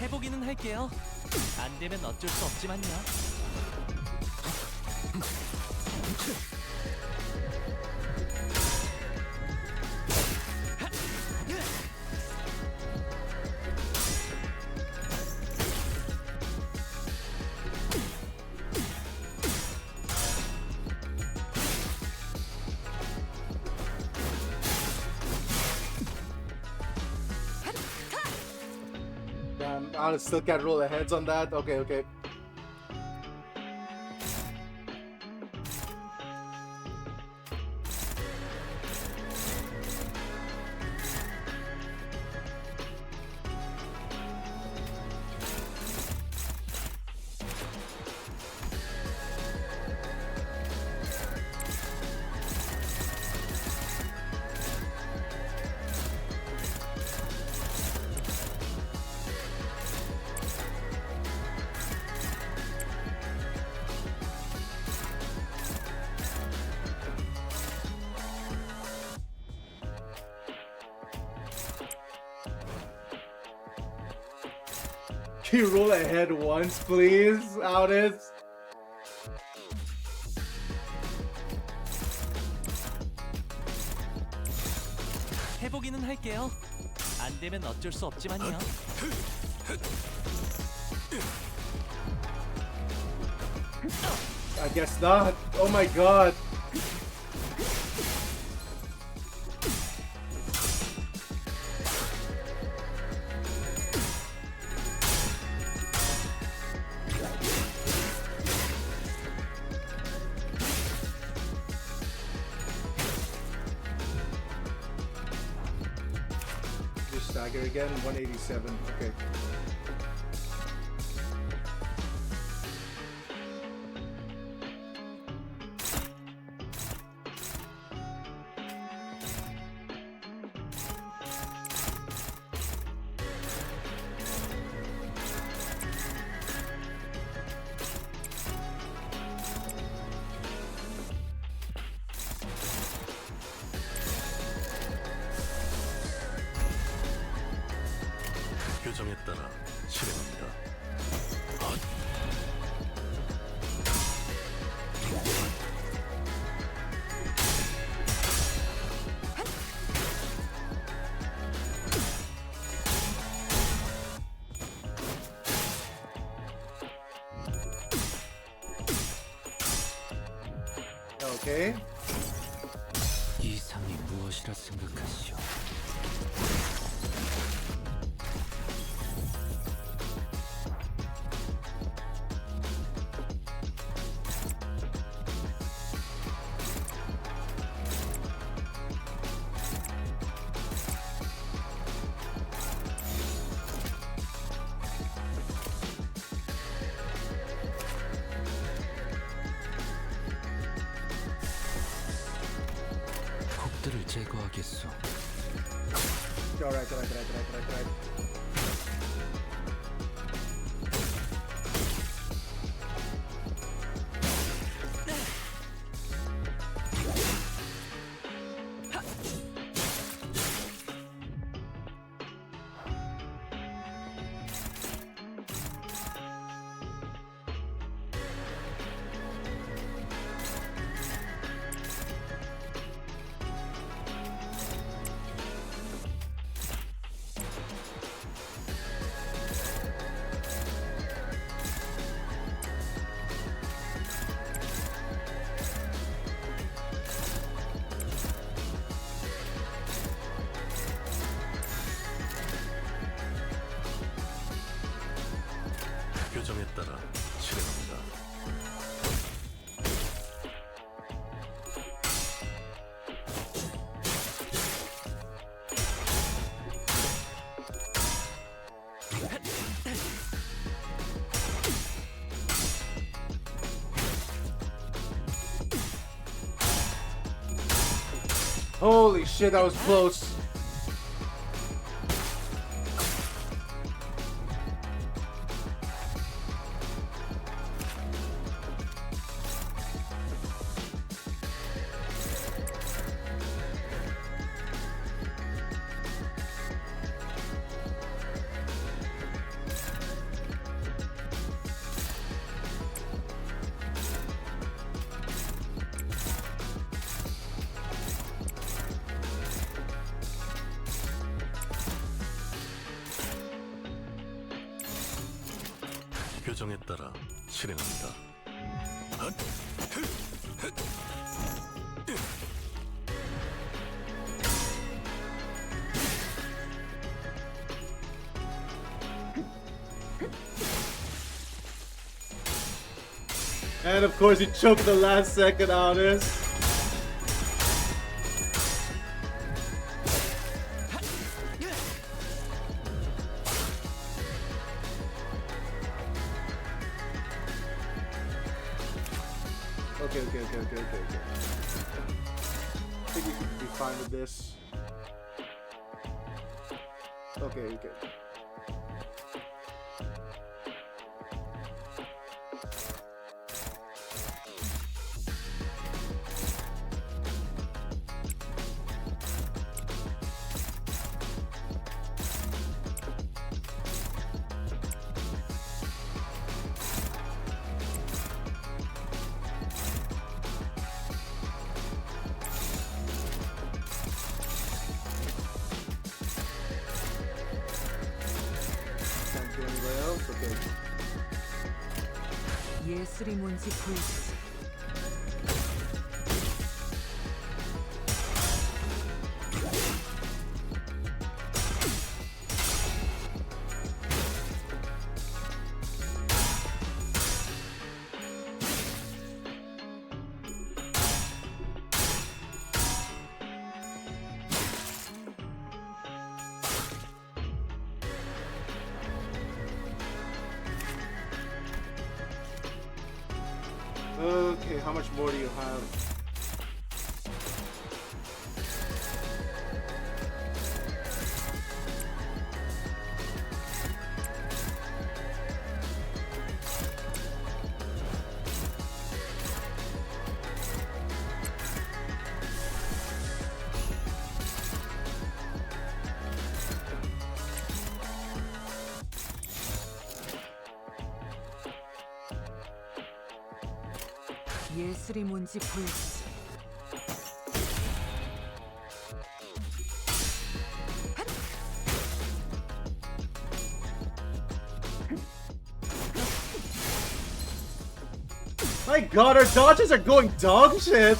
C: 해보기는 할게요. 안 되면 어쩔 수 없지만요.
A: I still can't roll the heads on that. Okay, okay. Can you roll ahead once, please, Aldis?
C: 해보기는 할게요. 안 되면 어쩔 수 없지만요.
A: I guess not. Oh my god. Just stagger again. 187. Okay.
D: 규정에 따라 실행합니다.
A: Okay.
E: 이상이 무엇이라 생각하시오? 곡들을 제거하겠소.
A: Alright.
D: 규정에 따라 실행합니다.
A: Holy shit, that was close.
D: 규정에 따라 실행합니다.
A: And of course he choked the last second out of this. Okay. I think we could be fine with this. Okay. Can't do anybody else? Okay.
B: 예술이 뭔지 보여주지.
A: Okay, how much more do you have?
B: 예술이 뭔지 보여주지.
A: My god, our dodges are going dog shit!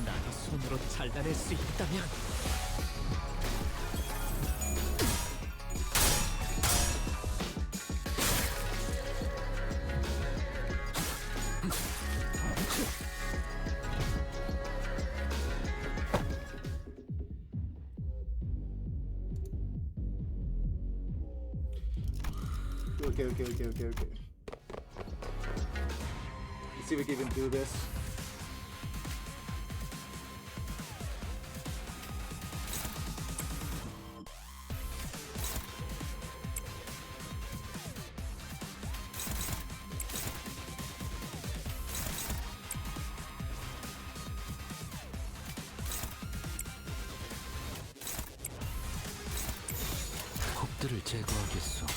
C: 나도 손으로 잘라낼 수 있다면.
A: Okay. Let's see if we can even do this.
E: 곡들을 제거하겠소.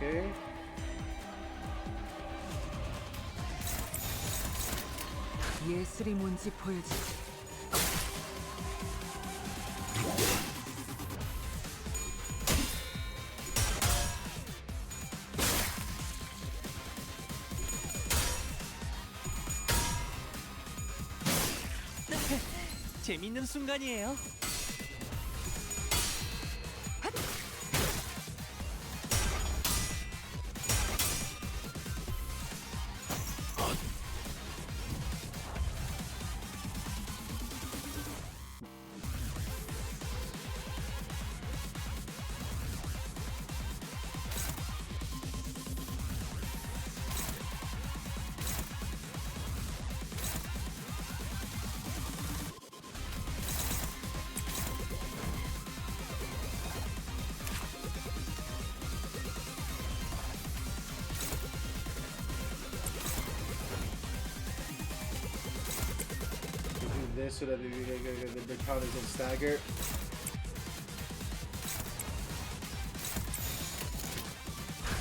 E: Okay.
B: 예술이 뭔지 보여주지.
C: 재밌는 순간이에요.
A: this so that the counters don't stagger.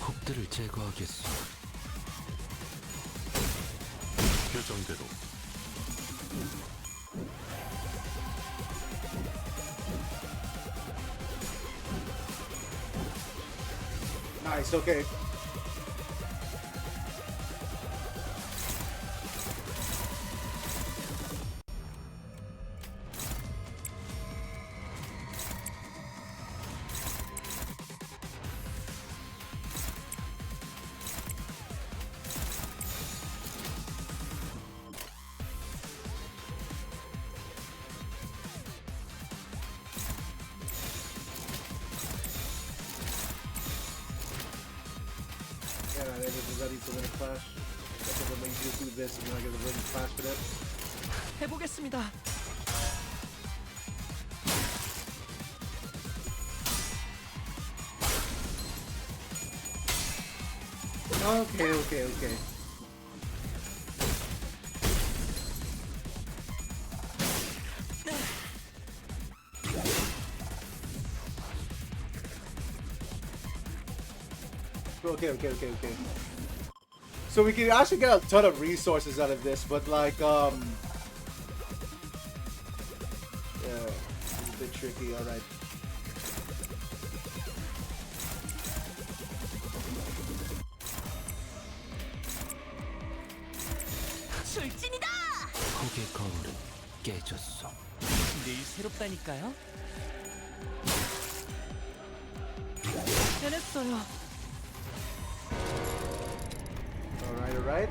E: 곡들을 제거하겠소.
D: 교정대로
A: Nice, okay. Yeah, I was ready for the clash. That's what makes you do this and then I get a ready clash for that.
C: 해보겠습니다.
A: Okay. Okay. So we can actually get a ton of resources out of this, but like, yeah, it's a bit tricky, alright.
F: 출진이다.
E: 곡의 거울은 깨졌소.
C: 늘 새롭다니까요. 해냈어요.
A: Alright.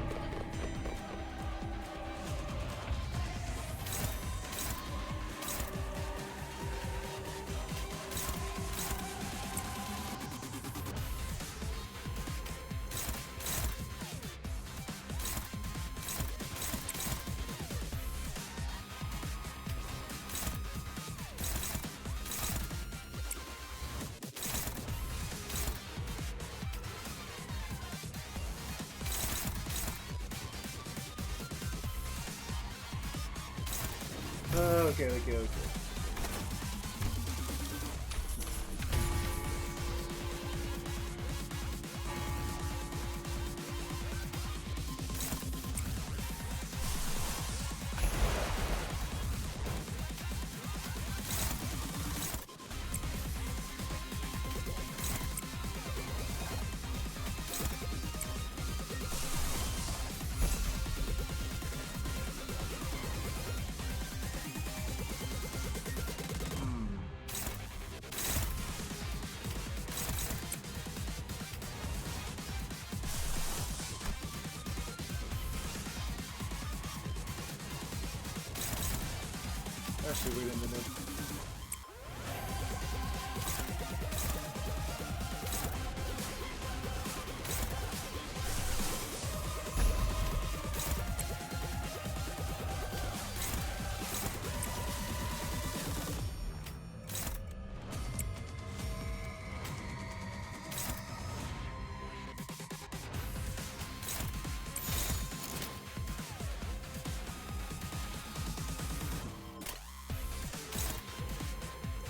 A: Okay. Actually, wait a minute.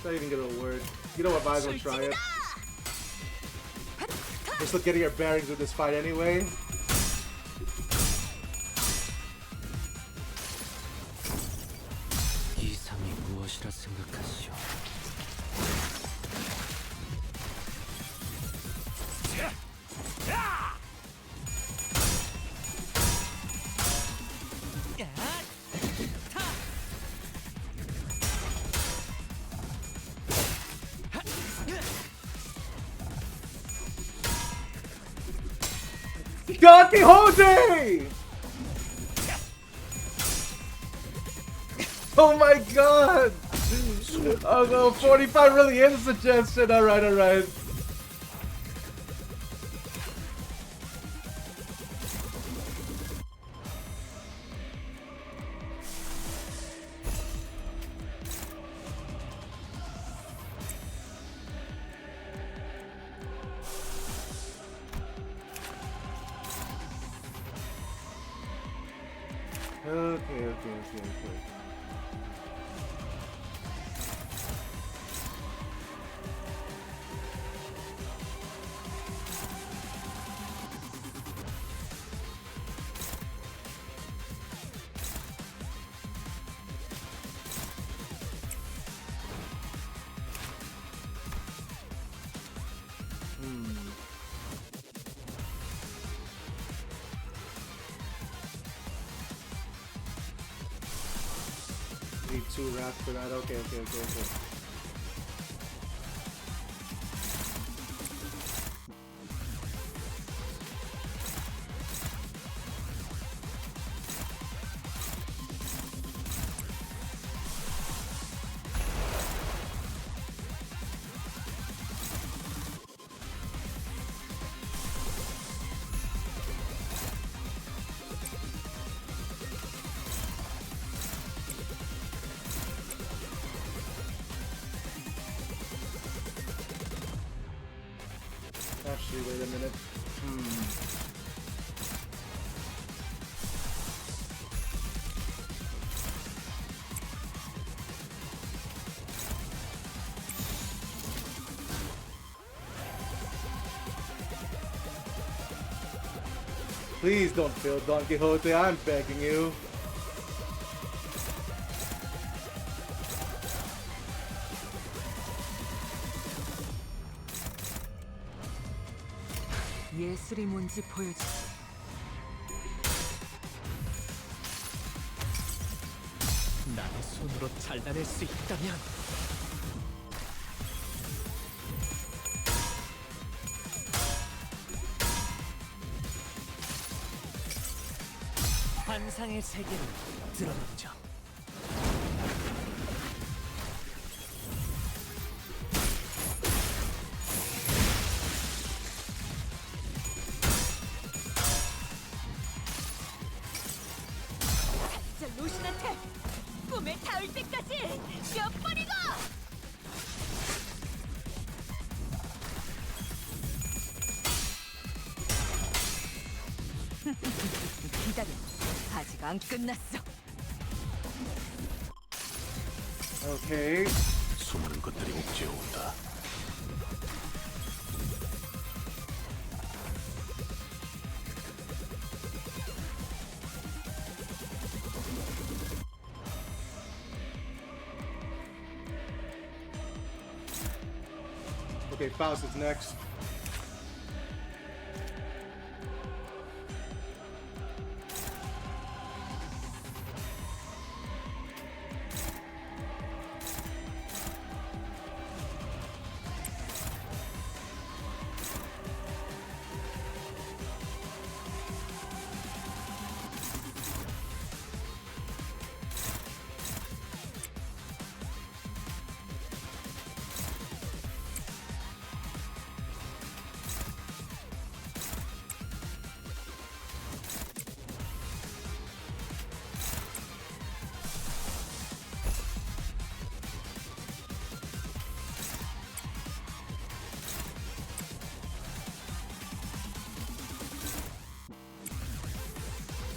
A: Not even gonna word. You know what? Might as well try it. We're still getting our bearings with this fight anyway.
E: 이 삶이 무엇이라 생각하시오?
A: Don Quixote! Oh my god! Oh no, 45 really is a suggestion. Alright. Okay. Need 2 wraps for that. Okay. Actually, wait a minute. Please don't fail, Don Quixote. I'm begging you.
B: 예술이 뭔지 보여주지.
C: 나의 손으로 잘라낼 수 있다면 환상의 세계를 드러내죠.
F: 저 루신한테 꿈에 닿을 때까지 몇 번이고!
B: 기다려. 아직 안 끝났어.
A: Okay.
D: 수많은 것들이 옥죄어 온다.
A: Okay, Faust is next.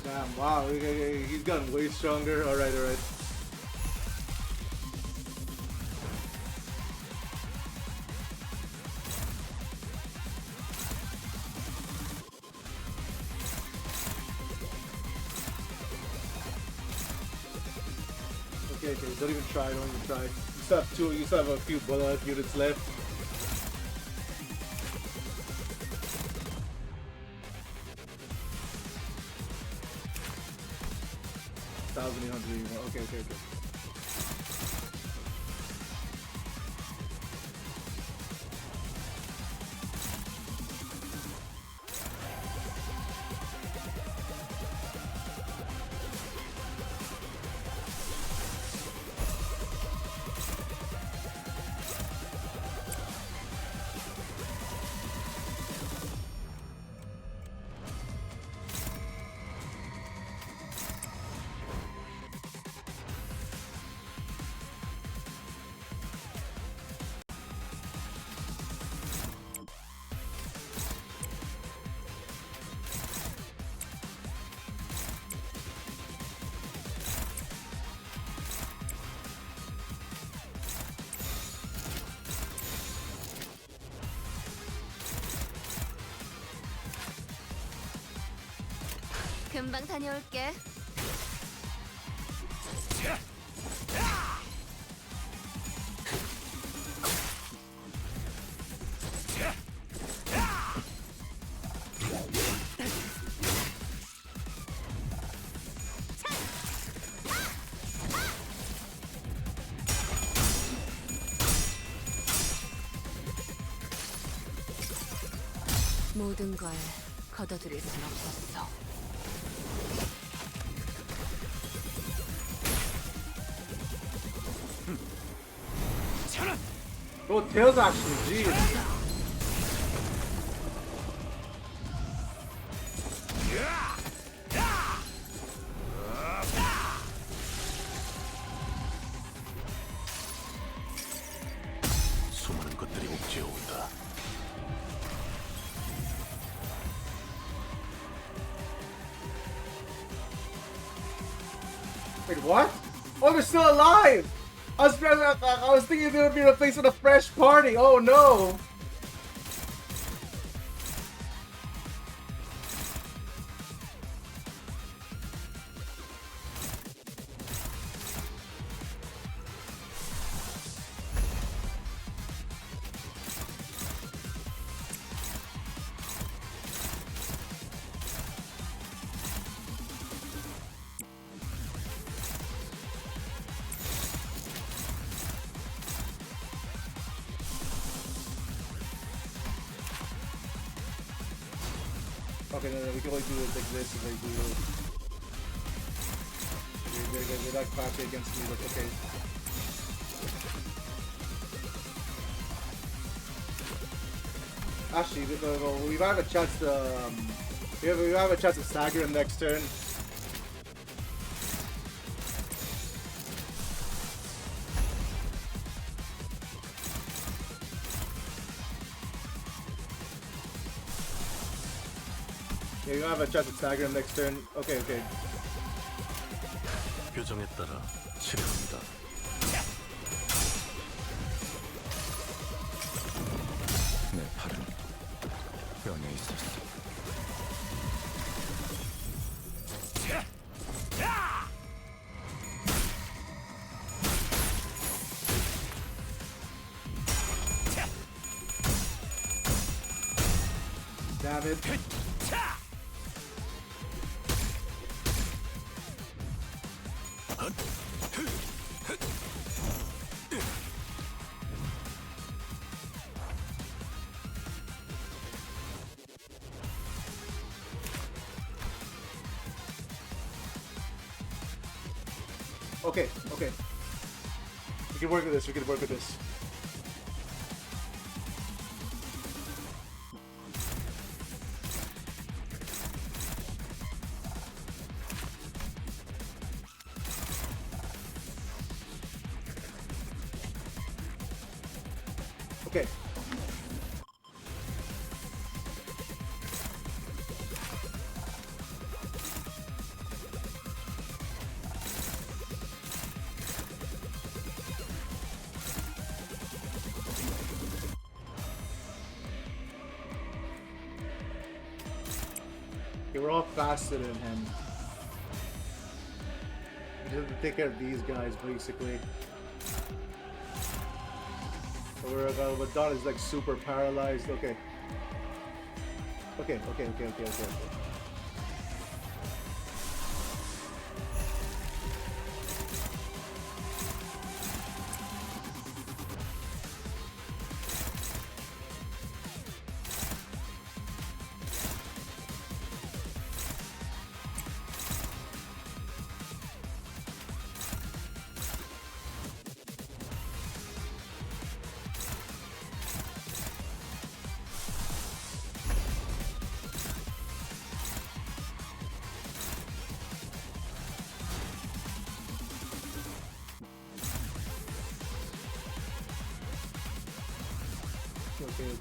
A: Damn, wow, he's gotten way stronger. Alright. Okay, don't even try, You still have a few bullet units left. Okay.
F: 금방 다녀올게. 모든 걸 거둬들일 순 없었어.
A: Oh, tails action, jeez.
D: 수많은 것들이 옥죄어온다.
A: Wait, what? Oh, they're still alive! I was thinking they would be replaced with a fresh party. Oh no! Okay, no, we can only do it like this if I do it. They're like clapping against me, but okay. Actually, we might have a chance to we have a chance to stagger him next turn. Yeah, you have a chance to stagger him next turn. Okay, okay.
D: 표정에 따라 치료합니다.
E: 내 팔은 뼈에 있었어.
A: Damn it. Okay, okay. We can work with this, we can work with this. Okay. Okay, we're all faster than him. We just have to take care of these guys, basically. But Don is like super paralyzed. Okay. Okay.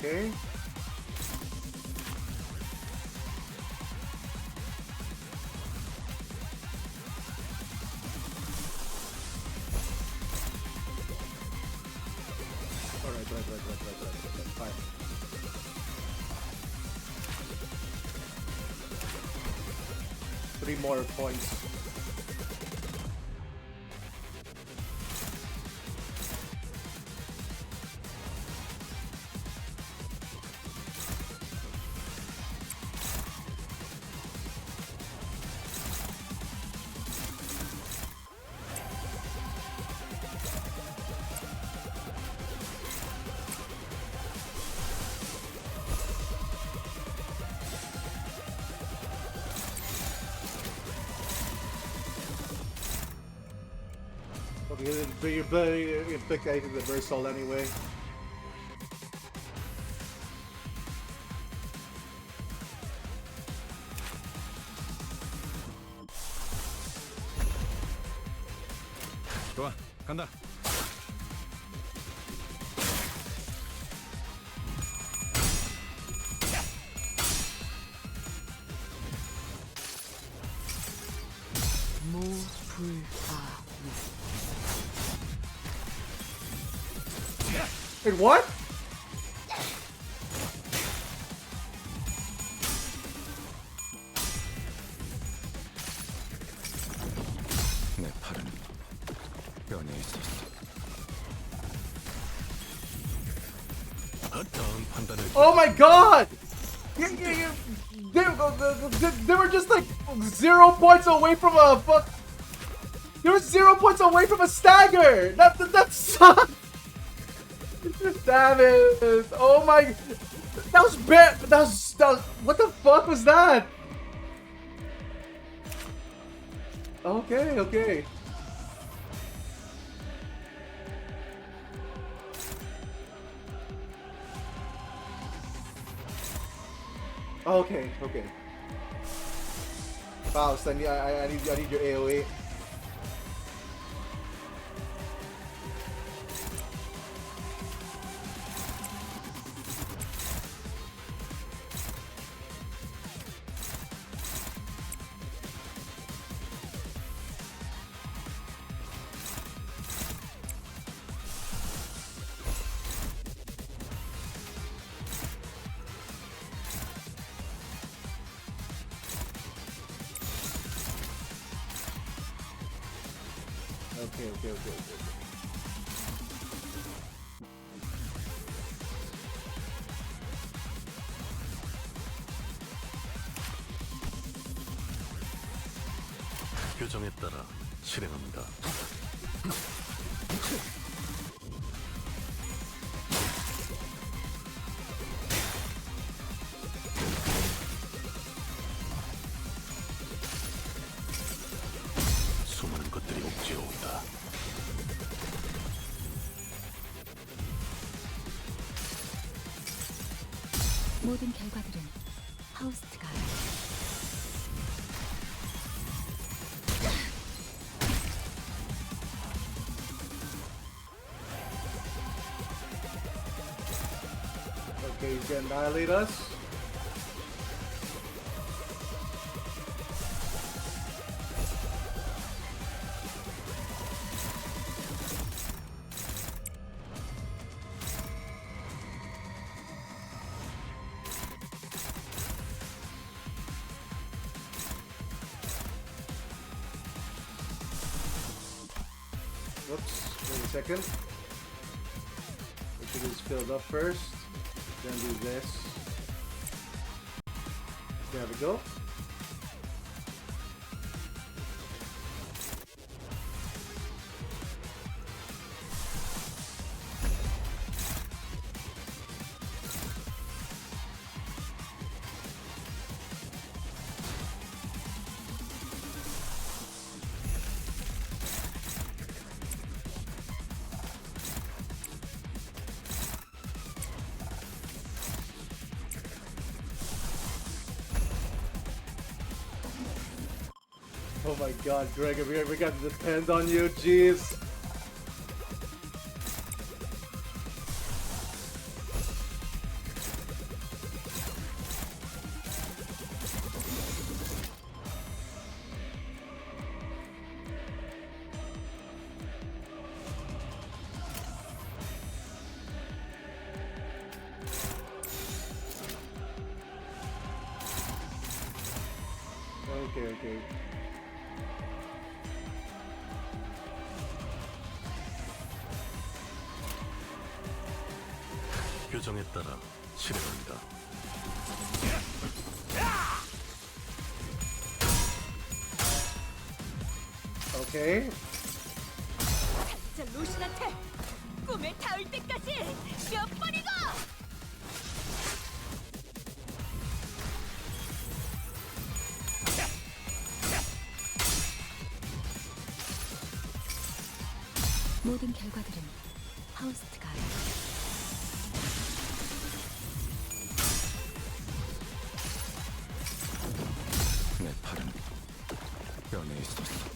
A: Okay. Alright. Fine. 3 more points. But you're implicating the Versal anyway.
E: 좋아, 간다.
A: Wait, what?
E: 내 팔은 뼈에 있었어.
D: 다음 판단을
A: Oh my god! They were just like 0 points away from a fuck. They were 0 points away from a stagger. That sucks. Damn it! Oh my! That was bad. That was what the fuck was that? Okay, okay. Okay, okay. Faust, I need your AOE. Okay.
D: 규정에 따라 실행합니다. 수많은 것들이 옥죄어 온다.
F: 모든 결과들은 파우스트가
A: Okay, he's gonna annihilate us. Whoops, wait a second. Make sure this is filled up first. Then do this. There we go. Oh my god, Greg, we got to depend on you, jeez. Okay. Okay.
D: 규정에 따라 실행합니다.
A: Okay.
F: 저 루신한테 꿈에 닿을 때까지 몇 번이고!
I: 모든 결과들은 하우스트가 알아.
E: 내 팔은 뼈에 있었어.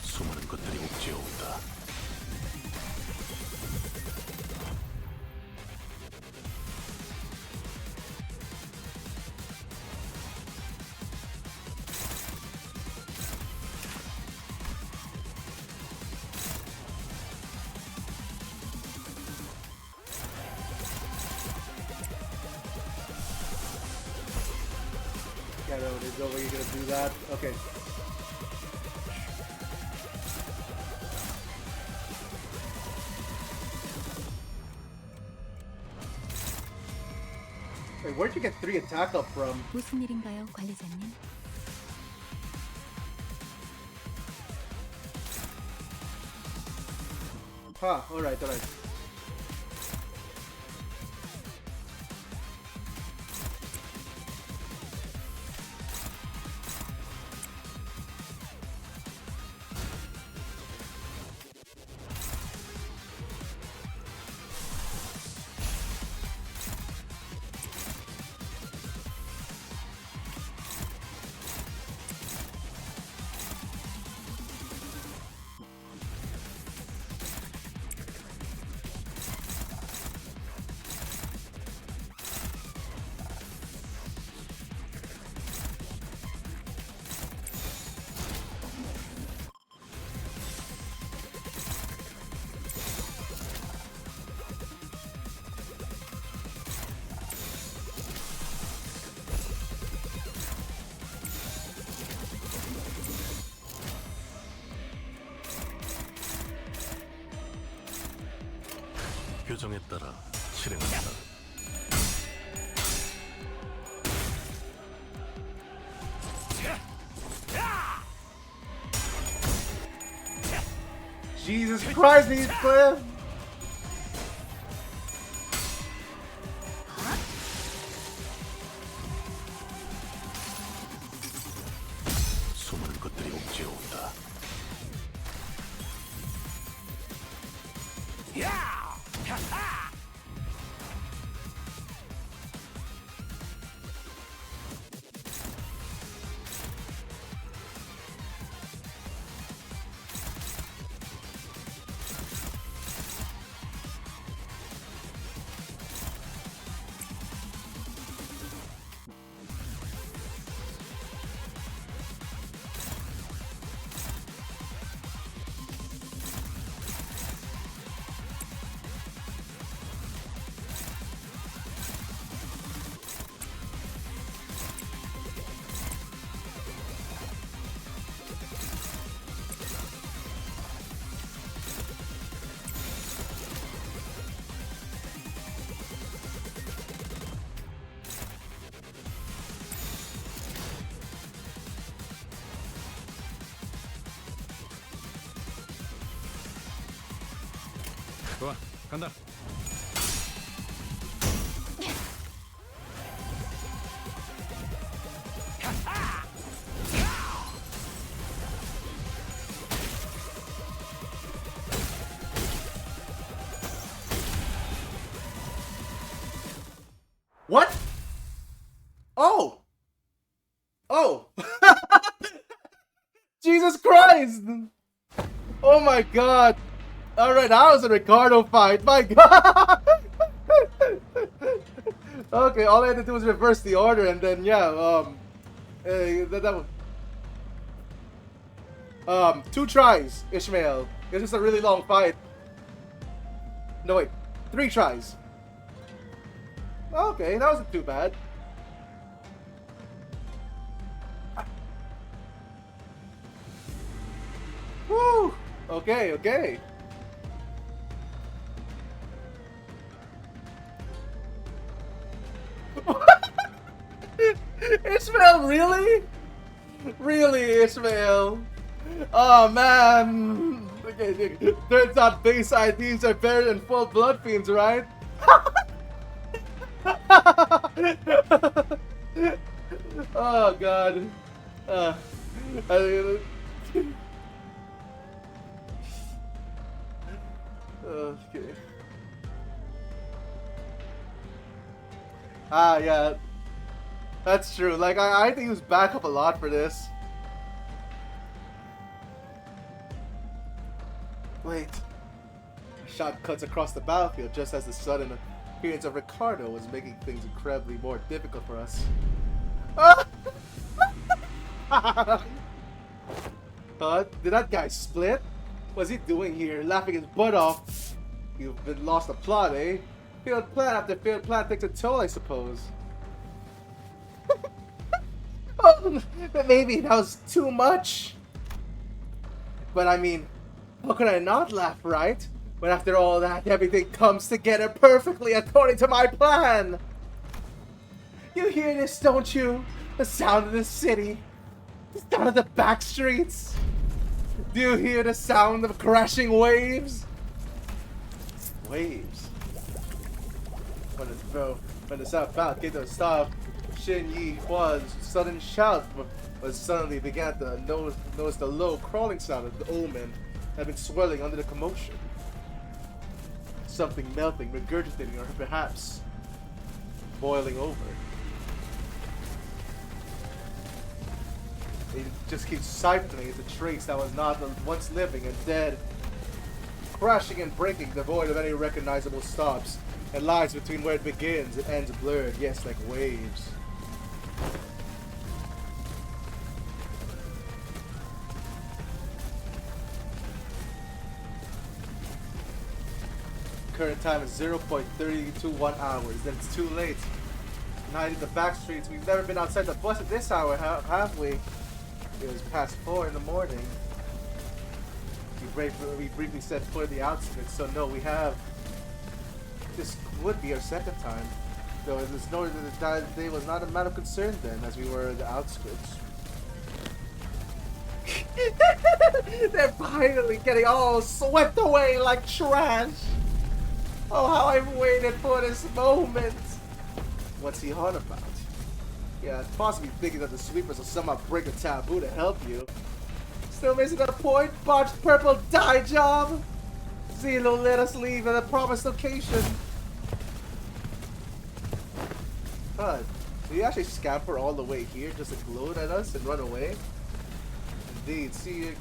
D: 수많은 것들이 옥죄어온다.
A: Yeah, no, there's no way you're gonna do that. Okay. Wait, where'd you get 3 attack up from?
I: 무슨 일인가요, 관리자님?
A: Huh, alright, alright.
D: 규정에 따라 실행합니다.
A: Jesus Christ, these players!
D: 수많은 것들이 옥죄어온다.
E: 좋아, 간다.
A: What? Oh! Oh! Jesus Christ! Oh my god! Alright, that was a Ricardo fight, my god! Okay, all I had to do was reverse the order and then, yeah, That one. 2 tries, Ishmael. This is a really long fight. No, wait. 3 tries. Okay, that wasn't too bad. Woo! Okay, okay. Ishmael, really? Really, Ishmael? Oh man! Okay, turns out base IDs are better than full blood fiends, right? Oh god. Okay. Ah, yeah. That's true. Like, I think he was back up a lot for this. Wait. A shot cuts across the battlefield just as the sudden appearance of Ricardo was making things incredibly more difficult for us. Did that guy split? What's he doing here? Laughing his butt off. You've been lost a plot, eh? Failed plan after failed plan takes a toll, I suppose. Oh, but maybe that was too much. But I mean, how could I not laugh, right? When after all that, everything comes together perfectly according to my plan. You hear this, don't you? The sound of the city. The sound of the back streets. Do you hear the sound of crashing waves? Waves. When the sound about came to a stop, Shin Yi Hua's sudden shout was suddenly began to notice the low crawling sound of the omen had been swelling under the commotion. Something melting, regurgitating, or perhaps boiling over. It just keeps siphoning into trace that was not once living and dead, crashing and breaking, devoid of any recognizable stops, and lies between where it begins and ends blurred, yes, like waves. Current time is 0.321 hours, then it's too late. Night in the back streets, we've never been outside the bus at this hour, have we? It was past 4 in the morning. We briefly set foot in the outskirts, so no, we have. This would be our second time. Though it was noted that the day was not a matter of concern then, as we were in the outskirts. They're finally getting all swept away like trash! Oh, how I've waited for this moment! What's he on about? Yeah, possibly thinking that the sweepers will somehow break the taboo to help you. Still missing the point, botched purple dye job! Zelo let us leave at the promised location. Did he actually scamper all the way here just to gloat at us and run away? Indeed, she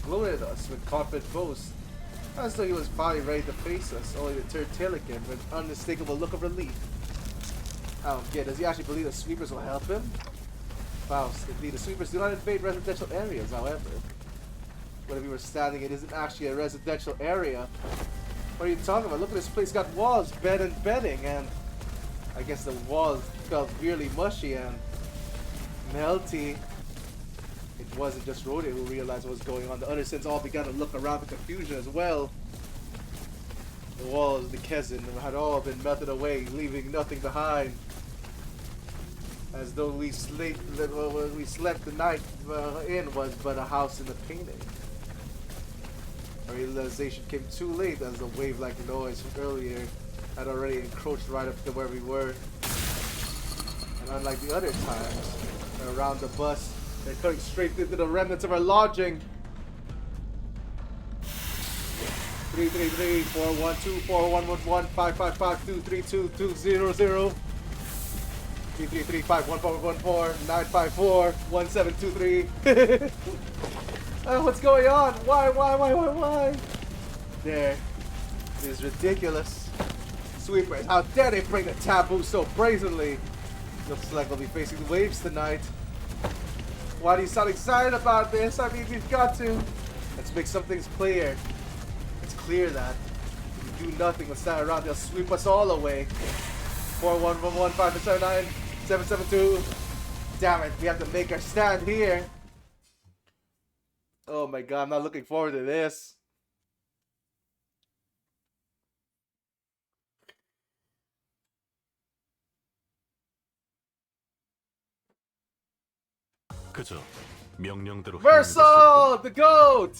A: gloated at us with confident boast, as though he was finally ready to face us, only to turn tail again with an unmistakable look of relief. I don't get, does he actually believe the sweepers will help him? Faust, indeed, the sweepers do not invade residential areas, however. Where we were standing, it isn't actually a residential area. What are you talking about? Look at this place, got walls, bed and bedding, and I guess the walls felt really mushy and melty. It wasn't just Rode who realized what was going on. The other sins all began to look around in confusion as well. The walls, the Kezin, had all been melted away, leaving nothing behind. As though we slept the night in was but a house in the painting. Our realization came too late, as the wave-like noise from earlier had already encroached right up to where we were. And unlike the other times, around the bus, they're cutting straight into the remnants of our lodging. 333-412-4111-555-232-200 333-514-954-1723. What's going on? Why? There. This is ridiculous. Sweepers, how dare they break the taboo so brazenly? Looks like we'll be facing the waves tonight. Why do you sound excited about this? I mean, we've got to. Let's make some things clear. It's clear that if we do nothing but stand around, they'll sweep us all away. 4111579 Damn it, we have to make our stand here. Oh my god, I'm not looking forward to this.
D: 그저 명령대로
A: Versal, the goat!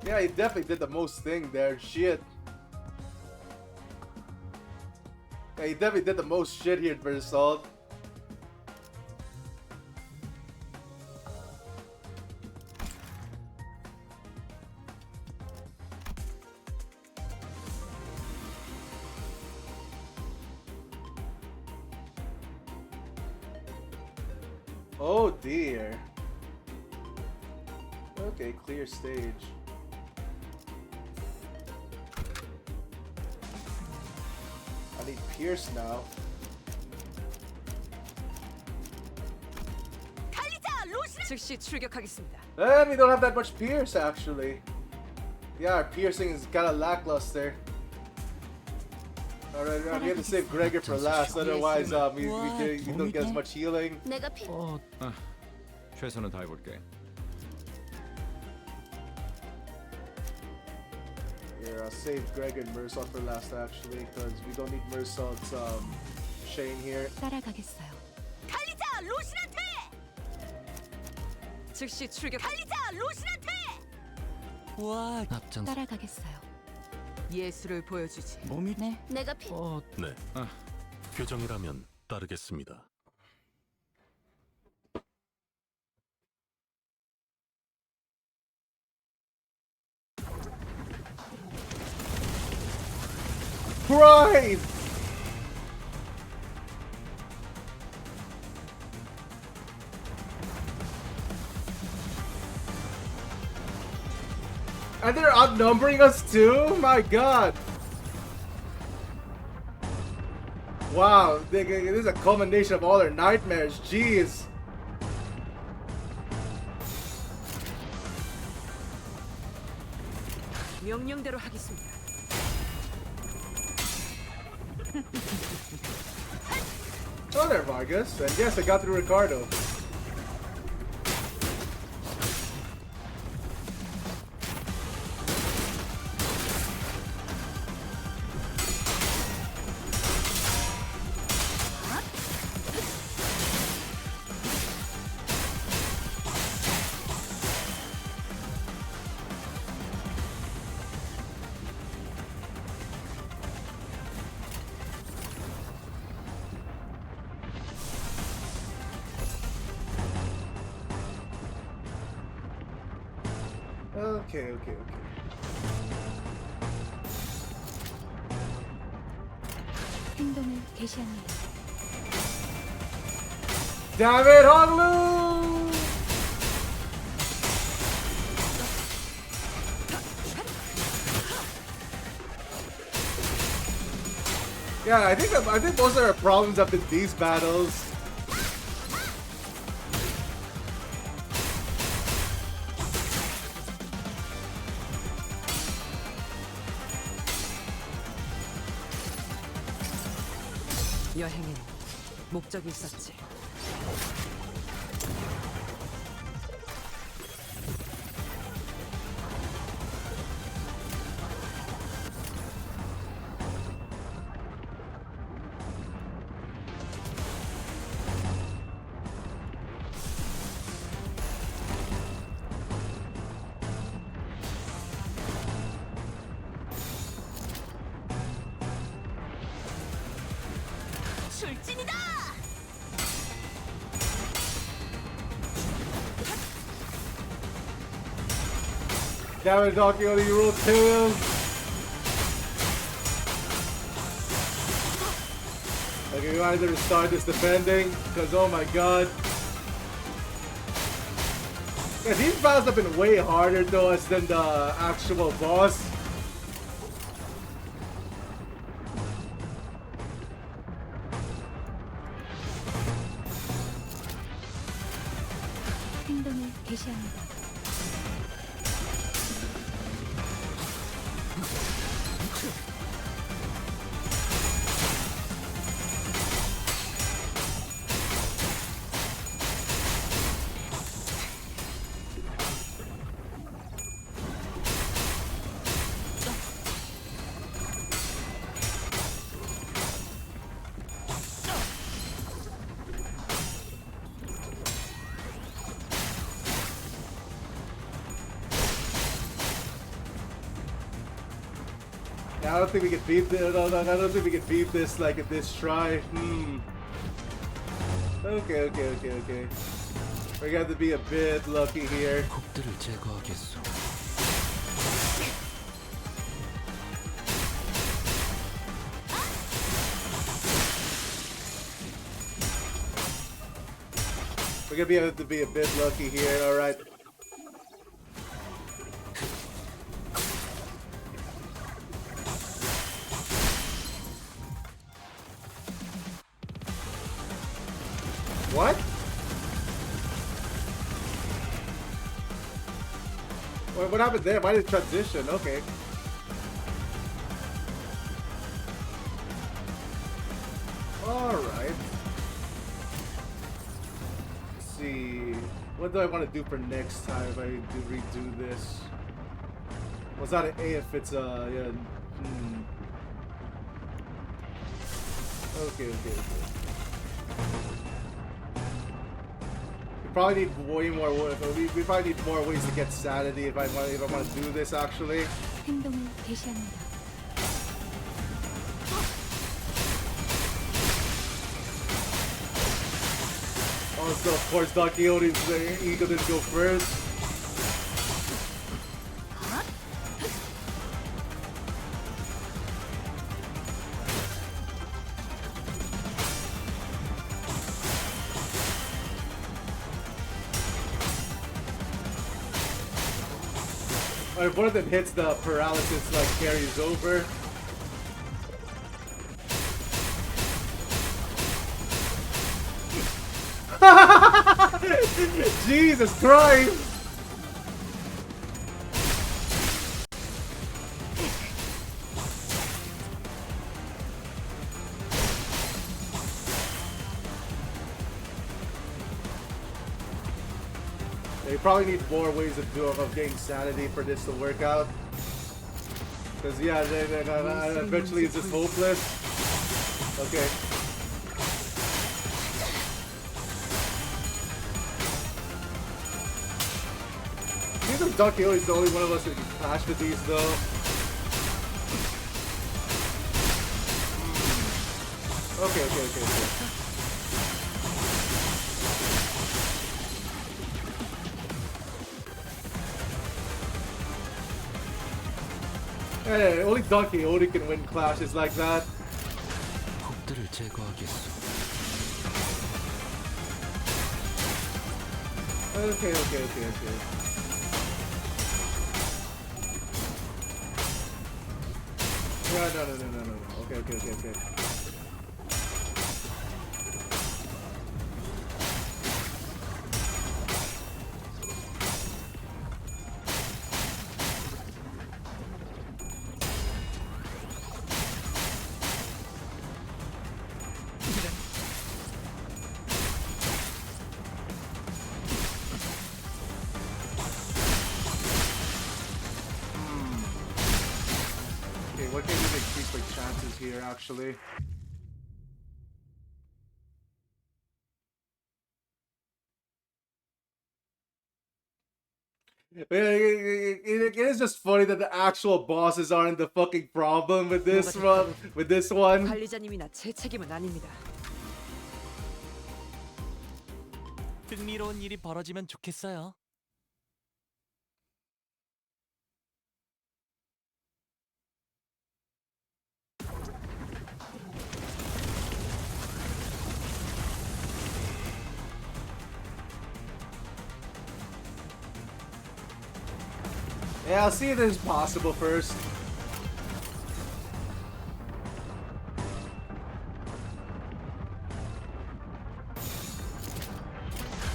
A: Yeah, he definitely did the most thing there. Shit. Yeah, he definitely did the most shit here, Versal. Oh dear. Okay, clear stage. I need Pierce now.
G: 즉시 출격하겠습니다.
A: And we don't have that much Pierce actually. Yeah, our piercing is kinda lackluster. Alright, we have to save Gregor for last, otherwise we don't get as much healing.
F: 내가 피.
E: 최선을 다해볼게.
A: Yeah, I'll save Greg and Mersault for last actually, because we don't need Mersault's Shane here.
I: 따라가겠어요.
F: 칼리자 루시한테.
G: 즉시 출격.
F: 칼리자 루시한테.
C: 와,
E: 앞장.
I: 따라가겠어요.
B: 예술을 보여주지.
H: 몸이
I: 네.
F: 내가 피.
D: 네. 교정이라면 따르겠습니다.
A: Pride! And they're outnumbering us too? My god! Wow, this is a culmination of all their nightmares, jeez!
G: 명령대로 하겠습니다.
A: Oh, there, Vargas. And yes, I got through Ricardo. Okay.
I: 행동을 개시합니다.
A: Damn it, Honglu! Yeah, I think those are our problems after these battles.
G: 여행엔 목적이 있었지.
F: 출진이다.
A: Damn it, Donkey, only you rolled 2. Okay, we might either start this defending, because oh my god. Yeah, these battles have been way harder to us than the actual boss.
I: 개시합니다.
A: Yeah, I don't think we can beat this. No, I don't think we can beat this like at this try. Okay. We got to be a bit lucky here.
C: 곡들을 제거하겠소.
A: We're gonna be able to be a bit lucky here. All right. What? What happened there? Why did it transition? Okay. Alright. Let's see. What do I want to do for next time if I do redo this? Well, it's not an A if it's yeah. Okay. Probably need way more. We probably need more ways to get sanity if I want to do this actually.
I: 행동을 개시합니다.
A: Also, of course, Don Quixote's ego didn't go first. Or if one of them hits, the paralysis like carries over. Jesus Christ! You probably need more ways of getting sanity for this to work out. Because yeah, eventually it's just hopeless. Okay. I think Don Quixote's the only one of us that can clash with these though. Okay. Hey, only Don Quixote can win clashes like that.
C: 곡들을 제거하겠소.
A: Okay. Yeah, no. Okay. What can we increase my chances here, actually? It is just funny that the actual bosses aren't the fucking problem with this one.
G: 관리자님이나 제 책임은 아닙니다.
C: 흥미로운 일이 벌어지면 좋겠어요.
A: Yeah, I'll see if it's possible first.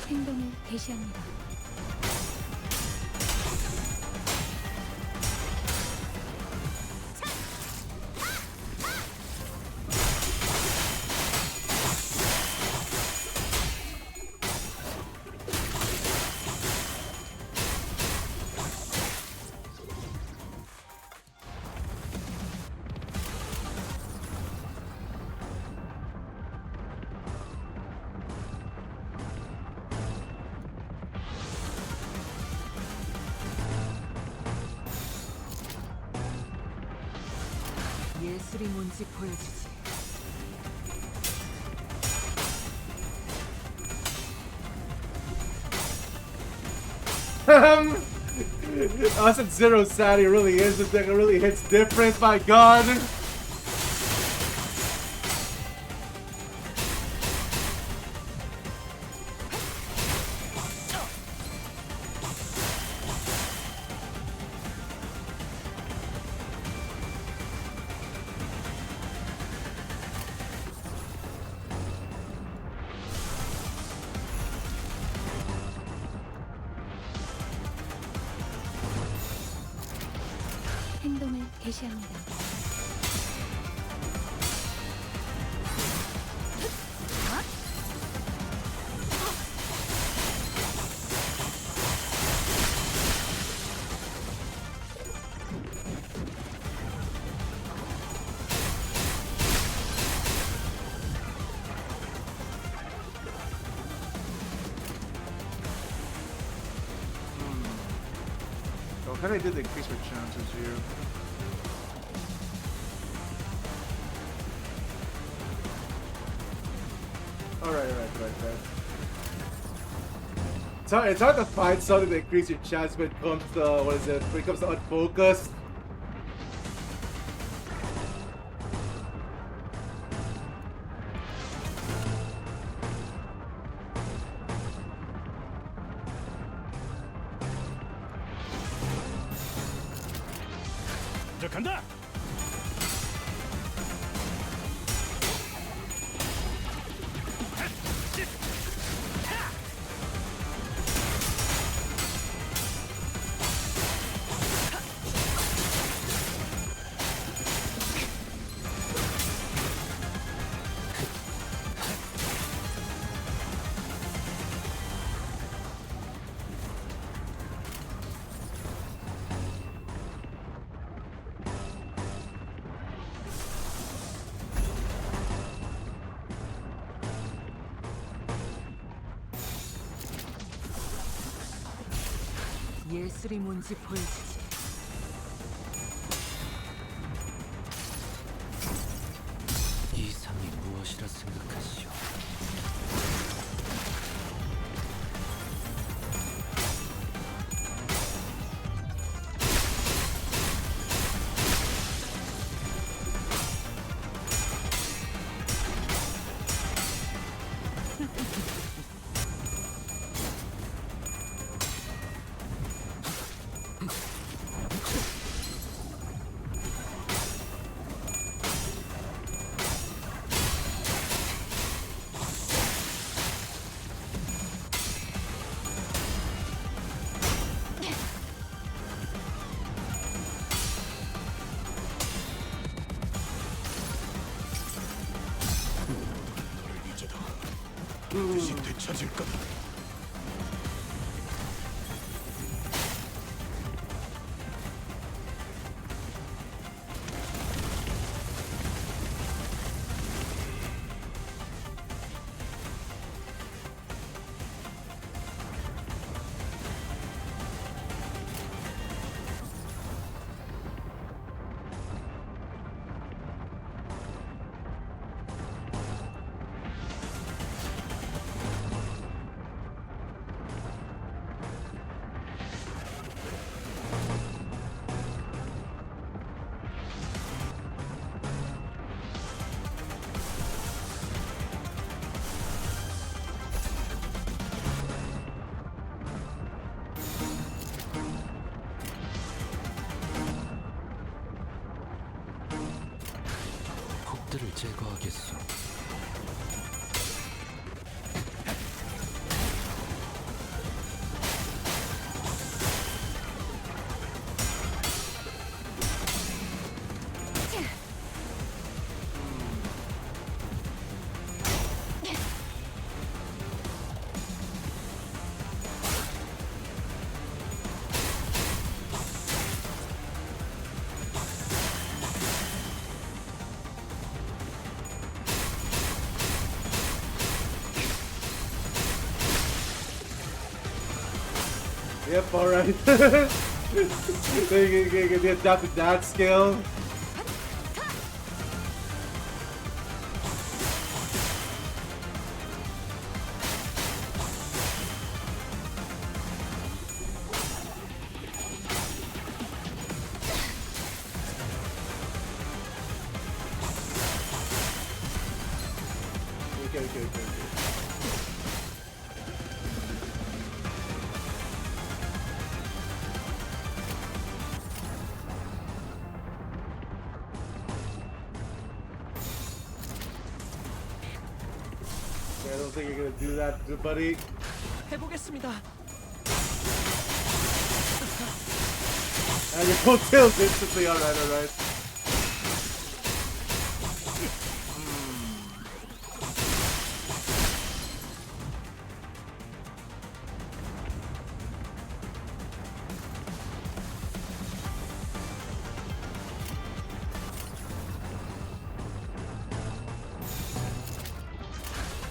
I: 행동을 개시합니다.
B: 예술이 뭔지 보여주지.
A: Us and Zero Sadie really is the thing that really hits different, my god!
I: 행동을 개시합니다.
J: Oh, how did they increase my chances here?
A: Alright. It's hard to find something that increases your chance when it comes to, when it comes to unfocused.
H: 저 간다.
B: 예술이 뭔지 보여주지.
C: 이상이 무엇이라 생각하시오?
D: 반드시 되찾을 거다.
C: 폭들을 제거하겠소.
A: Yep, alright. They adapted that skill. okay, okay, okay. I don't think you're gonna do that, buddy.
C: 해보겠습니다.
A: And your coattails instantly. Alright, alright.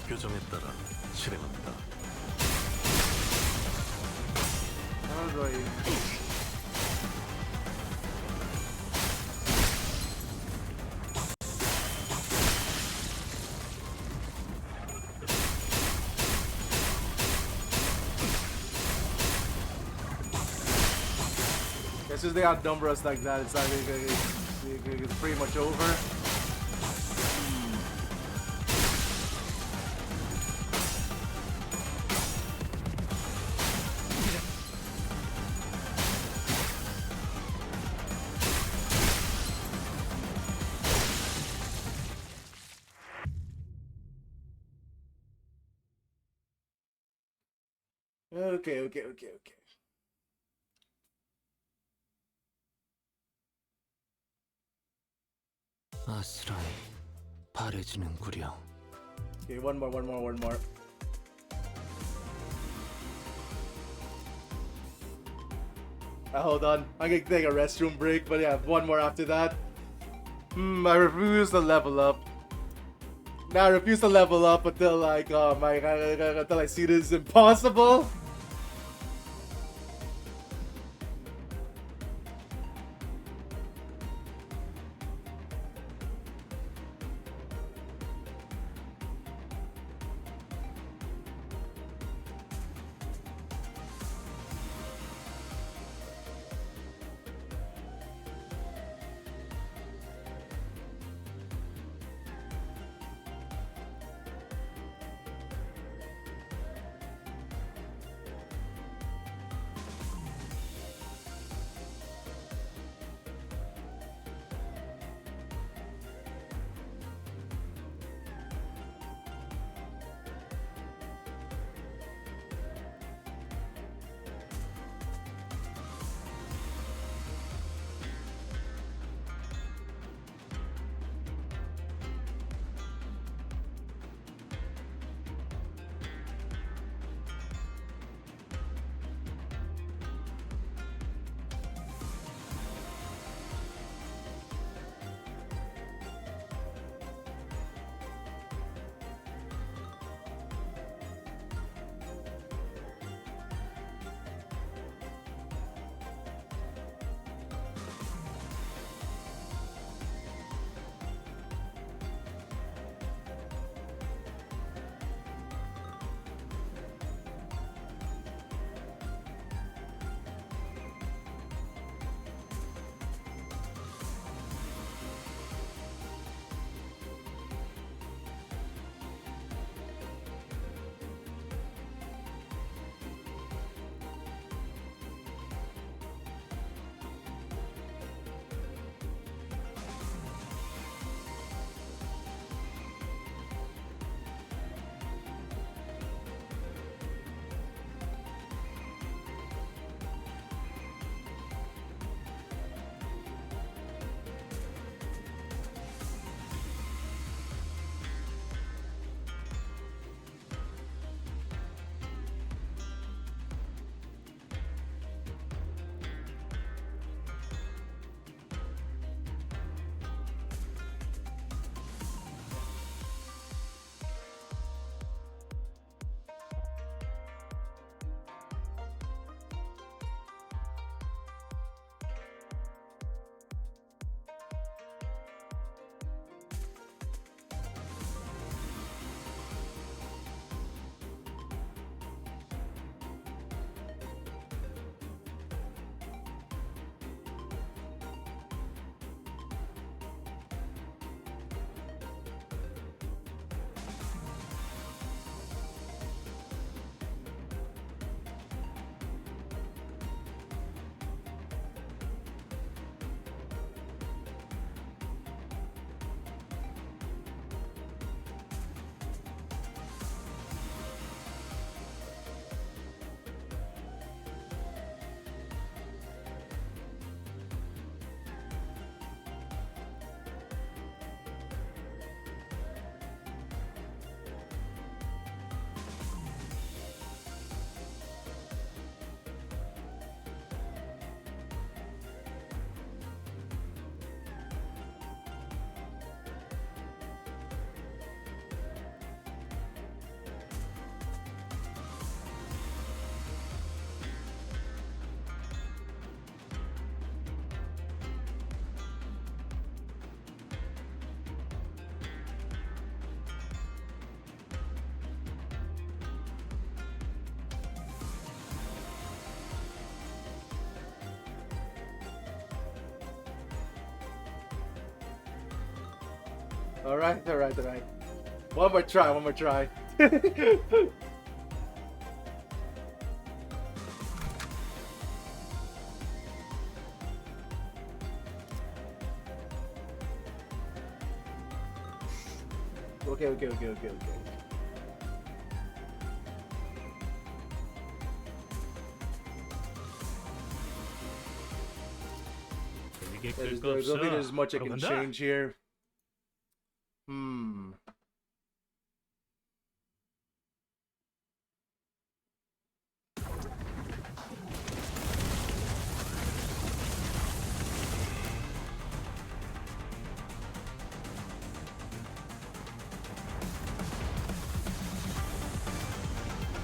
D: 교정에 따라 실행합니다.
J: How do I?
A: As soon as they outnumber us like that, it's like it's pretty much over. Okay, okay, okay, okay.
C: 아스라이 바래지는구려.
A: Okay, one more. Hold on. I'm gonna take a restroom break, but yeah, one more after that. I refuse to level up. Now I refuse to level up until like until I see this is impossible. Alright. One more try. Okay.
H: 재밌게
A: I
H: 끌 거 없어.
A: don't think there's much I
H: 바로
A: can
H: 간다.
A: change here. Hmm.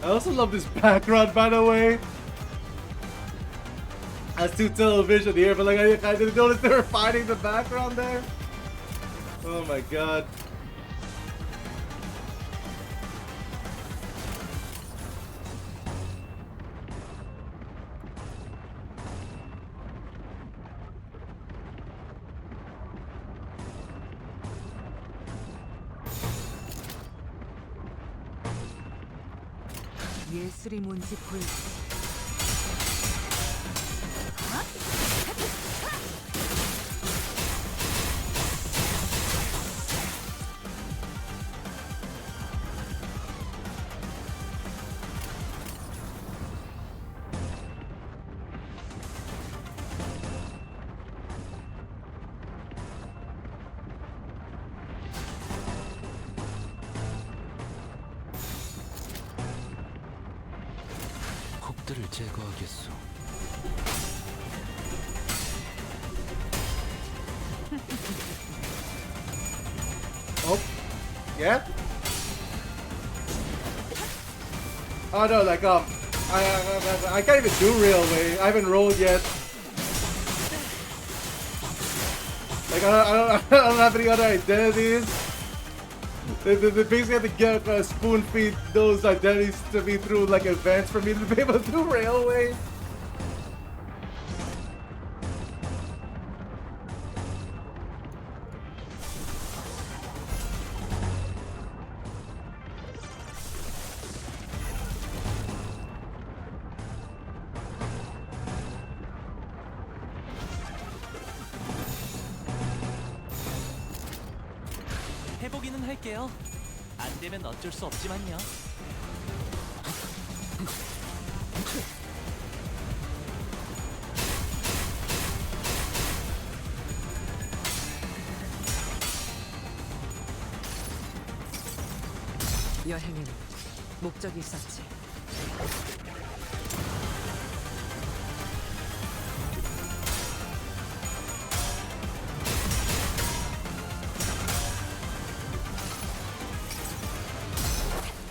A: I also love this background, by the way. Has two television here, but like I didn't notice they were fighting the background there. Oh my god.
B: 예술이 뭔지 보여주지.
C: 곡들을 제거하겠소.
A: Oh, yeah. Oh no, like I can't even do railway. I haven't rolled yet. Like I don't have any other identities. They basically have to get spoon feed those identities to me through like events for me to be able to do railway.
C: 해보기는 할게요. 안 되면 어쩔 수 없지만요.
G: 여행에는 목적이 있었지.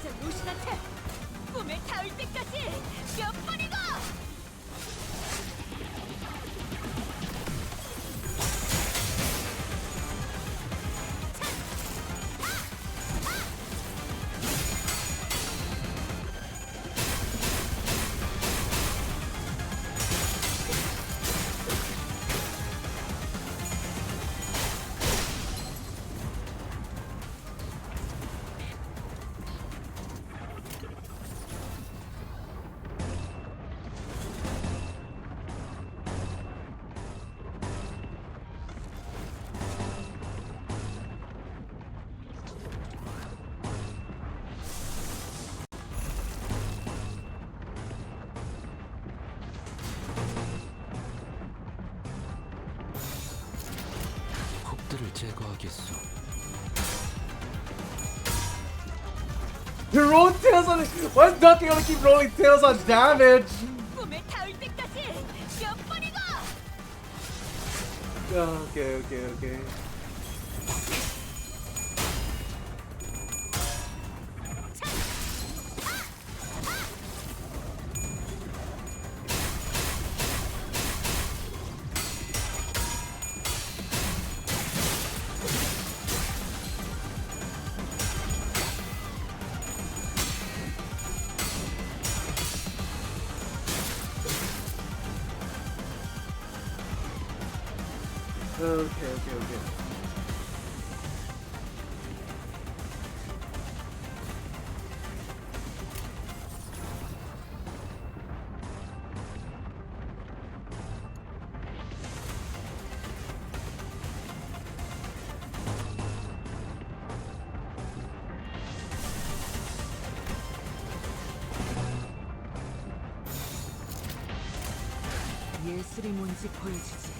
F: 저 루신한테 꿈에 닿을 때까지 몇 번이고!
C: 곡들을 제거하겠소.
A: You roll tails on it. Why is Ducky gonna keep rolling tails on damage?
F: 꿈에 닿을 때까지 몇 번이고!
A: Oh, okay. Okay.
B: 예술이 뭔지 보여주지.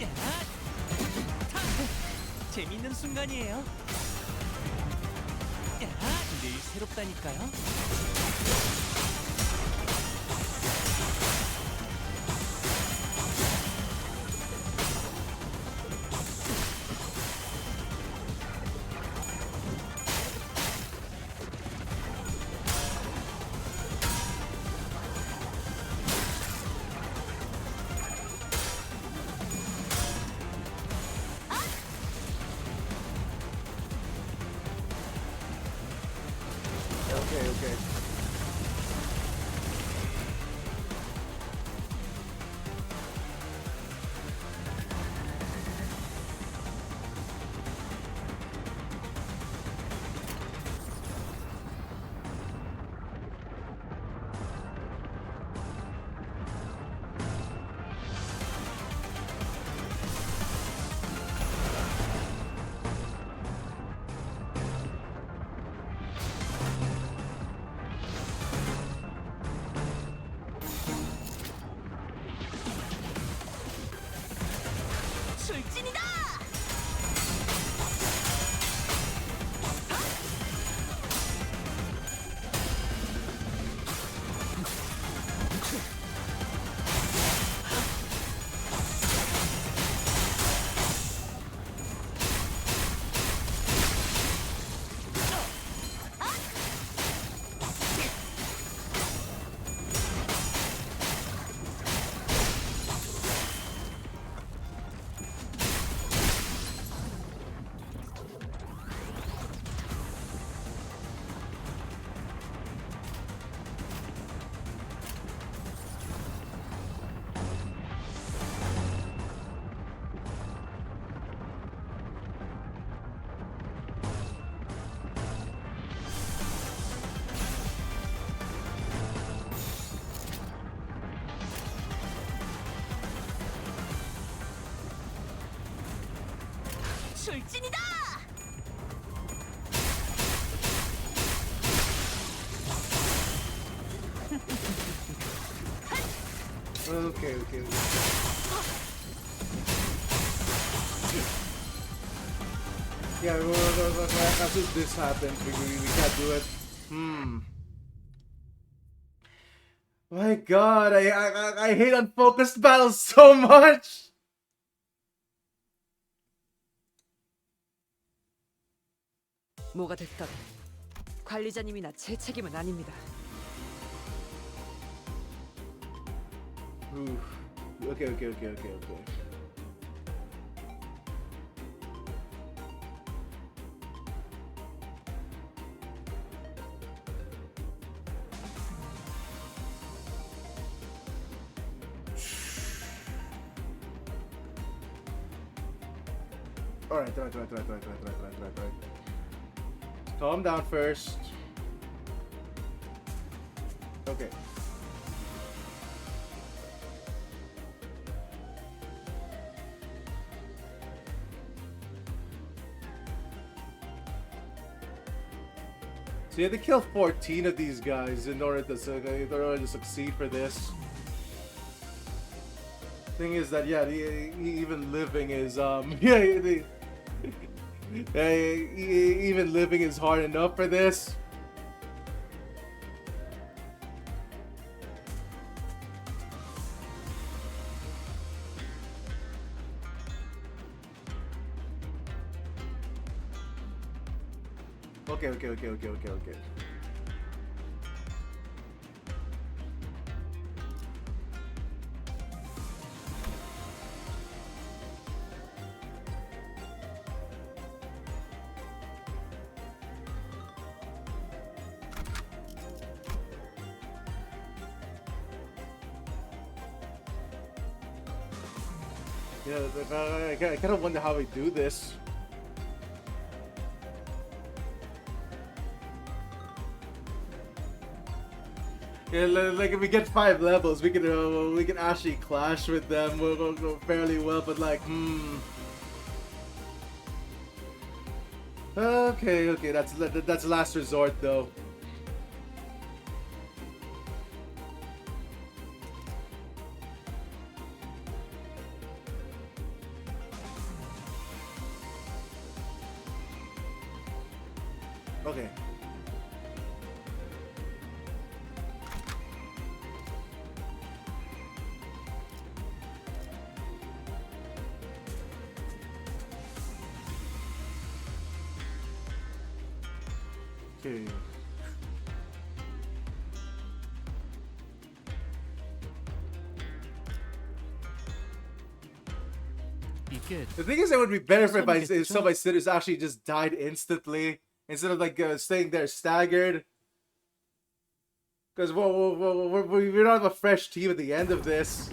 C: 야! 타! 재밌는 순간이에요. 야! 늘 새롭다니까요.
A: Okay, okay.
F: 출진이다. 출진이다.
A: Okay, okay. Yeah, as soon as this happens, we can't do it. My God, I hate unfocused battles so much.
G: 뭐가 됐든 관리자님이나 제 책임은 아닙니다.
A: Oof. Okay, okay, okay, okay, okay. Alright. Calm down first. Okay. So you had to kill 14 of these guys in order to succeed for this. Thing is that even living is even living is hard enough for this. Okay. Yeah, I kind of wonder how we do this. Yeah, like if we get 5 levels, we can actually clash with them. We'll go fairly well, but like, Okay, that's last resort though. Okay. Okay.
C: 이게
A: The thing is, it would be better if
C: 선이겠죠?
A: some of my sitters actually just died instantly instead of like staying there staggered. Because we don't have a fresh team at the end of this.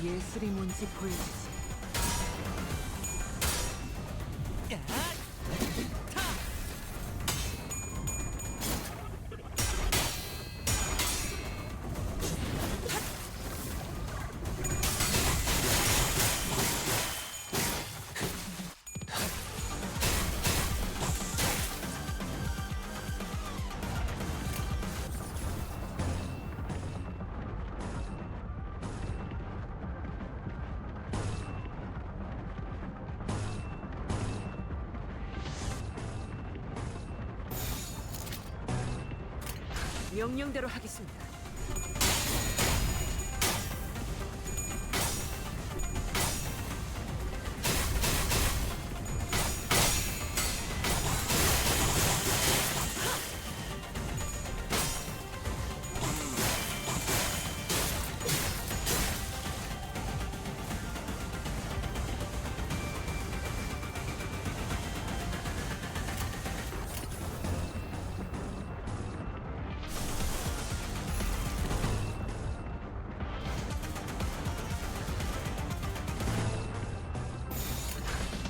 B: 예술이 뭔지 보여주지.
C: 야!
G: 명령대로 하겠습니다.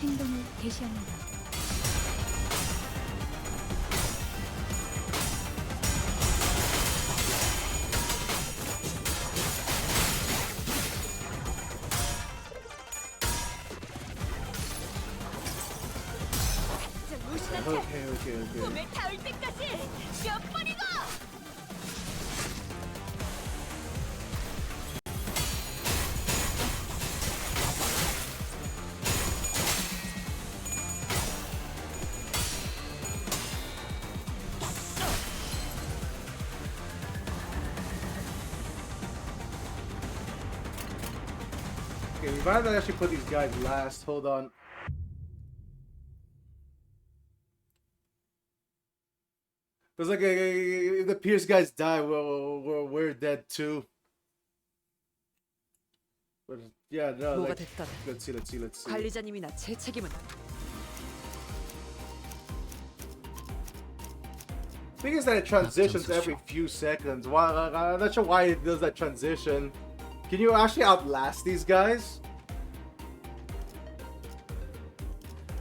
I: 행동을 개시합니다.
F: 저 무신한테
A: Okay.
F: 꿈에 닿을 때까지 뼈버리고.
A: Okay, we might actually put these guys last. Hold on. Because like if the Pierce guys die, we're dead too. But yeah, no.
G: 뭐가
A: Like,
G: 됐든
A: let's see.
G: 관리자님이나 제 책임은
A: Thing is that it transitions every few seconds. Why? I'm not sure why it does that transition. Can you actually outlast these guys?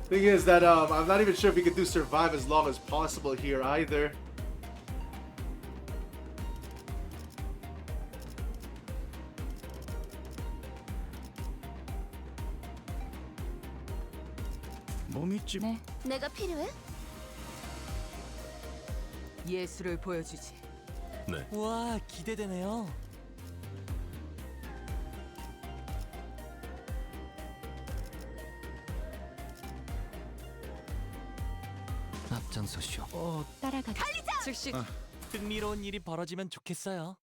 A: Thing is that I'm not even sure if we can do survive as long as possible here either.
I: 네.
F: 내가 필요해?
B: 예술을 보여주지.
D: 네.
C: 와, 기대되네요.
D: 앞장서시오.
I: 따라가겠습니다.
G: 즉시
C: 흥미로운 일이 벌어지면 좋겠어요.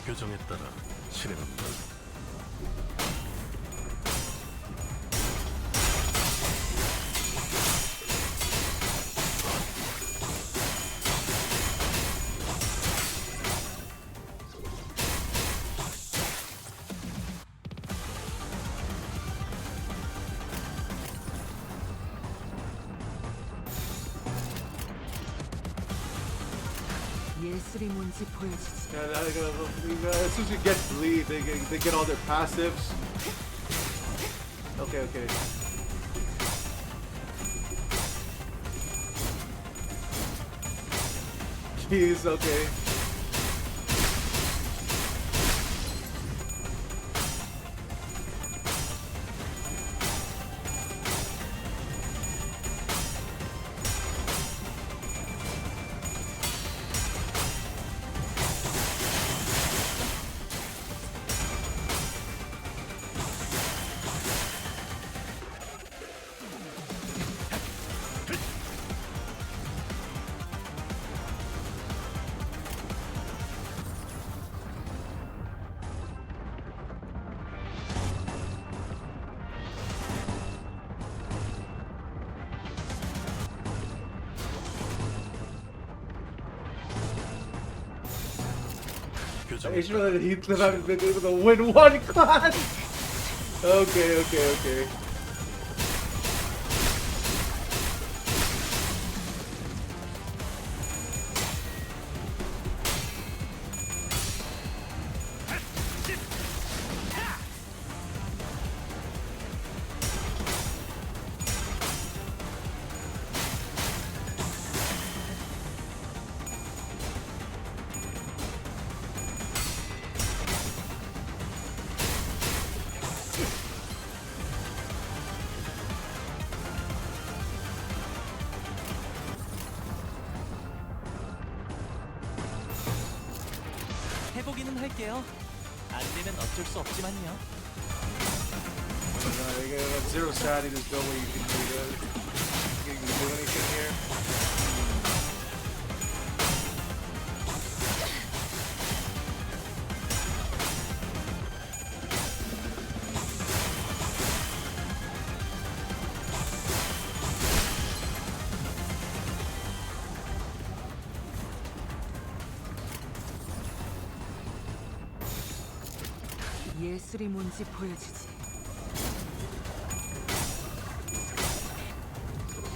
D: 교정에 따라 실행한다.
B: 예술이 뭔지 보여주지.
A: As soon as you get bleed, they get all their passives. Okay, okay. Jeez, okay.
D: 교정에
A: It's
D: 따라
A: really that Heath haven't been able to win one class. Okay, okay, okay.
C: 해보기는 할게요. 안 되면 어쩔 수 없지만요.
A: You got zero sanity. There's no way you can do anything here.
B: 예술이 뭔지 보여주지.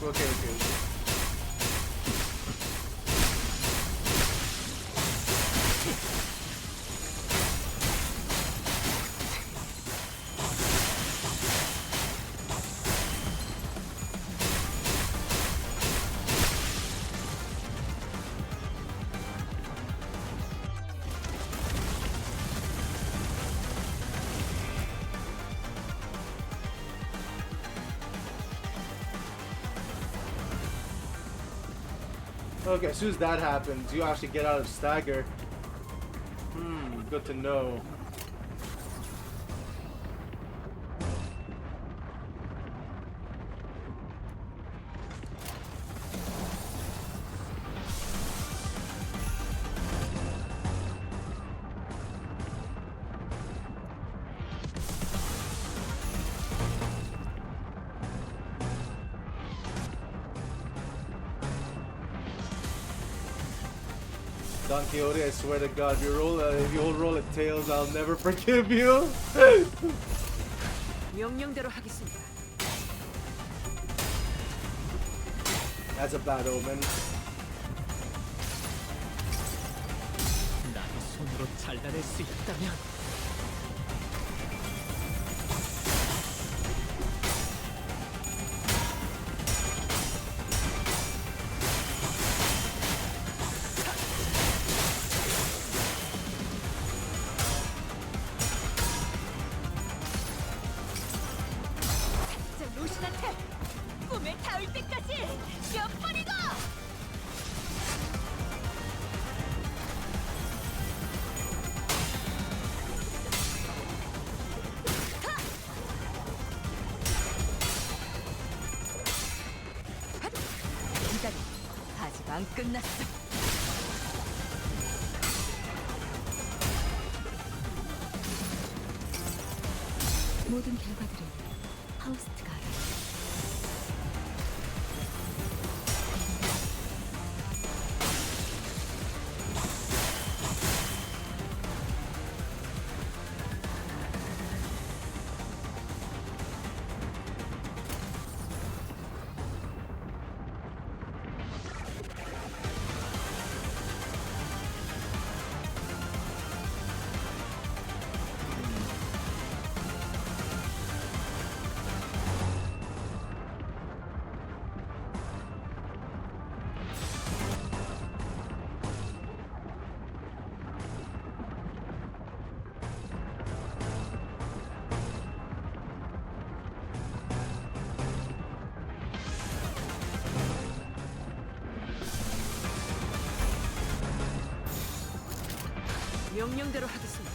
A: Okay, okay. Okay, as soon as that happens, you actually get out of stagger. Good to know. Don Quixote, I swear to God, if you roll at tails, I'll never forgive you.
G: 명령대로 하겠습니다.
A: That's a bad omen.
C: 나의 손으로 잘라낼 수 있다면
F: 저 로신한테 꿈에 닿을 때까지 몇 번이고!
B: 기다려. 아직 안 끝났어.
I: 모든 결과들을 하우스트가 알아.
G: 명령대로 하겠습니다.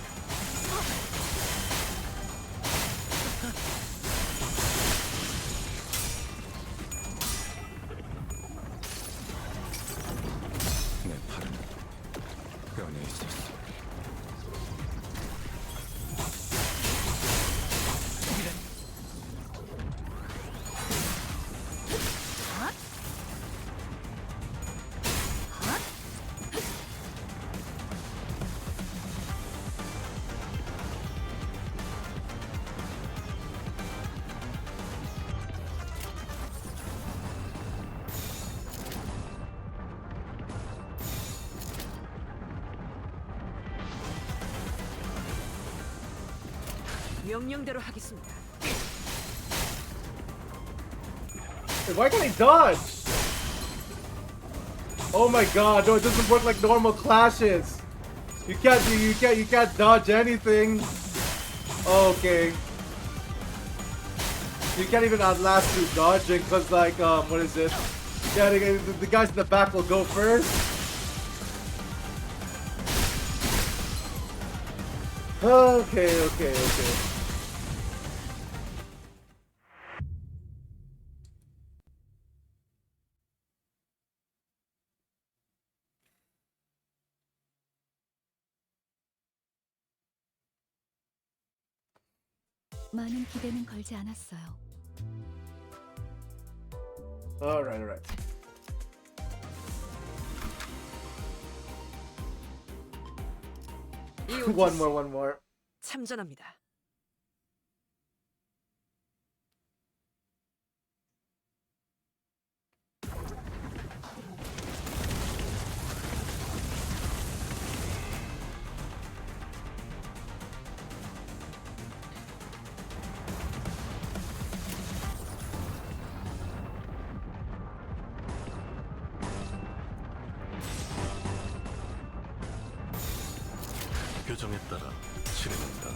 E: 내 팔은 뼈에 있었어.
G: 명령대로 하겠습니다.
A: Why can't he dodge? Oh my god, no, it doesn't work like normal clashes. You can't dodge anything. Okay. You can't even outlast through dodging, cause like, what is it? Yeah, the guys in the back will go first. Okay.
I: 많은 기대는 걸지 않았어요.
A: Alright. One more.
G: 참전합니다.
D: 규정에 따라 진행한다.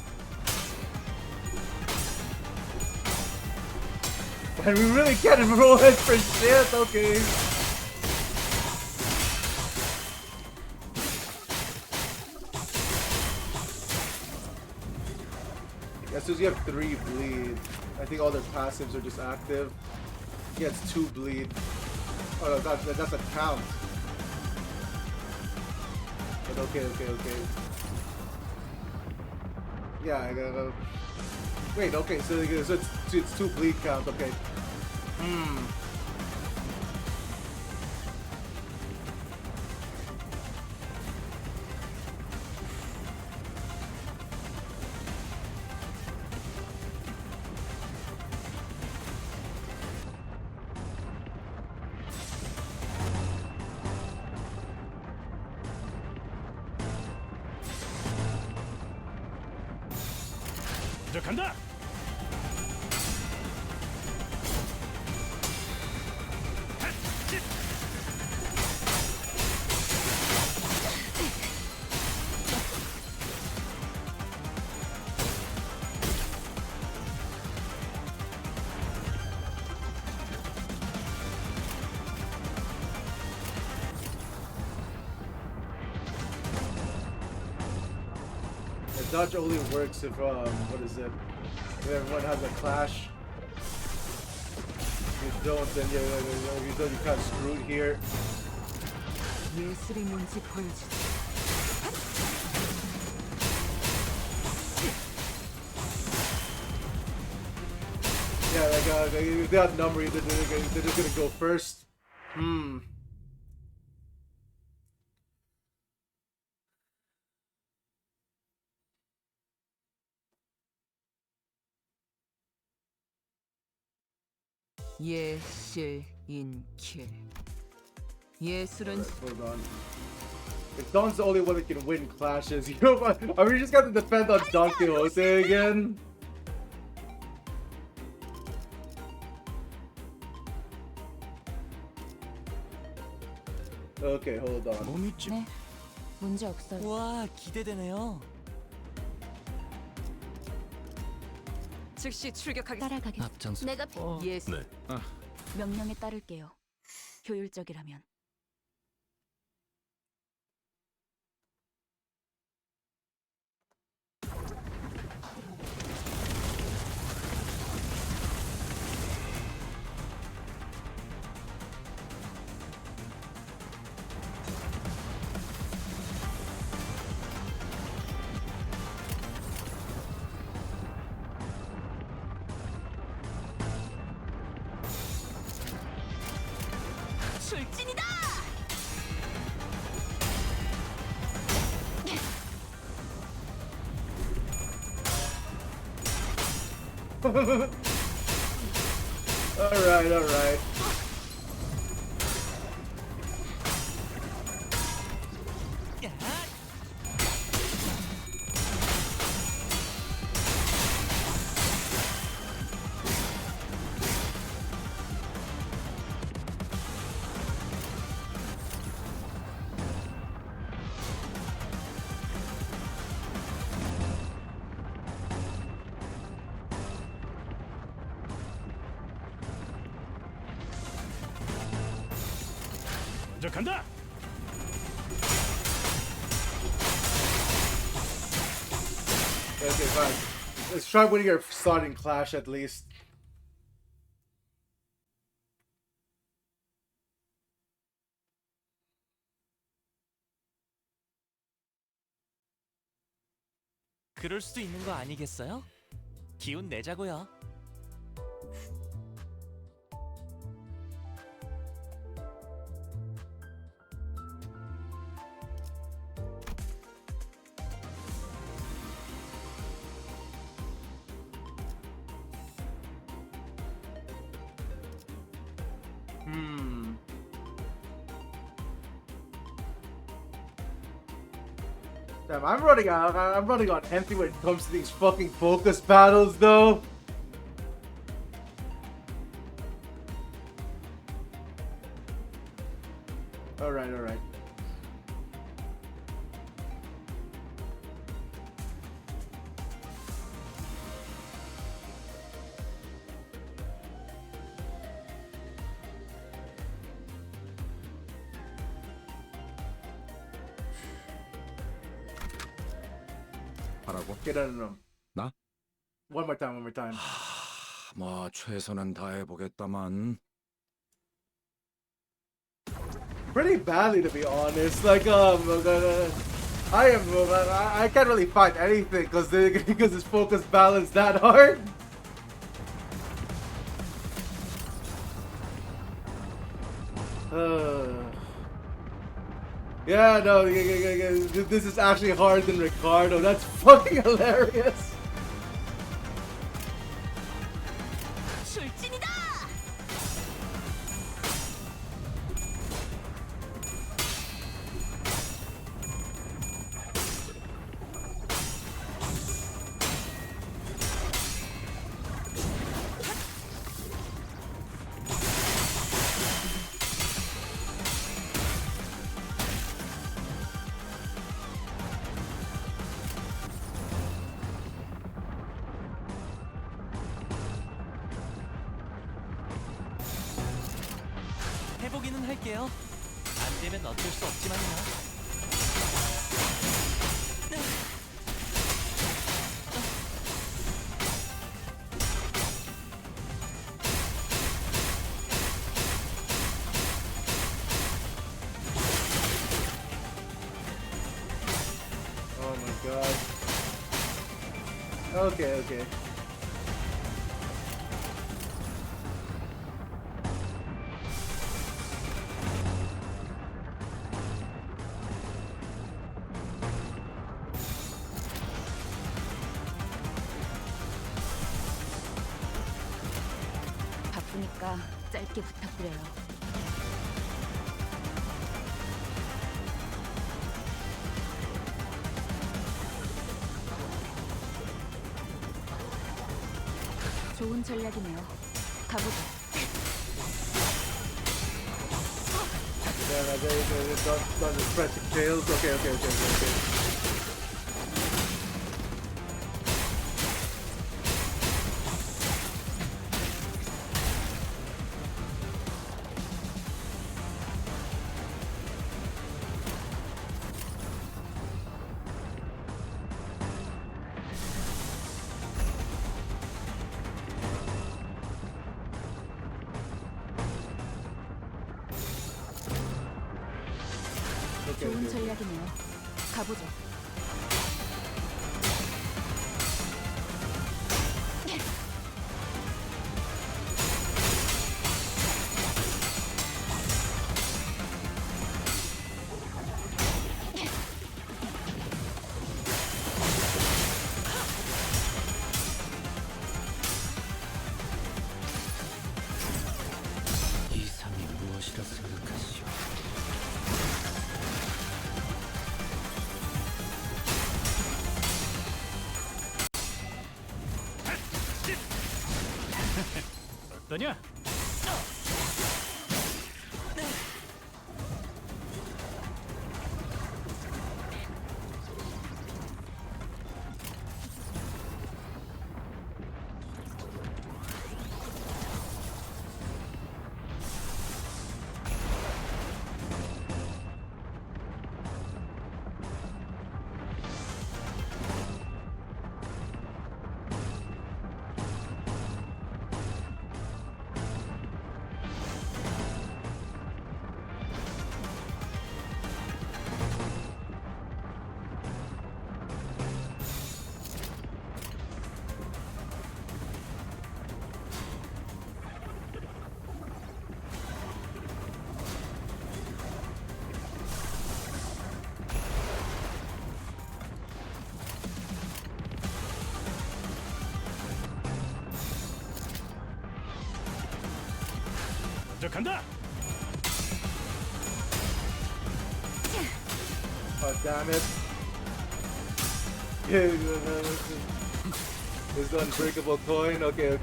A: And we really can't roll it for shit, okay. As soon as you have 3 bleed, I think all their passives are just active. He gets 2 bleed. Oh no, that's a count. But okay. Yeah, I gotta... Wait, okay, so it's 2 bleed count, okay.
H: 간다.
A: Dodge only works if, what is it? If everyone has a clash. If you don't, then you're kind of screwed here.
B: 예술이 뭔지 보여주지.
A: god, they outnumber you. They're just gonna go first.
B: 예실인킬. 예술은
A: Hold on. If Don's the only one that can win clashes, you know what? Are we just gonna defend on Don Quixote again? Okay, hold on.
E: 몸이 ጭ.
B: 네, 문제 없어요.
C: 와, 기대되네요.
G: 즉시 출격하겠습니다.
I: 따라가겠.
E: 앞장서.
F: 내가
B: 예술
D: 네.
F: 명령에 따를게요. 효율적이라면. 출진이다!
A: Alright, alright.
C: 야!
H: 먼저 간다.
A: Okay, fine. Let's try winning our starting clash at least.
C: 그럴 수도 있는 거 아니겠어요? 기운 내자고요.
A: Damn, I'm running out. I'm running on empty when it comes to these fucking focus battles, though. Alright, alright.
E: 하라고?
A: Get on them.
E: 나?
A: One more time, one more time.
E: 뭐 최선은 다해보겠다만.
A: Pretty badly, to be honest. Like, I can't really find anything because this focus balance that hard. Yeah, no, this is actually harder than Ricardo. That's fucking hilarious.
F: 출진이다!
C: 해보기는 할게요. 안 되면 어쩔 수 없지만요.
A: Oh my god. Okay, okay.
I: 테니까 짧게 부탁드려요. 좋은 전략이네요. 가보자.
A: Then I done the pressing tails. Okay.
I: 좋은 전략이네요. 가보자.
C: 이상이 무엇이라 생각하시오?
H: 어떠냐? 먼저 간다.
A: Oh damn it! Yeah, it's the unbreakable coin. Okay.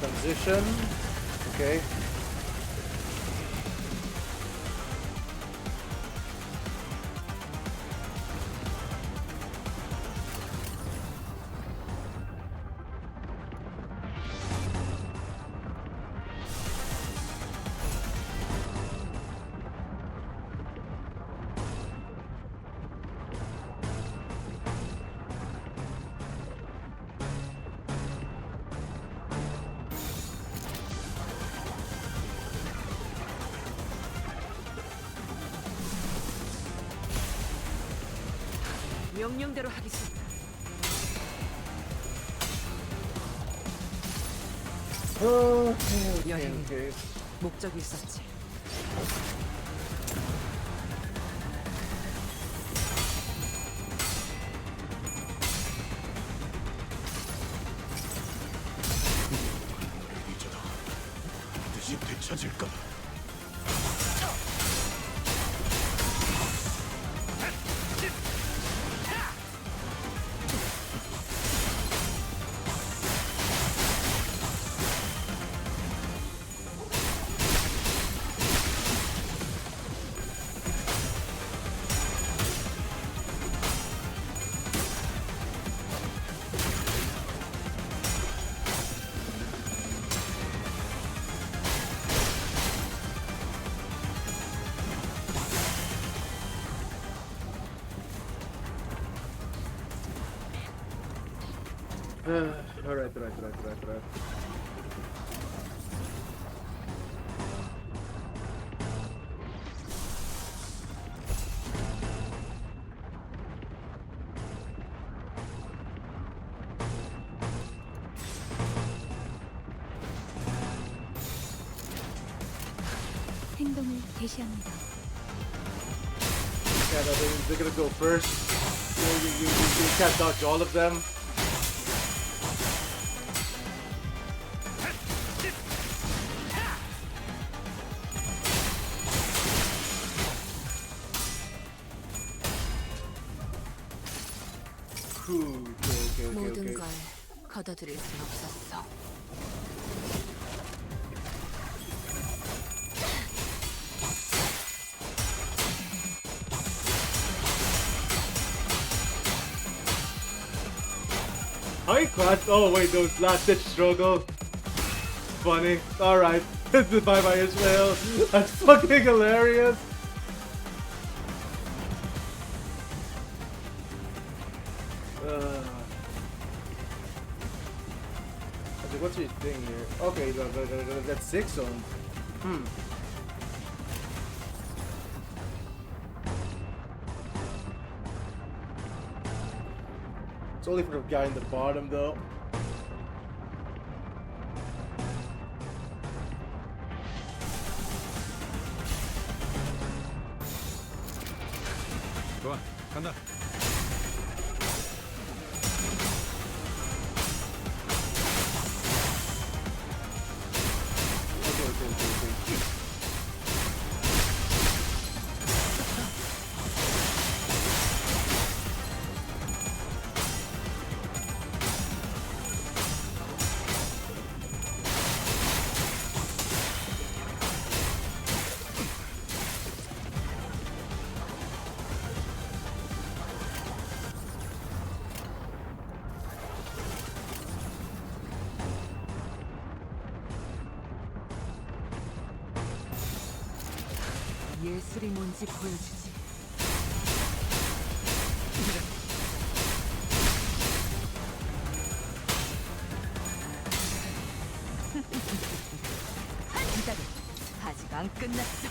A: Transition. Okay.
G: 명령대로 하겠습니다.
A: Okay.
G: 목적이 있었지.
D: 이제다. 반드시 되찾을까?
A: Alright.
I: 행동을 개시합니다.
A: Yeah, no, they're gonna go first. You can't dodge all of them. Okay.
B: 모든 걸 걷어들일 순 없었어.
A: Hi, class. Oh wait, those last ditch struggle. Funny. All right. Bye bye Israel. That's fucking hilarious. What's your thing here? Okay, that's 6 zones. It's only for the guy in the bottom though.
E: 좋아, 간다.
A: Okay.
B: 예술이 뭔지 보여주지. 기다려. 아직 안 끝났어.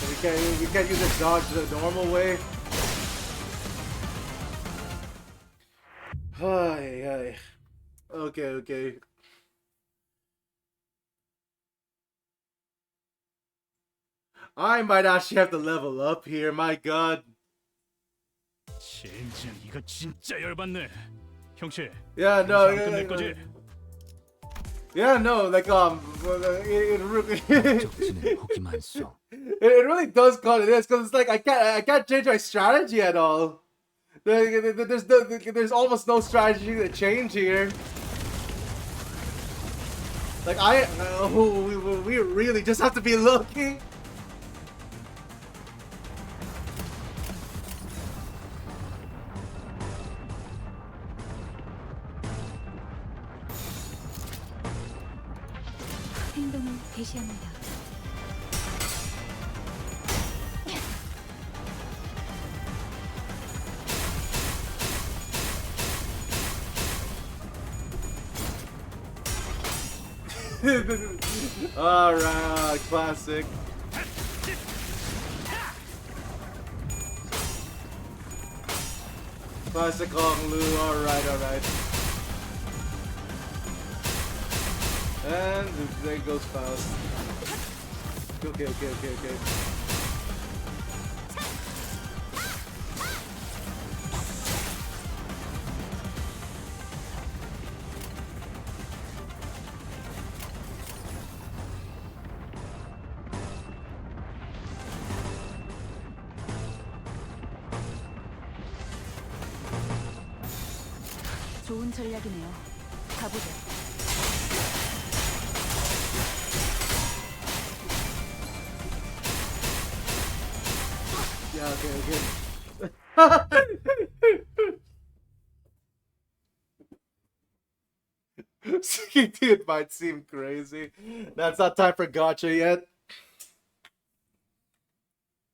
A: We can't use a dodge the normal way. Hi. Okay. I might actually have to level up here. My God.
H: 젠장 이거 진짜 열받네. 형씨.
A: Yeah, no.
H: 안 끝낼 거지?
A: Yeah, no. Like it really does call it this because it's like I can't change my strategy at all. There's almost no strategy to change here. Like we really just have to be lucky.
I: 행동을 개시합니다.
A: Alright, classic. Classic Hong Lu, alright. And there goes Faust. Okay.
I: 좋은 전략이네요. 가보죠.
A: Yeah, okay. It might seem crazy. That's not time for gotcha yet.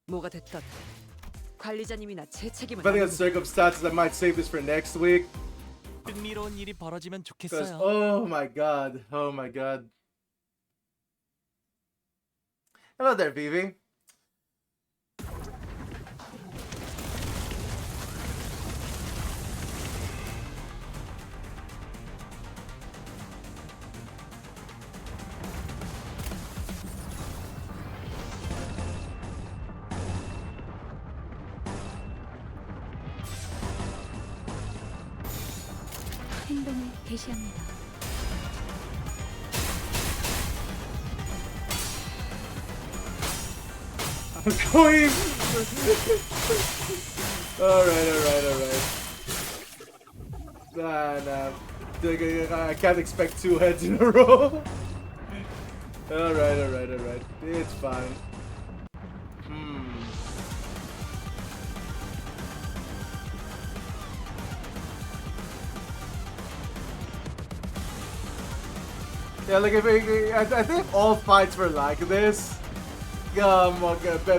G: 뭐가 됐든 관리자님이나 제 책임은
A: Depending on
G: 아닙니다.
A: circumstances, I might save this for next week.
C: 흥미로운 일이 벌어지면
A: Because
C: 좋겠어요.
A: oh my god. Hello there, Vivi.
I: 행동을 개시합니다.
A: I'm going. Alright. Nah. I can't expect 2 heads in a row. Alright. It's fine. Yeah, like I think all fights were like this.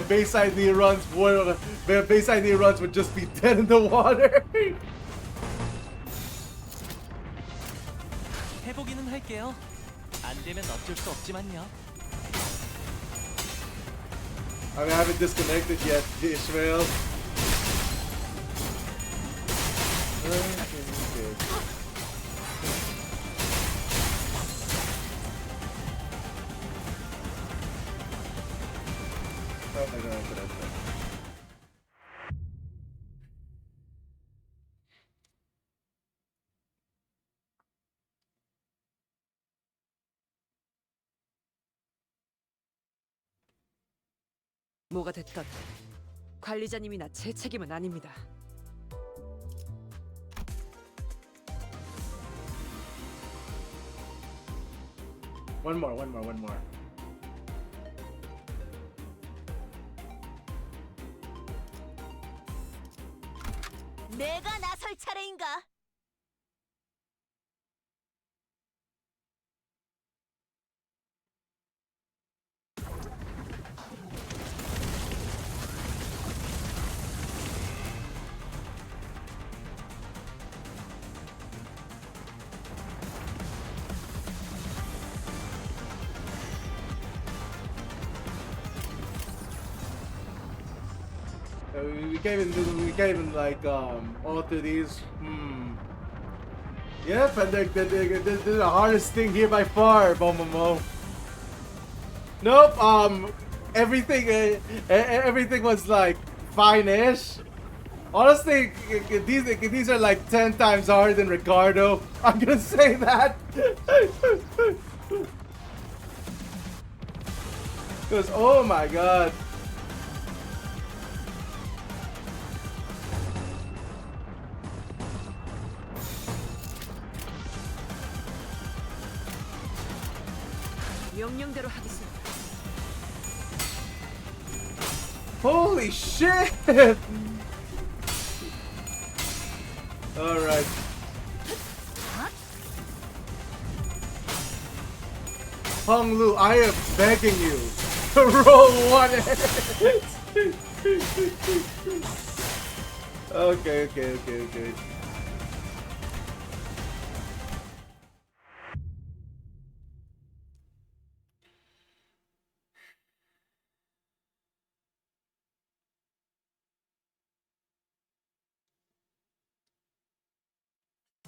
A: Bayside knee runs would just be dead in the water.
C: 해보기는 할게요. 안 되면 어쩔 수 없지만요.
A: I mean, I haven't disconnected yet, Ishmael. Okay.
G: 뭐가 됐던 관리자님이나 제 책임은 아닙니다.
A: One more.
F: 내가 나설 차례인가?
A: We can't even like alter these. Yep, and they're the hardest thing here by far, Momomo. Nope. Everything was like fine-ish. Honestly, these are like 10 times harder than Ricardo. I'm gonna say that. Because oh my god.
G: 명령대로 하겠습니다.
A: Holy shit! Alright. Hong Lu, I am begging you to roll 1 hit. Okay.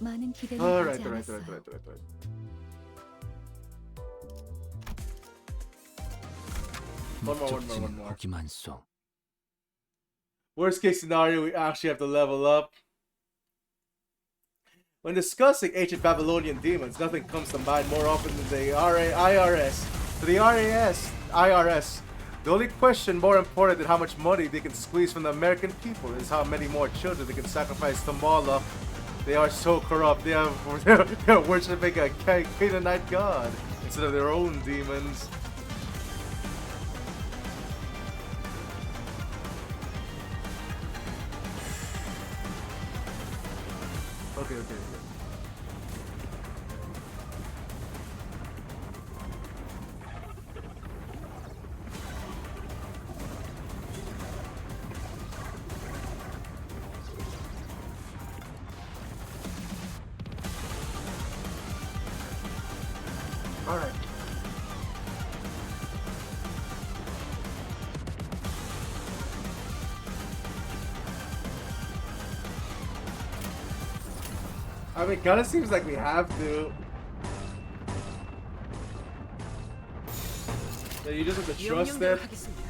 I: 많은 기대를
A: Alright.
I: 하지 않았어요.
A: One more.
C: 보기만 쏘.
A: Worst case scenario, we actually have to level up. When discussing ancient Babylonian demons, nothing comes to mind more often than the IRS. To the IRS, the only question more important than how much money they can squeeze from the American people is how many more children they can sacrifice to Moloch. They are so corrupt. They're worshiping a Canaanite god instead of their own demons. Okay. Alright. I mean, it kinda seems like we have to. Yeah, you just have to trust
G: 명령대로
A: it.
G: 하겠습니다.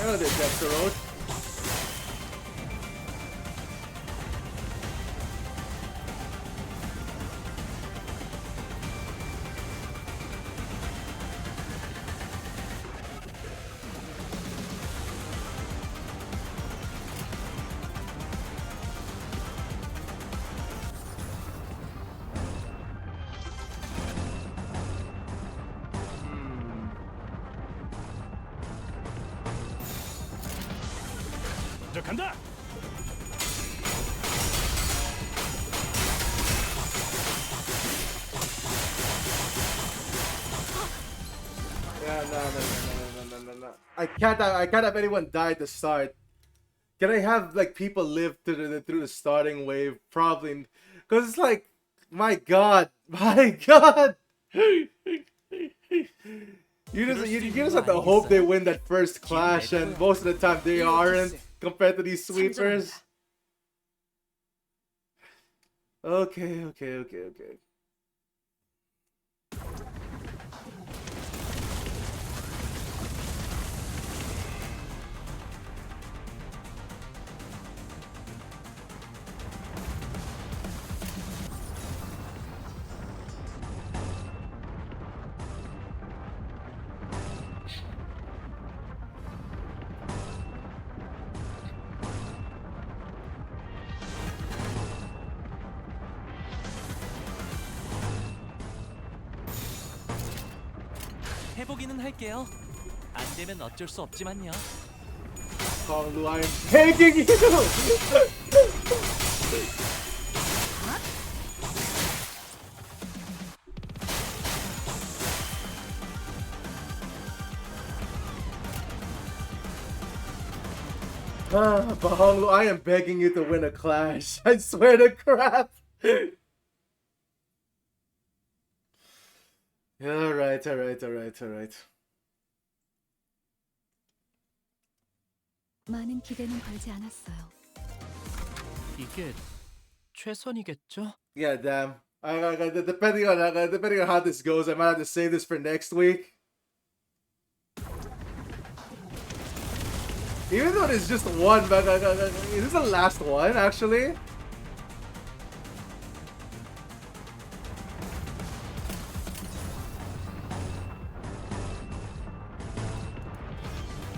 A: know this Dexter Road.
H: 저 간다.
A: Yeah, no. I can't have anyone die at the start. Can I have like people live through the starting wave? Probably, because it's like, my God. You just have to hope they win that first clash, and most of the time they aren't compared to these sweepers. Okay.
C: 해보기는 할게요. 안 되면 어쩔 수 없지만요.
A: Kong Lu, I am begging you! Bahong Lu, I am begging you to win a clash. I swear to crap. Alright.
I: 많은 기대는 걸지 않았어요.
C: 이게 최선이겠죠?
A: Yeah, damn. Depending on how this goes, I might have to save this for next week. Even though it's just one, but this is the last one, actually.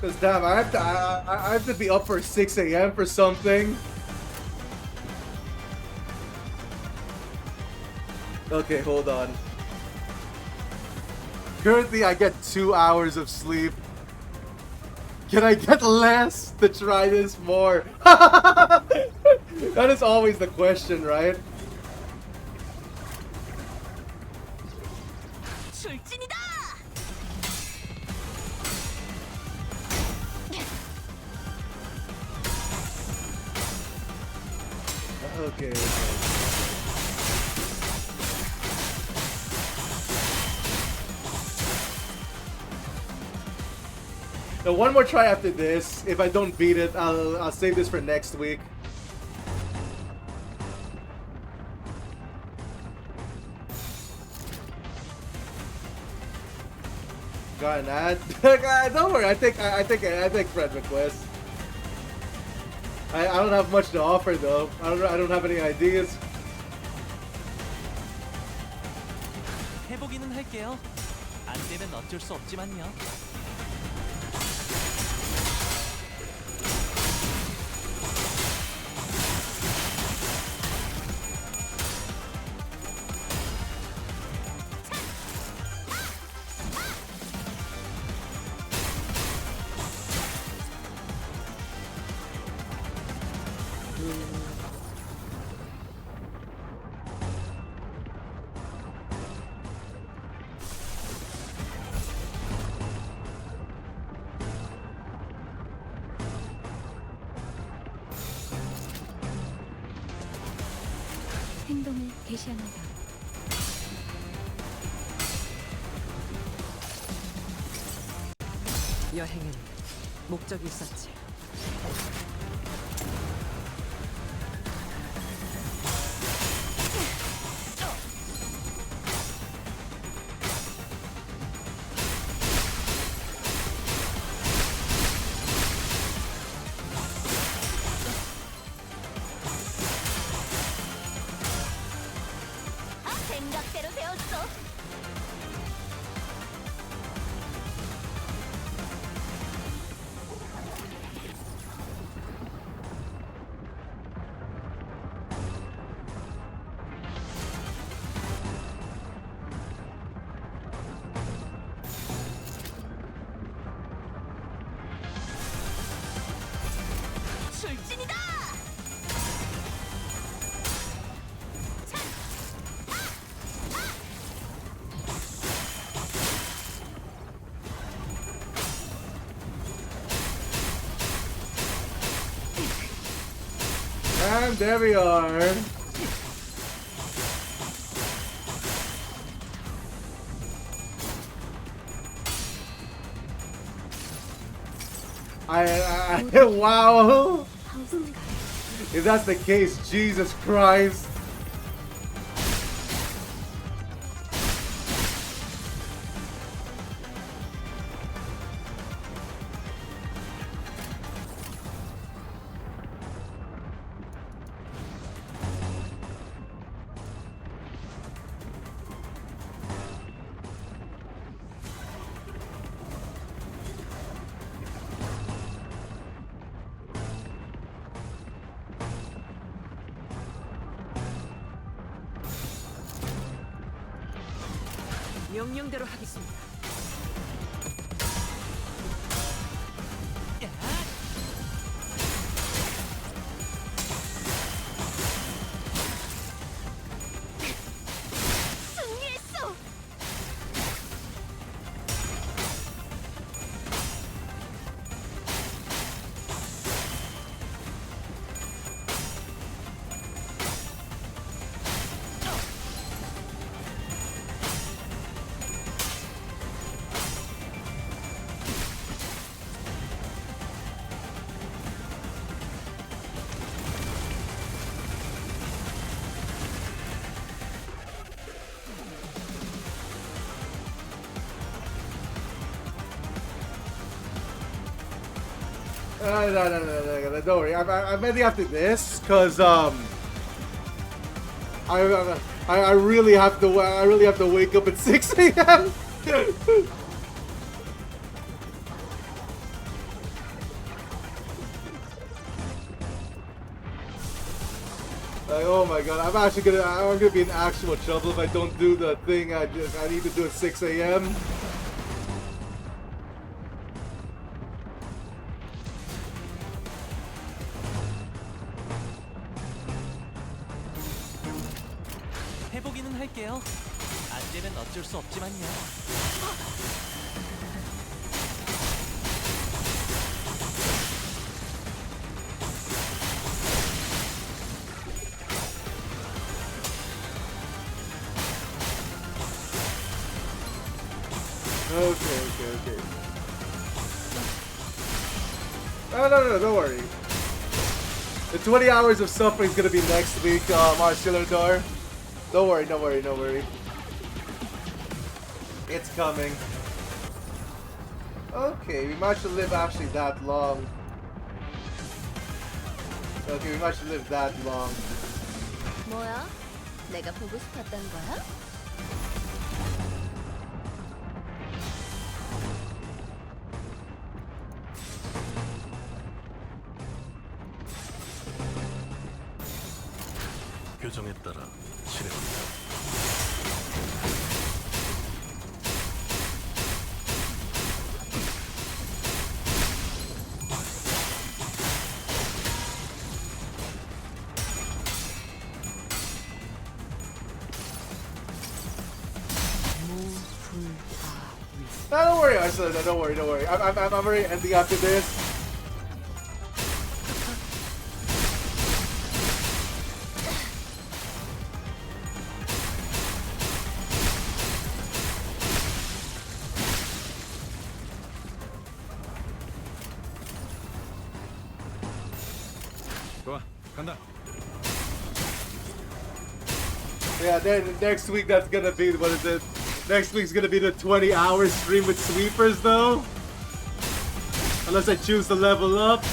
A: Cause damn, I have to be up for 6 a.m. for something. Okay, hold on. Currently, I get 2 hours of sleep. Can I get less to try this more? That is always the question, right?
F: 출진이다!
A: Okay. Now, one more try after this. If I don't beat it, I'll save this for next week. Got an ad? Don't worry. I think friend request. I don't have much to offer though. I don't have any ideas.
C: 해보기는 할게요. 안 되면 어쩔 수 없지만요.
I: 행동을 개시합니다.
G: 여행엔 목적이 있었지.
F: 생각대로 되었어. 출진이다!
A: And there we are. Wow. If that's the case, Jesus Christ.
G: 명령대로 하겠습니다.
F: 승리했어!
A: No, don't worry. I'm ready after this, cause I really have to wake up at 6 a.m. Like, oh my god, I'm gonna be in actual trouble if I don't do the thing I need to do at 6 a.m.
C: 해보기는 할게요. 안 되면 어쩔 수 없지만요.
A: Okay. No, don't worry. The 20 hours of suffering is gonna be next week, Marcellador. Don't worry. It's coming. Okay, we might should live actually that long. Okay, we might should live that long.
F: 뭐야? 내가 보고 싶었던 거야?
D: 규정에 따라 실행한다.
A: No, don't worry, Arcelor. Don't worry. I'm already ending after this.
E: 좋아, 간다.
A: Yeah, then next week that's gonna be, what is it? Next week's gonna be the 20-hour stream with sweepers though. Unless I choose to level up.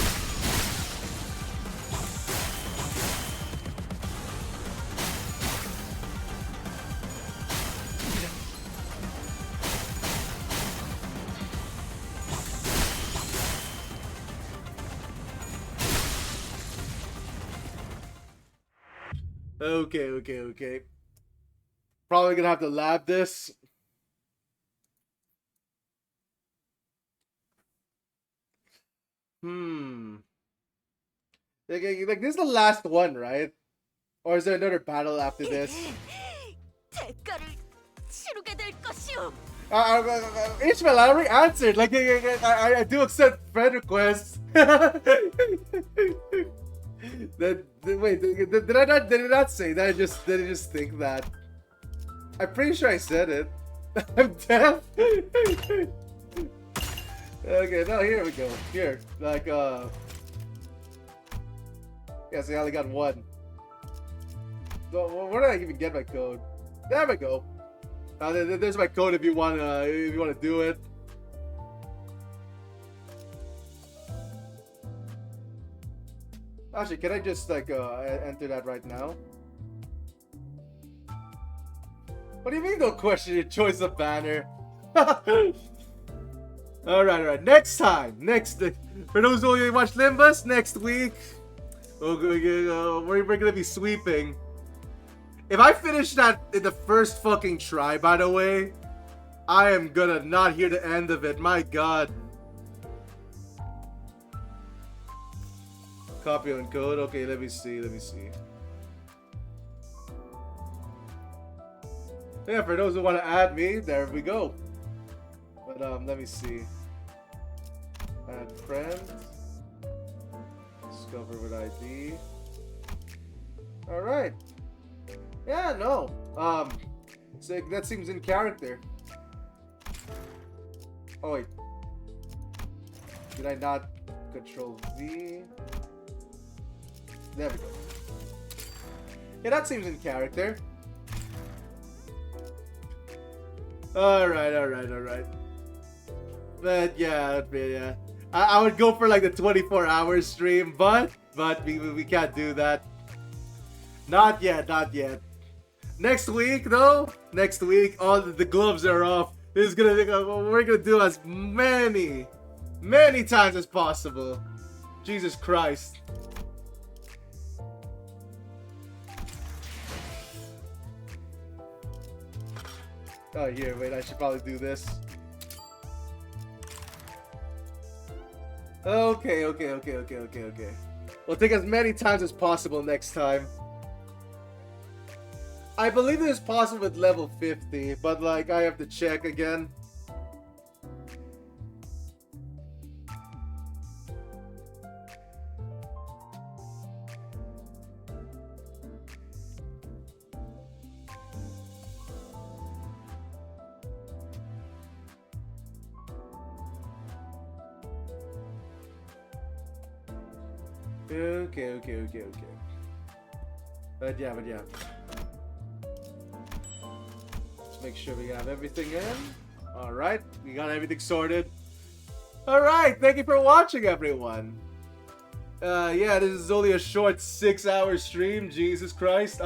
A: Okay. Probably gonna have to lab this. Like this is the last one, right? Or is there another battle after this?
F: 대가를 치르게 될 것이오.
A: Ishmael, I already answered. Like, I do accept friend requests. Wait, did I not say that? Did I just think that? I'm pretty sure I said it. I'm deaf. Okay, no, here we go. Here, like, yeah, see, I only got one. So, where did I even get my code? There we go. There's my code if you wanna do it. Actually, can I just like enter that right now? What do you mean? Don't question your choice of banner. All right. Next time, for those of you who watch Limbus, next week, we're gonna be sweeping. If I finish that in the first fucking try, by the way, I am gonna not hear the end of it. My God. Copy and code. Okay, let me see. Yeah, for those who want to add me, there we go. But let me see. Add friend. Discover with ID. All right. Yeah, no. So that seems in character. Oh wait. Did I not control V? There we go. Yeah, that seems in character. Alright. But yeah. I would go for like the 24-hour stream, but we can't do that. Not yet. Next week though, all the gloves are off. We're gonna do as many times as possible. Jesus Christ. Oh, here, wait, I should probably do this. Okay. We'll take as many times as possible next time. I believe it is possible with level 50, but like, I have to check again. Okay. But yeah. Let's make sure we have everything in. Alright, we got everything sorted. Alright, thank you for watching, everyone. Yeah, this is only a short 6-hour stream. Jesus Christ.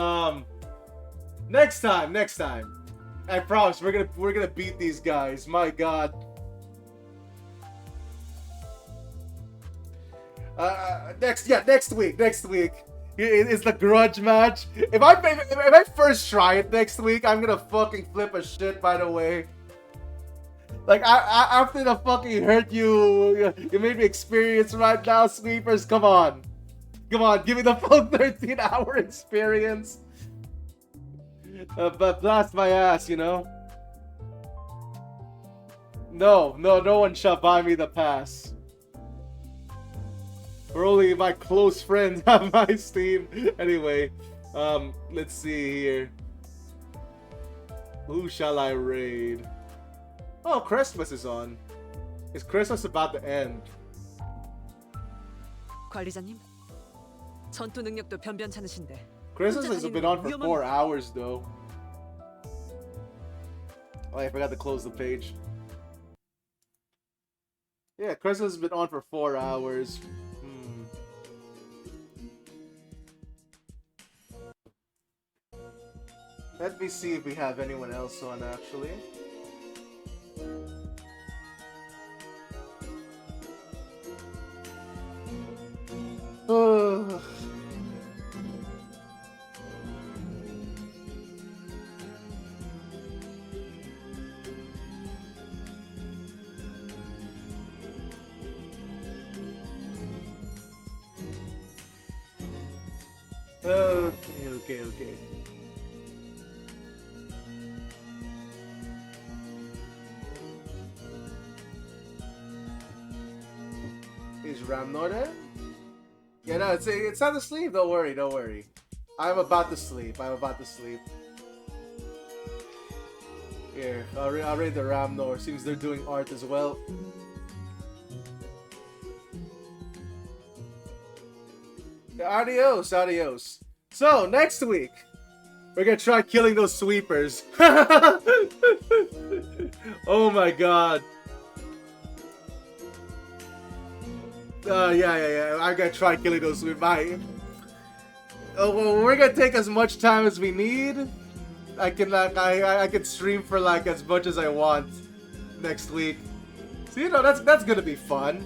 A: Next time. I promise we're gonna beat these guys. My God. Next week. It's the grudge match. If I first try it next week, I'm gonna fucking flip a shit. By the way, like after the fucking hurt you made me experience right now, sweepers. Come on, give me the full 13-hour experience. But blast my ass, you know. No one shall buy me the pass. Or only my close friends have my Steam. Anyway, let's see here. Who shall I raid? Oh, Christmas is on. Is Christmas about to end?
G: 관리자님, 전투 능력도 변변찮으신데.
A: Christmas has been on for 4 hours though. Oh, I forgot to close the page. Yeah, Christmas has been on for 4 hours. Let me see if we have anyone else on, actually. okay. Is Ramnor there? Yeah, no, it's not asleep. Don't worry. I'm about to sleep. Here, I'll raid the Ramnor. Seems they're doing art as well. Adios. So, next week, we're gonna try killing those sweepers. Oh my god. Yeah. I'm gonna try killing those sweepers. Well, we're gonna take as much time as we need. I can stream for like as much as I want next week. So you know that's gonna be fun.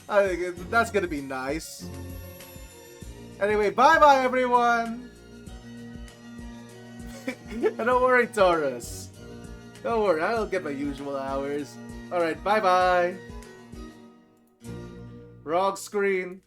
A: I think that's gonna be nice. Anyway, bye everyone. And don't worry, Taurus. Don't worry, I'll get my usual hours. Alright, bye. Wrong screen.